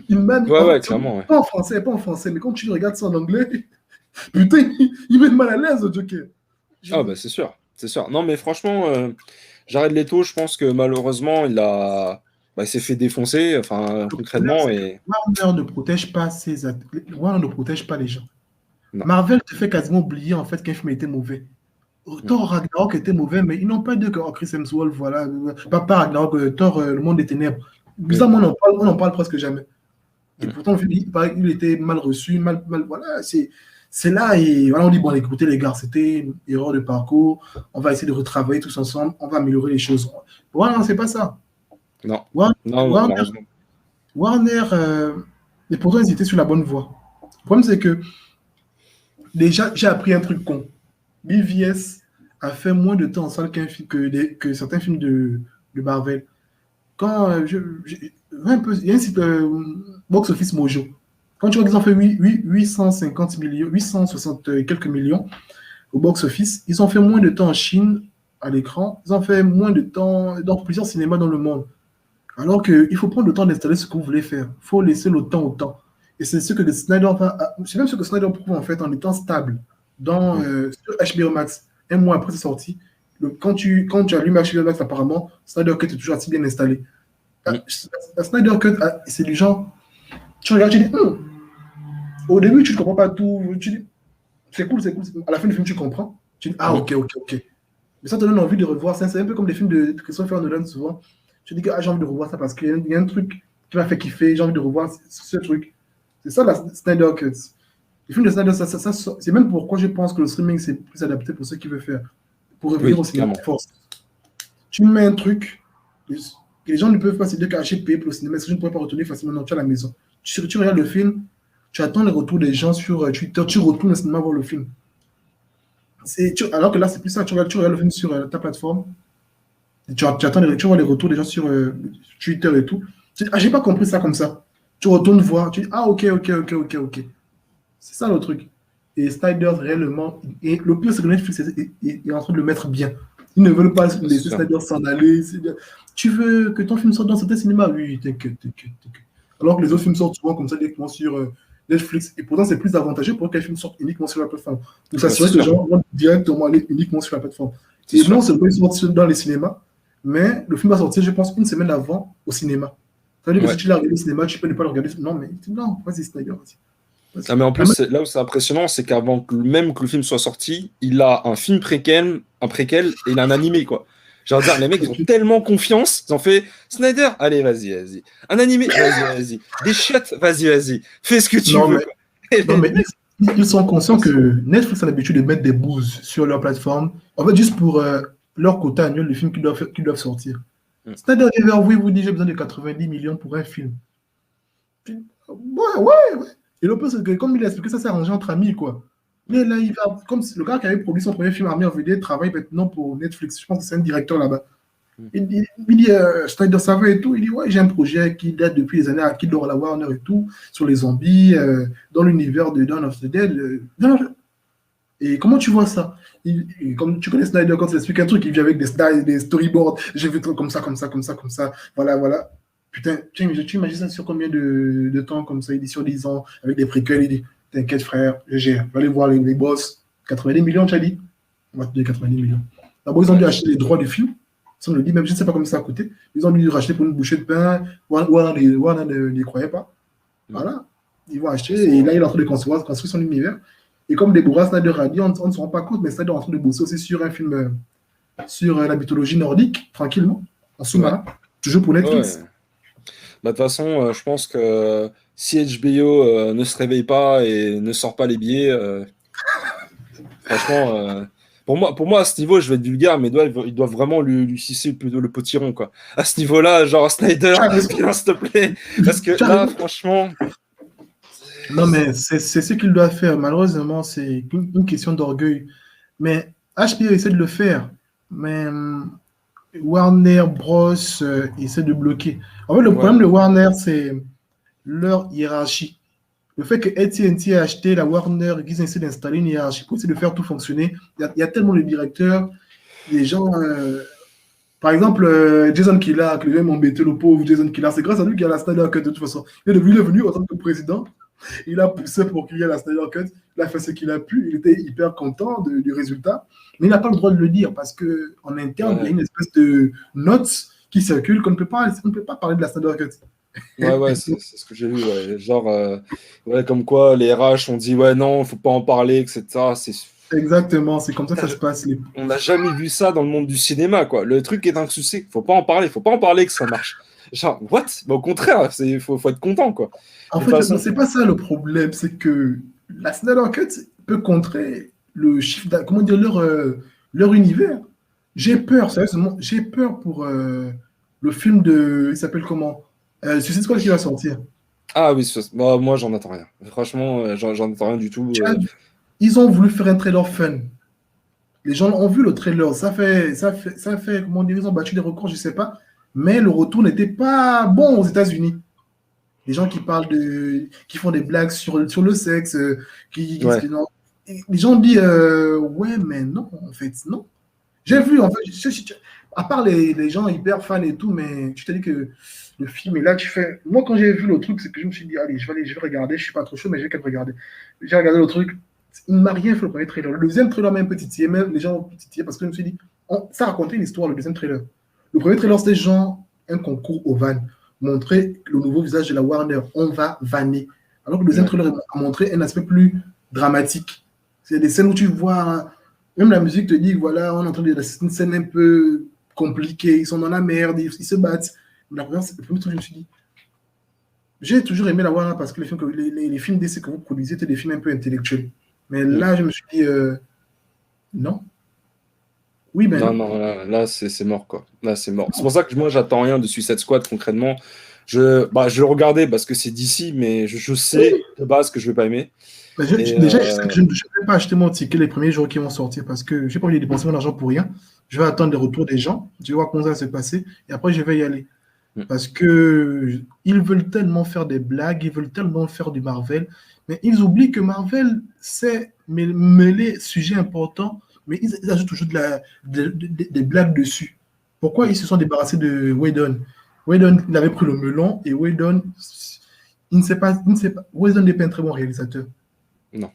Il m'a mis, Ouais, en ouais, fait, clairement, ouais. pas en français, mais quand tu regardes ça en anglais, putain, il met mal à l'aise, le Joker. Ah, bah, c'est sûr, c'est sûr. Non, mais franchement, Jared Leto, je pense que malheureusement, il s'est fait défoncer, enfin, Le problème, concrètement, c'est que et. Warner ne protège pas Warner ne protège pas les gens. Non. Marvel te fait quasiment oublier en fait qu'un film était mauvais. Mm, Thor Ragnarok était mauvais, mais ils n'ont pas dit que Chris Hemsworth, voilà, pas Ragnarok, Thor, le monde des ténèbres. mm, Bizarrement, on en parle presque jamais. Et mm. pourtant, le film, il était mal reçu, voilà, c'est là, et voilà, on dit, bon, écoutez, les gars, c'était une erreur de parcours, on va essayer de retravailler tous ensemble, on va améliorer les choses. Voilà, c'est pas ça. Non, Warner, non, Warner, malheureusement. Warner, et pourtant, ils étaient sur la bonne voie. Le problème, c'est que, déjà, j'ai appris un truc con. BVS a fait moins de temps en salle que certains films de Marvel. Quand un peu, il y a un site Box Office Mojo. Quand tu vois qu'ils ont fait 850 millions, 860 et quelques millions au box office, ils ont fait moins de temps en Chine à l'écran, ils ont fait moins de temps dans plusieurs cinémas dans le monde. Alors qu'il faut prendre le temps d'installer ce que vous voulez faire. Il faut laisser le temps au temps. Et c'est ce que c'est même ce que Snyder prouve en fait en étant stable Mm, sur HBO Max. Un mois après c'est sorti. Quand tu allumes HBO Max, apparemment, Snyder Cut est toujours assez bien installé. mm, Snyder Cut, c'est du genre, tu regardes, tu dis, au début, tu ne comprends pas tout. Tu dis, c'est cool, c'est cool. À la fin du film, tu comprends. Tu dis, ah, mm. ok, ok, ok. Mais ça te donne envie de revoir ça. C'est un peu comme les films de Christopher Nolan, souvent. Tu dis que j'ai envie de revoir ça parce qu'il y a un truc qui m'a fait kiffer. J'ai envie de revoir ce truc. C'est ça, la Snyder Cut. Les films de Snyder, c'est même pourquoi je pense que le streaming, c'est plus adapté pour ceux qui veulent faire. Pour revenir Oui, au cinéma clairement. de force. Tu mets un truc, les gens ne peuvent pas se dire qu'acheter payer pour le cinéma, est-ce que je ne pourrais pas retourner facilement non, tu es à la maison. Tu regardes le film, tu attends les retours des gens sur Twitter, tu retournes au cinéma voir le film. Alors que là, c'est plus ça, tu regardes le film sur ta plateforme, tu vois les retours des gens sur Twitter et tout. Tu dis, ah, j'ai pas compris ça comme ça. Tu retournes voir, tu dis, ah, ok, ok, ok, ok, ok. C'est ça le truc. Et Snyder, réellement, et le pire, c'est que Netflix est en train de le mettre bien. Ils ne veulent pas C'est laisser sûr. Snyder s'en aller. Tu veux que ton film sorte dans certains cinémas? Oui, t'inquiète, t'inquiète, t'inquiète. Alors que les autres films sortent souvent comme ça directement sur Netflix. Et pourtant, c'est plus avantageux pour qu'un film sorte uniquement sur la plateforme. Pour Bah, c'est s'assurer que les sûr. gens vont directement aller uniquement sur la plateforme. C'est Et non sûr. seulement ils sortent dans les cinémas, mais le film va sortir, je pense, une semaine avant au cinéma. Ça veut dire que si Ouais. tu l'as regardé au cinéma, tu peux ne pas le regarder. Non, mais non, vas-y, Snyder, vas-y. Ah, mais en plus, là où c'est impressionnant, c'est qu'avant même que le film soit sorti, il a un préquel et il a un animé, quoi. Genre, dire, les mecs, ils ont tellement confiance, ils ont fait Snyder, allez, vas-y, vas-y. Un animé, vas-y, vas-y. Des chiottes, vas-y, vas-y. Fais ce que tu Non, veux, mais, quoi. Et non, les mais mecs, ils sont conscients que Netflix a l'habitude de mettre des bouses sur leur plateforme, en fait, juste pour leur quota annuel de films qu'ils doivent sortir. Mm. C'est-à-dire, oui, vous dites, j'ai besoin de 90 millions pour un film. Ouais, ouais, ouais. Et le plus, c'est que comme il a expliqué, ça s'est arrangé entre amis, quoi. Mais là, il va, comme le gars qui avait produit son premier film Armée en vedette travaille maintenant pour Netflix. Je pense que c'est un directeur là-bas. Mm. Il dit, Snyder, ça va et tout. Il dit, ouais, j'ai un projet qui date depuis les années à qui dort la Warner et tout, sur les zombies, dans l'univers de Dawn of the Dead. Et comment tu vois ça? Comme tu connais Snyder, quand il explique un truc, il vient avec des storyboards. J'ai vu truc comme ça, comme ça, comme ça, comme ça. Voilà, voilà. Putain, tu imagines ça sur combien de temps comme ça? Il dit sur 10 ans, avec des préquels. Il dit, t'inquiète, frère, je gère. Va aller voir les boss. 90 millions, tu as dit? On va te donner 90 millions. D'abord, ils ont dû Ouais. acheter les droits du film. Ça, on le dit, même je ne sais pas combien ça a coûté. Ils ont dû racheter pour une bouchée de pain. Warner n'y croyait pas. Mm. De Voilà. Ils vont toute acheter. Et façon, là, il est en train de construire son univers. Et comme Deborah Snyder a dit, on ne se rend pas compte, mais Snyder est en train de bosser aussi sur un film sur la mythologie nordique, tranquillement, en ouais. sous-marin, toujours pour Ouais. Netflix. Bah, de toute façon, je pense que si HBO ne se réveille pas et ne sort pas les billets, franchement, pour moi, à ce niveau, je vais être vulgaire, mais ils doivent vraiment lui sucer le potiron, quoi. À ce niveau-là, genre Snyder, Tu as raison. viens, s'il te plaît. Parce que Tu as là, raison. franchement, Non, mais c'est ce qu'il doit faire. Malheureusement, c'est une question d'orgueil. Mais HBO essaie de le faire. Mais Warner Bros. Essaie de bloquer. En fait, le ouais, problème de Warner, c'est leur hiérarchie. Le fait que AT&T a acheté la Warner, qu'ils essaient d'installer une hiérarchie pour essayer de faire tout fonctionner. Il y a tellement de directeurs, des gens. Par exemple, Jason Kilar, que les gens m'ont embêté, le pauvre Jason Kilar, c'est grâce à lui qu'il y a la Snyder Cut de toute façon. Il est venu en tant que président, il a poussé pour qu'il y ait la Snyder Cut, il a fait ce qu'il a pu, il était hyper content du résultat, mais il n'a pas le droit de le dire parce qu'en interne, il y a ouais, une espèce de notes qui circule qu'on on ne peut pas parler de la Snyder Cut. ouais, c'est ce que j'ai vu, ouais. Genre, ouais, comme quoi les RH ont dit, ouais, non, faut pas en parler, etc. Exactement, c'est comme ça que ça se passe. On n'a jamais vu ça dans le monde du cinéma, quoi. Le truc est un souci, faut pas en parler, faut pas en parler que ça marche. Genre, what? Bah, au contraire, faut être content, quoi. En Et de fait, toute non, façon, c'est pas ça le problème, c'est que la Snyder Cut peut contrer le chiffre, comment dire, leur univers. J'ai peur, sérieusement, j'ai peur pour le film de, il s'appelle comment? Suicide Squad qui va sortir. ah oui, bah, moi, j'en attends rien. Franchement, j'en attends rien du tout. Tu as vu, ils ont voulu faire un trailer fun. Les gens ont vu le trailer, comment dire, ils ont battu des records, je sais pas, mais le retour n'était pas bon aux États-Unis. Les gens qui font des blagues sur le sexe, Ouais, non. Les gens disent, ouais, mais non, en fait, non. J'ai mm, vu, en fait, à part les gens hyper fans et tout, mais tu te dis que le film est là, tu fais. Moi, quand j'ai vu le truc, c'est que je me suis dit, allez, je vais regarder, je suis pas trop chaud, mais je vais quand même regarder. J'ai regardé le truc, il ne m'a rien fait le premier trailer. Le deuxième trailer m'a un peu titillé, même les gens ont titillé parce que je me suis dit, ça racontait une histoire, le deuxième trailer. Le premier trailer, c'était genre un concours au van, montrer le nouveau visage de la Warner, on va vanner. Alors que le deuxième ouais, trailer a montré un aspect plus dramatique. C'est des scènes où tu vois. Même la musique te dit que voilà, on est en train de une scène un peu compliquée, ils sont dans la merde, ils se battent. La première, le premier truc, je me suis dit, j'ai toujours aimé la Warner parce que les films d'essai que vous produisez étaient des films un peu intellectuels. Mais mm. là, je me suis dit, non. Oui, ben Non, non. non, là, c'est mort, quoi. Là, c'est mort. C'est pour ça que moi, j'attends rien de Suicide Squad, concrètement. Je vais le regarder parce que c'est d'ici, mais je sais de base que je vais pas aimer. Ben, Et déjà, je sais que je ne vais pas acheter mon ticket les premiers jours qui vont sortir parce que je n'ai pas envie de dépenser mon argent pour rien. Je vais attendre les retours des gens, je vais voir comment ça va se passer et après, je vais y aller. mm, Parce que ils veulent tellement faire des blagues, ils veulent tellement faire du Marvel, mais ils oublient que Marvel sait mêler sujets importants, mais ils ajoutent toujours des blagues dessus. Pourquoi mm. ils se sont débarrassés de Whedon? Whedon, il avait pris le melon et Whedon, il ne sait pas. Whedon n'est pas un très bon réalisateur. Non.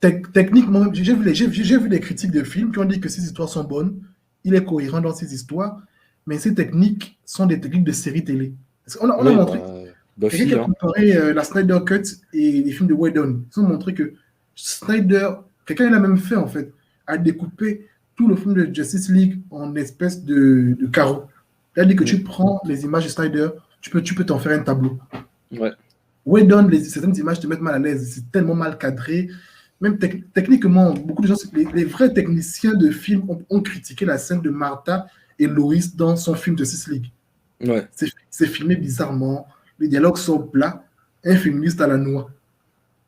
Techniquement, j'ai vu des critiques de films qui ont dit que ces histoires sont bonnes, il est cohérent dans ces histoires, mais ces techniques sont des techniques de série télé. On a Oui, montré, bah, quelqu'un qui Buffy, a hein. comparé la Snyder Cut et les films de Whedon. Ils ont montré que Snyder, quelqu'un il a même fait en fait, a découpé tout le film de Justice League en espèces de carreaux. Il a dit que Mm, tu prends les images de Snyder, tu peux t'en faire un tableau. ouais. Whedon, certaines images te mettent mal à l'aise, c'est tellement mal cadré. Même techniquement, beaucoup de gens, les vrais techniciens de films ont critiqué la scène de Martha et Loïs dans son film de Justice League. Ouais. C'est filmé bizarrement, les dialogues sont plats, un féministe à la noix.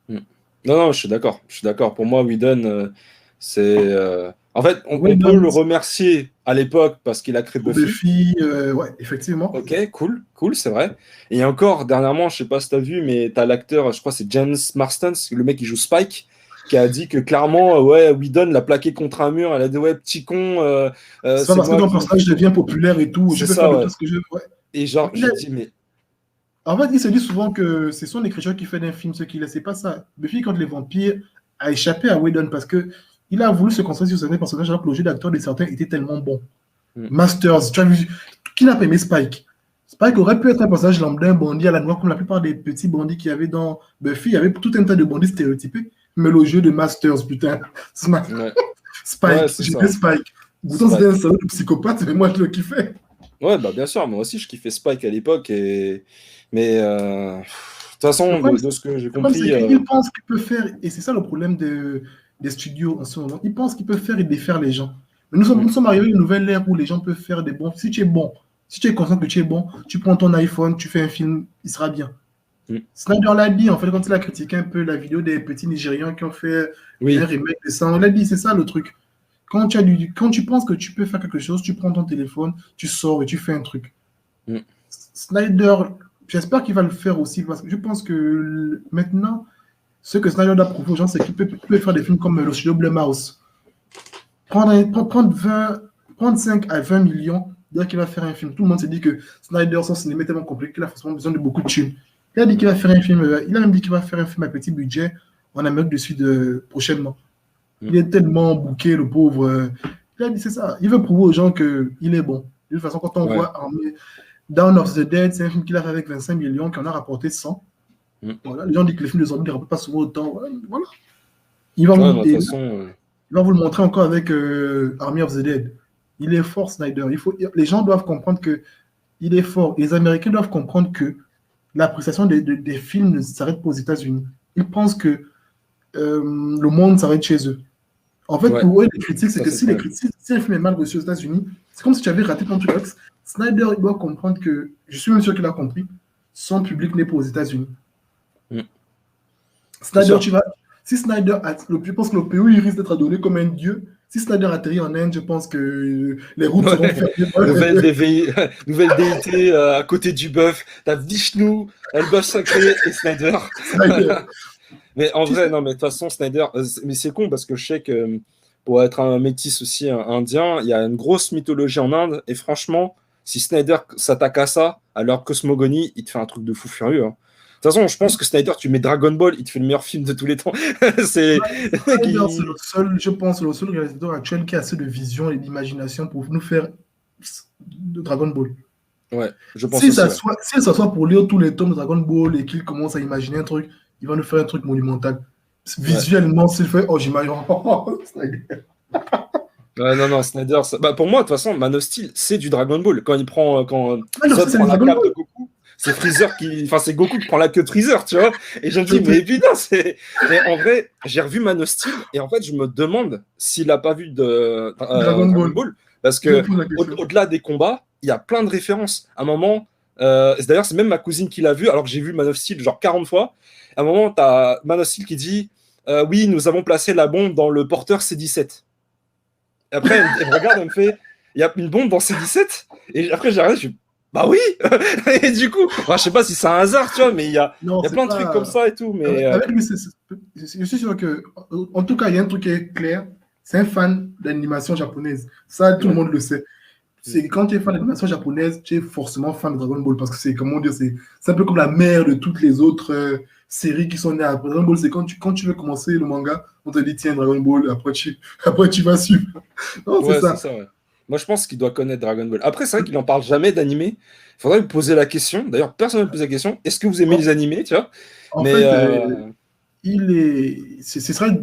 Mm. Non, non, je suis d'accord. Je suis d'accord. Pour moi, Whedon, c'est. En fait, on peut Whedon, le remercier à l'époque parce qu'il a créé pour Buffy. Buffy, ouais, effectivement. Ok, cool, cool, c'est vrai. Et encore, dernièrement, je sais pas si t'as vu, mais t'as l'acteur, je crois que c'est James Marston, c'est le mec qui joue Spike, qui a dit que clairement, ouais, Whedon l'a plaqué contre un mur. Elle a dit, ouais, petit con, C'est pas c'est parce que moi ton qui. personnage devient populaire et tout, je C'est peux faire ça, de toi ouais. ce que je veux. Ouais. Et genre, Il je est- dis, mais. En fait, il se dit souvent que c'est son écriture qui fait d'un film ce qu'il est. C'est pas ça. Buffy contre les vampires a échappé à Whedon parce que il a voulu se concentrer sur certains personnages alors que le jeu d'acteur de certains était tellement bon. Hmm. Masters, tu as vu, qui n'a pas aimé Spike? Spike aurait pu être un personnage lambda, un bandit à la noire, comme la plupart des petits bandits qu'il y avait dans Buffy. Il y avait tout un tas de bandits stéréotypés. Mais le jeu de Masters, putain, Ouais, ouais, Spike, c'est j'aimais ça. Spike. Pourtant, c'était un Spike. salaud de psychopathe, mais moi, je le kiffais. Ouais, bah bien sûr, moi aussi, je kiffais Spike à l'époque. Mais de toute Le façon, problème, de ce que j'ai le problème, c'est compris. qu'il pense qu'il peut faire, et c'est ça le problème des studios en ce moment, ils pensent qu'ils peuvent faire et défaire les gens. Mais Hmm. nous sommes arrivés à une nouvelle ère où les gens peuvent faire des bons. Si tu es bon, si tu es conscient que tu es bon, tu prends ton iPhone, tu fais un film, il sera bien. Hmm. Snyder l'a dit, en fait, quand il a critiqué un peu la vidéo des petits Nigérians qui ont fait un Oui, remake de ça, on l'a dit, c'est ça le truc. Quand tu penses que tu peux faire quelque chose, tu prends ton téléphone, tu sors et tu fais un truc. hmm. Snyder, j'espère qu'il va le faire aussi, parce que je pense que maintenant, ce que Snyder a prouvé aux gens, c'est qu'il peut faire des films comme le studio Blumhouse. Prendre 5 à 20 millions, dire qu'il va faire un film. Tout le monde s'est dit que Snyder, son cinéma est tellement compliqué qu'il a forcément besoin de beaucoup de thunes. Il a dit qu'il va faire un film, il a même dit qu'il va faire un film à petit budget en Amérique du Sud prochainement. Hmm. Il est tellement bouqué, le pauvre. Il a dit c'est ça. Il veut prouver aux gens qu'il est bon. De toute façon, quand on Ouais. voit Dawn of the Dead, c'est un film qu'il a fait avec 25 millions, qui en a rapporté 100. Hmm. Voilà. Les gens disent que les films de zombies ne rapportent pas souvent autant. Voilà. Il va, Ouais, vous, bah, de toute il façon. va vous le montrer encore avec Army of the Dead. Il est fort, Snyder. Les gens doivent comprendre qu'il est fort. Les Américains doivent comprendre que l'appréciation des films ne s'arrête pas aux États-Unis. Ils pensent que le monde s'arrête chez eux. En fait, Ouais, pour eux, les critiques, c'est ça que c'est le problème. si un film est mal reçu aux États-Unis, c'est comme si tu avais raté ton truc. Snyder, il doit comprendre que, je suis même sûr qu'il a compris, son public n'est pas aux États-Unis. Hmm. C'est Snyder, sûr. si Snyder, je pense que le pays, il risque d'être adoré comme un dieu. Si Snyder atterrit en Inde, je pense que les routes seront Ouais. fermées. Nouvelle déité à côté du bœuf. T'as Vishnu, le bœuf sacré et Snyder. Snyder. Mais en Tu vrai, sais, non, mais de toute façon, Snyder, mais c'est con parce que je sais que pour être un métis aussi indien, il y a une grosse mythologie en Inde. Et franchement, si Snyder s'attaque à ça, à leur cosmogonie, il te fait un truc de fou furieux, hein. De toute façon, je pense que Snyder, tu mets Dragon Ball, il te fait le meilleur film de tous les temps. C'est Snyder, c'est le qui... seul, je pense, le seul réalisateur actuel qui a assez de vision et d'imagination pour nous faire de Dragon Ball. Ouais, je pense aussi, ouais. S'il s'assoit pour lire tous les tomes de Dragon Ball et qu'il commence à imaginer un truc, il va nous faire un truc monumental. Ouais. Visuellement, s'il fait, oh, j'imagine. Ouais, non, non, Snyder, bah, pour moi, de toute façon, Man of Steel, c'est du Dragon Ball. Quand il prend, quand Ah non, ça, Zod c'est prend les la Dragon cape de Ball. Goku, c'est Freezer qui, enfin, c'est Goku qui prend la queue de Freezer, tu vois. Et je me dis, C'était mais putain, c'est. Mais en vrai, j'ai revu Man of Steel et en fait, je me demande s'il a pas vu de Dragon Dragon Ball. Ball, parce Je me que pose la question. au-delà des combats, il y a plein de références. À un moment, d'ailleurs, c'est même ma cousine qui l'a vu, alors que j'ai vu Man of Steel genre 40 fois. À un moment, t'as Man of Steel qui dit, oui, nous avons placé la bombe dans le porteur C-17. Après, elle me regarde, elle me fait, il y a une bombe dans C-17? Et après, j'arrive, je suis, bah oui! Et du coup, enfin, je sais pas si c'est un hasard, tu vois, mais Non, il y a c'est plein de trucs comme pas. ça et tout, mais Avec lui, je suis sûr que, en tout cas, il y a un truc qui est clair. C'est un fan d'animation japonaise. Ça, tout le ouais. monde le sait. C'est quand tu es fan d'animation japonaise, tu es forcément fan de Dragon Ball parce que c'est, comment dire, c'est un peu comme la mère de toutes les autres séries qui sont nées après. Dragon Ball, c'est quand tu veux commencer le manga, on te dit tiens, Dragon Ball, après tu vas suivre. Non, c'est Ouais, c'est ça. ça, ouais. Moi, je pense qu'il doit connaître Dragon Ball. Après, c'est vrai qu'il en parle jamais d'animé. Il faudrait lui poser la question. D'ailleurs, personne ne me pose la question. Est-ce que vous aimez En, les animés, tu vois? en Mais fait, ce serait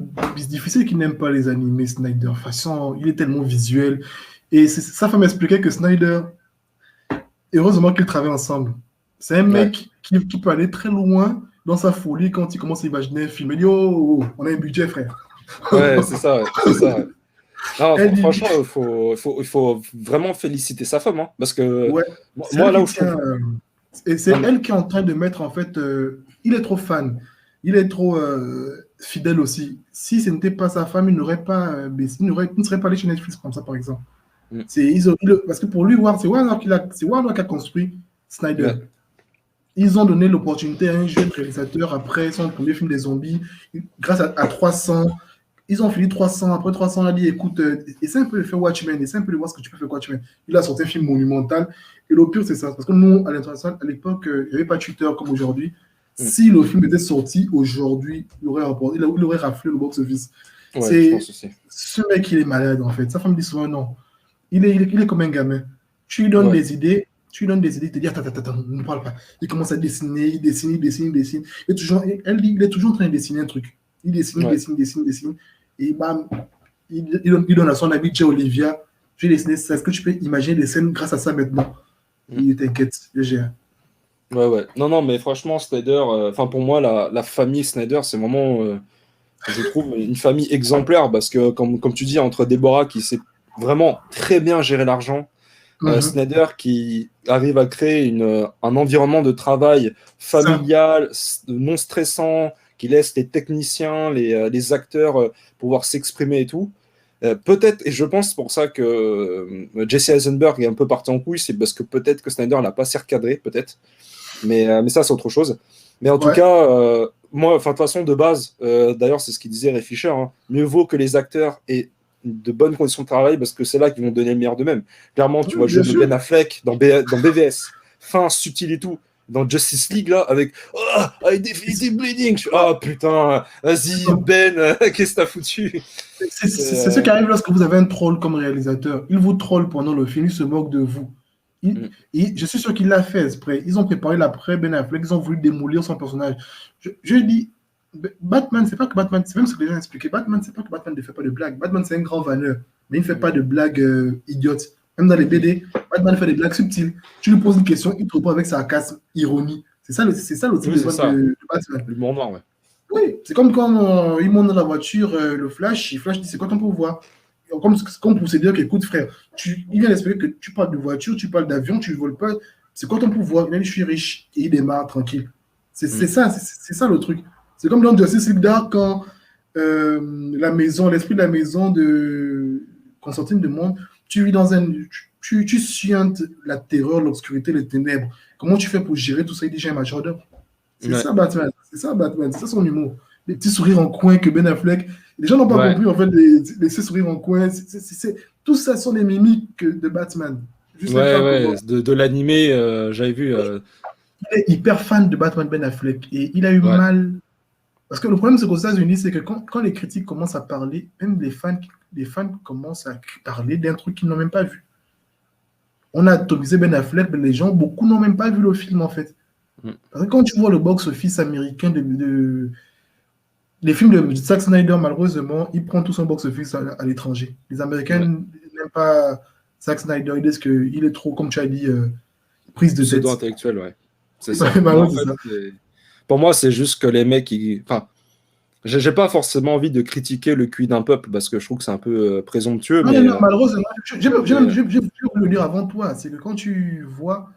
difficile qu'il n'aime pas les animés, Snyder. De toute façon, il est tellement visuel. Et ça fait m'expliquer que Snyder, heureusement qu'ils travaillent ensemble. C'est un ouais, mec qui peut aller très loin dans sa folie quand il commence à imaginer un film. Il dit, oh, on a un budget, frère. ouais, c'est ça, ouais, c'est ça, ouais. Non, Elle dit, franchement, il faut vraiment féliciter sa femme, hein, parce que ouais, moi, c'est moi, elle là qui où je trouve. tient. Et c'est Non, mais elle qui est en train de mettre, en fait, il est trop fan. Il est trop. fidèle aussi. Si ce n'était pas sa femme, il n'aurait pas baissé, il ne serait pas allé chez Netflix comme ça, par exemple. Mm. Parce que pour lui, c'est Warner qui a construit Snyder. Ouais. Ils ont donné l'opportunité à un jeune réalisateur après son premier film des zombies, grâce à 300. Ils ont fini 300. Après 300, on a dit écoute, essaie un peu de faire Watchmen, essaie un peu de voir ce que tu peux faire Watchmen. Il a sorti un film monumental. Et le pire, c'est ça. Parce que nous, à l'international, à l'époque, il n'y avait pas Twitter comme aujourd'hui. Mm. Si le film était sorti aujourd'hui, il aurait raflé le box-office. Ouais, je pense aussi. Ce mec, il est malade, en fait. Sa femme dit souvent non. Il est comme un gamin. Tu lui donnes des idées, il te dit attends, ne parle pas. Il commence à dessiner, il dessine. Elle est toujours en train de dessiner un truc. Il dessine. Et bam, il donne à son ami, Jay Olivia, je vais dessiner ça. Est-ce que tu peux imaginer des scènes grâce à ça maintenant? Il t'inquiète, je gère. Ouais. Non, mais franchement, Snyder, pour moi, la famille Snyder, c'est vraiment, je trouve, une famille exemplaire parce que, comme tu dis, entre Deborah qui sait vraiment très bien gérer l'argent, Snyder qui arrive à créer un environnement de travail familial, non stressant, qui laisse les techniciens, les acteurs pouvoir s'exprimer et tout. Peut-être, et je pense pour ça que Jesse Eisenberg est un peu parti en couille, c'est parce que peut-être que Snyder l'a pas assez recadré, peut-être. Mais ça, c'est autre chose. Mais en tout cas, moi, de toute façon, de base, d'ailleurs, c'est ce qu'il disait Ray Fisher, hein, mieux vaut que les acteurs aient de bonnes conditions de travail parce que c'est là qu'ils vont donner le meilleur d'eux-mêmes. Clairement, tu vois le jeu de Ben Affleck dans BVS, fin, subtil et tout. Dans Justice League, là, avec I defeated bleeding. Putain, vas-y, Ben, qu'est-ce que t'as foutu? C'est ce qui arrive lorsque vous avez un troll comme réalisateur. Il vous troll pendant le film, il se moque de vous. Je suis sûr qu'il l'a fait exprès. Ils ont préparé l'après Ben Affleck, ils ont voulu démolir son personnage. Je dis, Batman, c'est pas que Batman, c'est même ce que les gens expliquaient. Batman, c'est pas que Batman ne fait pas de blagues. Batman, c'est un grand vanneur, mais il ne fait pas de blagues idiotes. Même dans les BD, Batman fait des blagues subtiles. Tu lui poses une question, il te répond avec sarcasme, ironie. C'est ça l'outil de Batman. L'humour noir, ouais. Oui, c'est comme quand il monte dans la voiture, le Flash dit c'est quoi ton pouvoir? Comme pour se dire que, écoute frère, il vient d'expliquer que tu parles de voiture, tu parles d'avion, tu ne voles pas. C'est quoi ton pouvoir? Il a dit je suis riche et il démarre tranquille. C'est ça le truc. C'est comme dans Justice League Dark quand l'esprit de la maison de Constantine demande, tu vis dans un. Tu suintes la terreur, l'obscurité, les ténèbres. Comment tu fais pour gérer tout ça? Il dit j'ai un majordome. C'est ça Batman, c'est ça son humour. Les petits sourires en coin que Ben Affleck. Les gens n'ont pas compris en fait les sourires en coin. Tout ça sont les mimiques de Batman. De l'animé, j'avais vu. Il est hyper fan de Batman Ben Affleck et il a eu mal. Parce que le problème, c'est qu'aux États-Unis, c'est que quand les critiques commencent à parler, même les fans commencent à parler d'un truc qu'ils n'ont même pas vu. On a atomisé Ben Affleck, mais les gens, beaucoup n'ont même pas vu le film en fait. Parce que quand tu vois le box-office américain les films de Zack Snyder, malheureusement, il prend tout son box-office à l'étranger. Les Américains n'aiment pas Zack Snyder, ils disent qu'il est trop, comme tu as dit, prise de tête. Pseudo-intellectuel, ouais. C'est ça. Pour moi, c'est juste que les mecs, j'ai pas forcément envie de critiquer le QI d'un peuple parce que je trouve que c'est un peu présomptueux. Non, malheureusement, je vais le dire avant toi, c'est que quand tu vois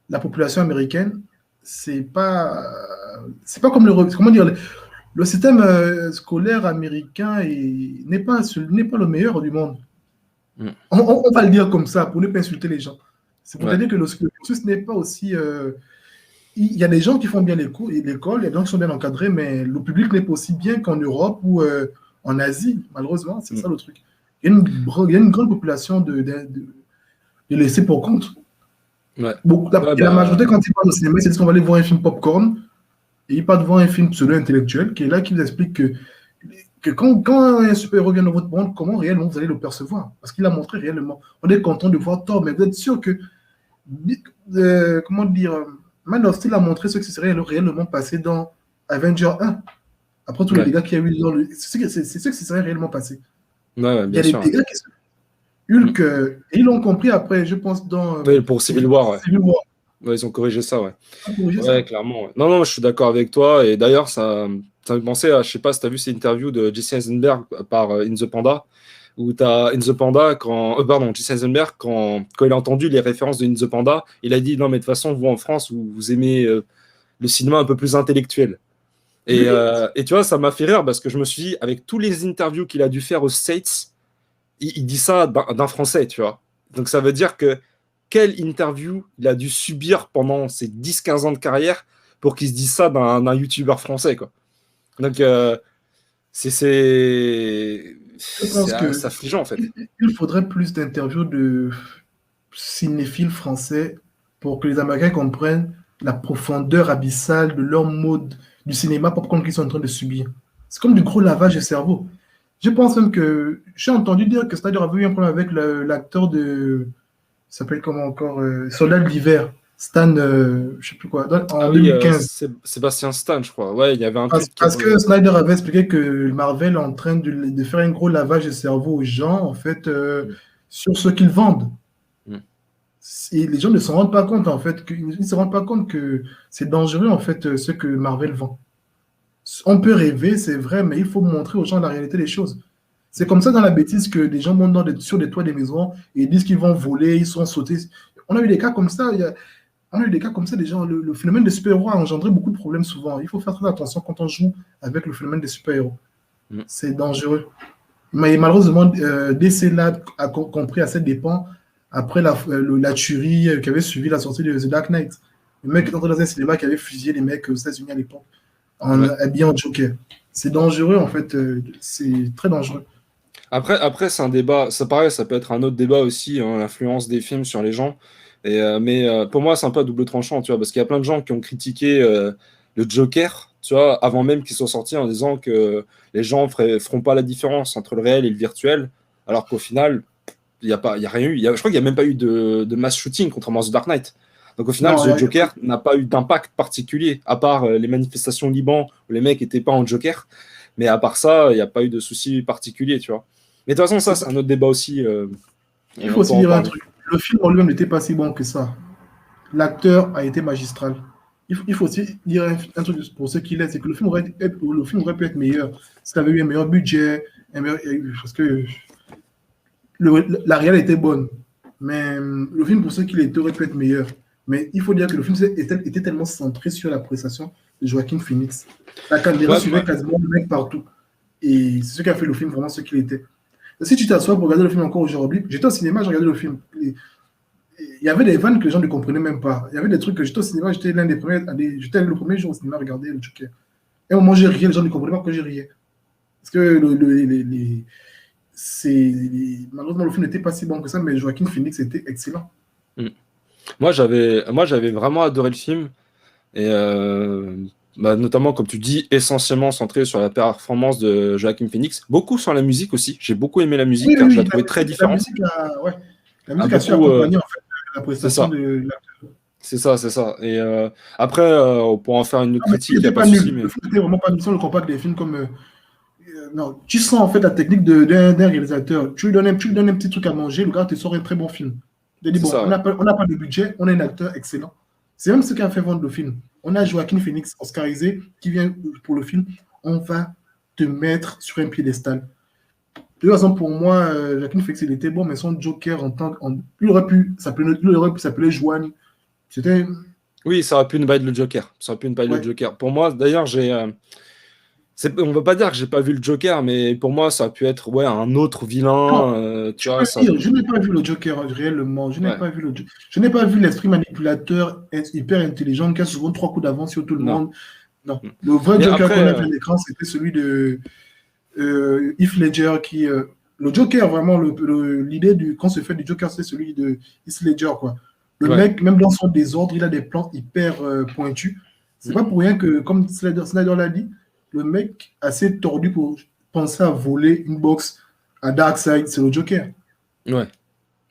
la population américaine, c'est pas comme le système scolaire américain n'est pas le meilleur du monde. On va le dire comme ça pour ne pas insulter les gens. C'est pour dire que le cursus n'est pas aussi. Il y a des gens qui font bien l'école, il y a des gens qui sont bien encadrés, mais le public n'est pas aussi bien qu'en Europe ou en Asie, malheureusement. C'est ça le truc. Il y a une grande population de laissés pour compte. La majorité, quand ils parlent au cinéma, c'est qu'on va aller voir un film popcorn et ils partent voir un film pseudo-intellectuel qui est là, qui vous explique que quand un super-héros vient dans votre monde, comment réellement vous allez le percevoir? Parce qu'il a montré réellement. On est content de voir Thor, mais vous êtes sûr que. Comment dire? Man of Steel a montré ce qui serait réellement passé dans Avenger 1. Après tous les dégâts qu'il y a eu dans c'est ce qui serait réellement passé. Il y a des dégâts qui sont. Hulk, ils l'ont compris après, je pense, dans. Pour Civil War, ils ont corrigé ça, clairement. Non, je suis d'accord avec toi. Et d'ailleurs, ça me fait penser à, je sais pas si tu as vu cette interview de Jesse Eisenberg par In the Panda, où tu as In the Panda, Jesse Eisenberg, quand il a entendu les références de In the Panda, il a dit non, mais de toute façon, vous en France, vous aimez le cinéma un peu plus intellectuel. Et tu vois, ça m'a fait rire parce que je me suis dit, avec tous les interviews qu'il a dû faire aux States, il dit ça d'un Français, tu vois. Donc ça veut dire que quelle interview il a dû subir pendant ses 10-15 ans de carrière pour qu'il se dise ça d'un YouTuber français, quoi. Donc Je pense c'est que affligeant, en fait. il faudrait plus d'interviews de cinéphiles français pour que les Américains comprennent la profondeur abyssale de leur mode du cinéma popcorn qu'ils sont en train de subir. C'est comme du gros lavage de cerveau. Je pense même que j'ai entendu dire que Snyder avait eu un problème avec l'acteur de. Il s'appelle comment encore Soldat de l'hiver. Stan, je sais plus quoi, en Ah oui, 2015. Sébastien Stan, je crois. Ouais, il y avait un tweet qui Parce que Snyder avait expliqué que Marvel est en train de faire un gros lavage de cerveau aux gens, en fait, Mm. sur ce qu'ils vendent. Mm. Et les gens ne s'en rendent pas compte, en fait, ils ne se rendent pas compte que c'est dangereux, en fait, ce que Marvel vend. On peut rêver, c'est vrai, mais il faut montrer aux gens la réalité des choses. C'est comme ça dans la bêtise que des gens montent sur des toits des maisons et disent qu'ils vont voler, ils sont sautés. On a eu des cas comme ça. On a eu des cas comme ça, des gens. Le phénomène des super-héros a engendré beaucoup de problèmes souvent. Il faut faire très attention quand on joue avec le phénomène des super-héros. Mm. C'est dangereux. Mais malheureusement, DC là a compris à cette dépens après la tuerie qui avait suivi la sortie de The Dark Knight. Le mec est entré dans un cinéma qui avait fusillé les mecs aux États-Unis à l'époque en Ouais. habillant Joker. C'est dangereux en fait, c'est très dangereux. Après c'est un débat, ça paraît, ça peut être un autre débat aussi, hein, l'influence des films sur les gens. Mais pour moi, c'est un peu à double tranchant, tu vois, parce qu'il y a plein de gens qui ont critiqué le Joker, tu vois, avant même qu'il soit sorti, en disant que les gens feront pas la différence entre le réel et le virtuel, alors qu'au final, il y a rien eu. Je crois qu'il n'y a même pas eu de mass shooting, contrairement à The Dark Knight. Donc au final, Non, The Joker n'a pas eu d'impact particulier, à part les manifestations au Liban où les mecs n'étaient pas en Joker. Mais à part ça, il n'y a pas eu de souci particulier, tu vois. Mais de toute façon, ça, c'est c'est pas- un autre débat aussi. il On faut peut aussi en dire un parler. truc. Le film en lui-même n'était pas si bon que ça. L'acteur a été magistral. Il faut aussi dire un truc pour ce qu'il est, c'est que le film aurait pu être meilleur s'il avait eu un meilleur budget, parce que la réelle était bonne. Mais le film, pour ce qu'il était, aurait pu être meilleur. Mais il faut dire que le film était tellement centré sur la prestation de Joaquin Phoenix. La caméra Ouais, suivait quasiment le mec partout. Et c'est ce qui a fait le film vraiment ce qu'il était. Si tu t'assois pour regarder le film encore aujourd'hui, j'étais au cinéma, j'ai regardé le film. Il y avait des vannes que les gens ne comprenaient même pas. Il y avait des trucs que j'étais au cinéma, j'étais l'un des premiers, j'étais le premier jour au cinéma à regarder le Joker. Et au moment où j'ai riais, les gens ne comprenaient pas que j'ai riais. Parce que malheureusement, le film n'était pas si bon que ça, mais Joaquin Phoenix était excellent. mm. Moi, j'avais vraiment adoré le film. Et bah, notamment, comme tu dis, essentiellement centré sur la performance de Joaquin Phoenix. Beaucoup sur la musique aussi. J'ai beaucoup aimé la musique Oui, oui, car je la oui, trouvais très la différente. musique ouais. La À musique a su beaucoup, accompagner en fait la c'est prestation ça. de la. C'est ça, c'est ça. Et après, on pourra en faire une autre Non, mais il critique, il n'y a n'était pas de pas souci. nul. Le Mais film n'était vraiment pas nul. Si on le compare avec des films comme. Non, tu sens en fait la technique d'un réalisateur. Tu lui donnes un petit truc à manger, le gars te sort un très bon film. Il dit c'est bon, ça, ouais. on n'a pas de budget, on a un acteur excellent. C'est même ce qui a fait vendre le film. On a Joaquin Phoenix, oscarisé, qui vient pour le film. On va te mettre sur un piédestal. De toute façon, pour moi, Joaquin Phoenix, il était bon, mais son Joker en tant que. Il aurait pu s'appeler Joanne. C'était. Oui, ça aurait pu ne pas être le Joker. Ça aurait pu ne pas être le Ouais. Joker. Pour moi, d'ailleurs, on ne va pas dire que j'ai pas vu le Joker, mais pour moi, ça a pu être ouais, un autre Non, vilain. Tu je vois, peux ça. dire, je n'ai pas vu le Joker réellement. Ouais. Je n'ai pas vu l'esprit manipulateur hyper intelligent qui a souvent trois coups d'avance sur tout le Non. monde. Non. Le vrai Mais Joker après, qu'on a vu à l'écran, c'était celui de Heath Ledger qui. Le Joker, vraiment, l'idée qu'on se fait du Joker, c'est celui de Heath Ledger, quoi. Le ouais. mec, même dans son désordre, il a des plans hyper pointus. C'est pas pour rien que, comme Snyder l'a dit, le mec assez tordu pour penser à voler une box à Darkseid, c'est le Joker. Ouais.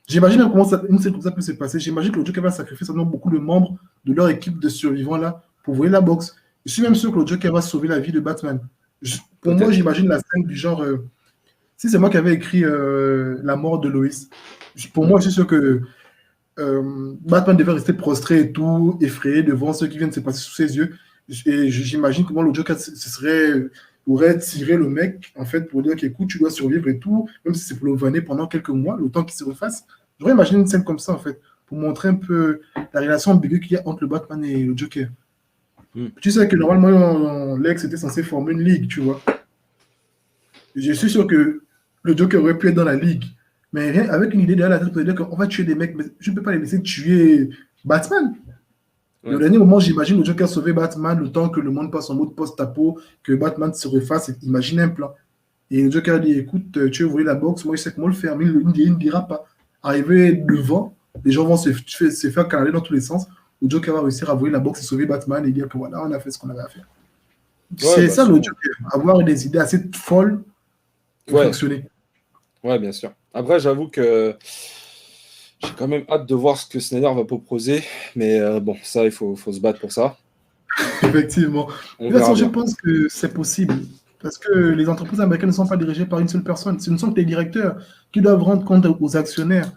J'imagine comment une scène comme ça peut se passer. J'imagine que le Joker va sacrifier certainement beaucoup de membres de leur équipe de survivants là pour voler la box. Je suis même sûr que le Joker va sauver la vie de Batman. Pour moi, Peut-être. j'imagine la scène du genre. Si c'est moi qui avais écrit la mort de Lois, pour moi, je suis sûr que Batman devait rester prostré et tout, effrayé devant ce qui vient de se passer sous ses yeux. Et j'imagine comment le Joker aurait tiré le mec, en fait, pour dire qu'écoute, tu dois survivre et tout, même si c'est pour le vanner pendant quelques mois, le temps qu'il se refasse. J'aurais imaginé une scène comme ça, en fait, pour montrer un peu la relation ambiguë qu'il y a entre le Batman et le Joker. Tu sais que normalement, Lex était censé former une ligue, tu vois. Je suis sûr que le Joker aurait pu être dans la ligue. Mais rien, avec une idée derrière la tête, pour dire qu'on va tuer des mecs, mais je ne peux pas les laisser tuer Batman. Et au Ouais. dernier moment, j'imagine le Joker sauver Batman le temps que le monde passe en mode post-apo, que Batman se refasse. Imagine un plan. Et le Joker dit, écoute, tu veux voler la boxe, moi je sais comment le faire, mais il ne dira pas. Arrivé devant, les gens vont se faire canaler dans tous les sens. Le Joker va réussir à voler la boxe et sauver Batman et dire que voilà, on a fait ce qu'on avait à faire. Ouais, C'est bah ça le sûrement. Joker, avoir des idées assez folles pour Ouais, fonctionner. ouais, bien sûr. Après, j'avoue que j'ai quand même hâte de voir ce que Snyder va proposer, mais bon, ça, il faut se battre pour ça. Effectivement. De On toute verra façon, je bien. pense que c'est possible. Parce que les entreprises américaines ne sont pas dirigées par une seule personne. Ce ne sont que les directeurs qui doivent rendre compte aux actionnaires.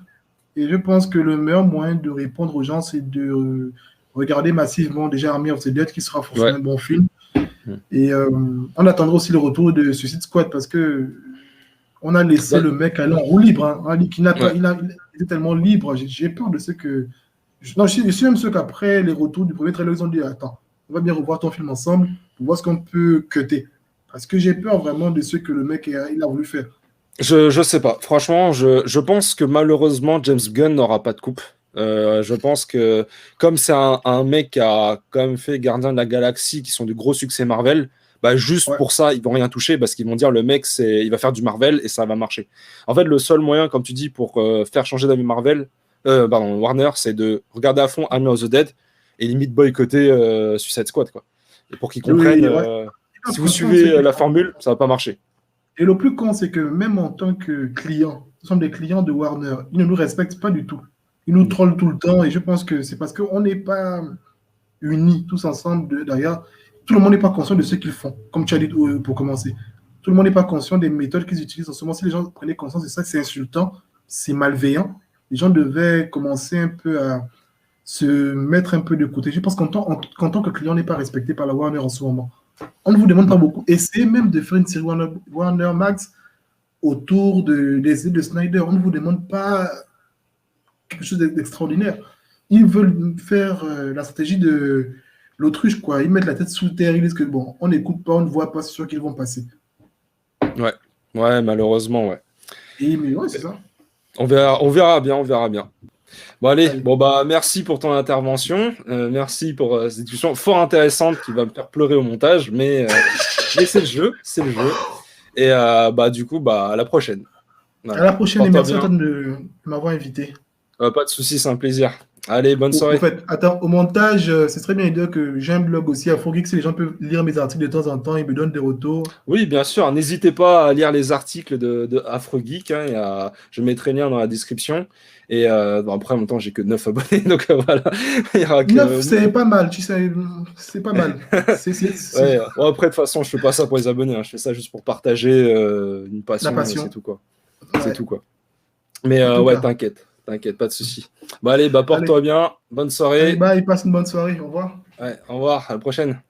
Et je pense que le meilleur moyen de répondre aux gens, c'est de regarder massivement déjà Army of the Dead, qui sera forcément Ouais. un bon film. Mm. Et on attendra aussi le retour de Suicide Squad parce que on a laissé Bah, le mec aller en roue libre. Hein. On a dit qu'il n'a pas, ouais. il était tellement libre. J'ai peur de ce que. Non, je suis même sûr qu'après les retours du premier trailer, ils ont dit attends, on va bien revoir ton film ensemble pour voir ce qu'on peut cutter. Parce que j'ai peur vraiment de ce que le mec il a voulu faire. Je sais pas. Franchement, je pense que malheureusement, James Gunn n'aura pas de coupe. Je pense que comme c'est un mec qui a quand même fait Gardiens de la Galaxie, qui sont de gros succès Marvel, bah juste Ouais. pour ça, ils vont rien toucher parce qu'ils vont dire le mec, il va faire du Marvel et ça va marcher. En fait, le seul moyen, comme tu dis, pour faire changer d'avis Marvel, pardon, Warner, c'est de regarder à fond Army of the Dead et limite boycotter Suicide Squad, quoi. Et pour qu'ils comprennent, Oui, ouais. Ils doivent si vous comprendre ce suivez qu'ils la font. formule, ça va pas marcher. Et le plus con, c'est que même en tant que client, nous sommes des clients de Warner, ils ne nous respectent pas du tout. Ils nous Mm. trollent tout le temps et je pense que c'est parce qu'on n'est pas unis tous ensemble. D'ailleurs, tout le monde n'est pas conscient de ce qu'ils font, comme tu as dit pour commencer. Tout le monde n'est pas conscient des méthodes qu'ils utilisent en ce moment. Si les gens prenaient conscience de ça, c'est insultant, c'est malveillant. Les gens devaient commencer un peu à se mettre un peu de côté. Je pense qu'en tant que client, on n'est pas respecté par la Warner en ce moment. On ne vous demande pas beaucoup. Essayez même de faire une série Warner Max autour des idées de Snyder. On ne vous demande pas quelque chose d'extraordinaire. Ils veulent faire la stratégie de l'autruche, quoi. Ils mettent la tête sous terre, ils disent que bon, on n'écoute pas, on ne voit pas, c'est sûr qu'ils vont passer. Ouais, ouais, malheureusement, ouais. Et mais ouais, c'est ça. On verra bien, on verra bien. Bon, allez, Allez. bon, bah, merci pour ton intervention. Merci pour cette discussion fort intéressante qui va me faire pleurer au montage, mais c'est le jeu, c'est le jeu. Et bah, du coup, bah, à la prochaine. À Voilà. la prochaine et Porte-toi merci à bien. toi de m'avoir invité. Pas de soucis, c'est un plaisir. Allez, bonne Au soirée. fait, attends, au montage, c'est très bien de dire que j'ai un blog aussi à Geeks, si les gens peuvent lire mes articles de temps en temps, ils me donnent des retours. Oui, bien sûr, n'hésitez pas à lire les articles de AfroGeek, hein, je mettrai le lien dans la description. Et bon, après, en même temps, j'ai que 9 abonnés, donc voilà, il y aura 9, que. c'est pas mal, tu sais, c'est pas mal. Ouais, bon, après, de toute façon, je fais pas ça pour les abonnés, hein, je fais ça juste pour partager une La passion, et c'est passion. tout, quoi. C'est Ouais, tout, quoi. Mais en tout ouais, cas. t'inquiète, pas de soucis. Bon, allez, bah, Allez, porte-toi bien, bonne allez, soirée. bye, passe une bonne soirée. Au revoir. Ouais, au revoir, à la prochaine.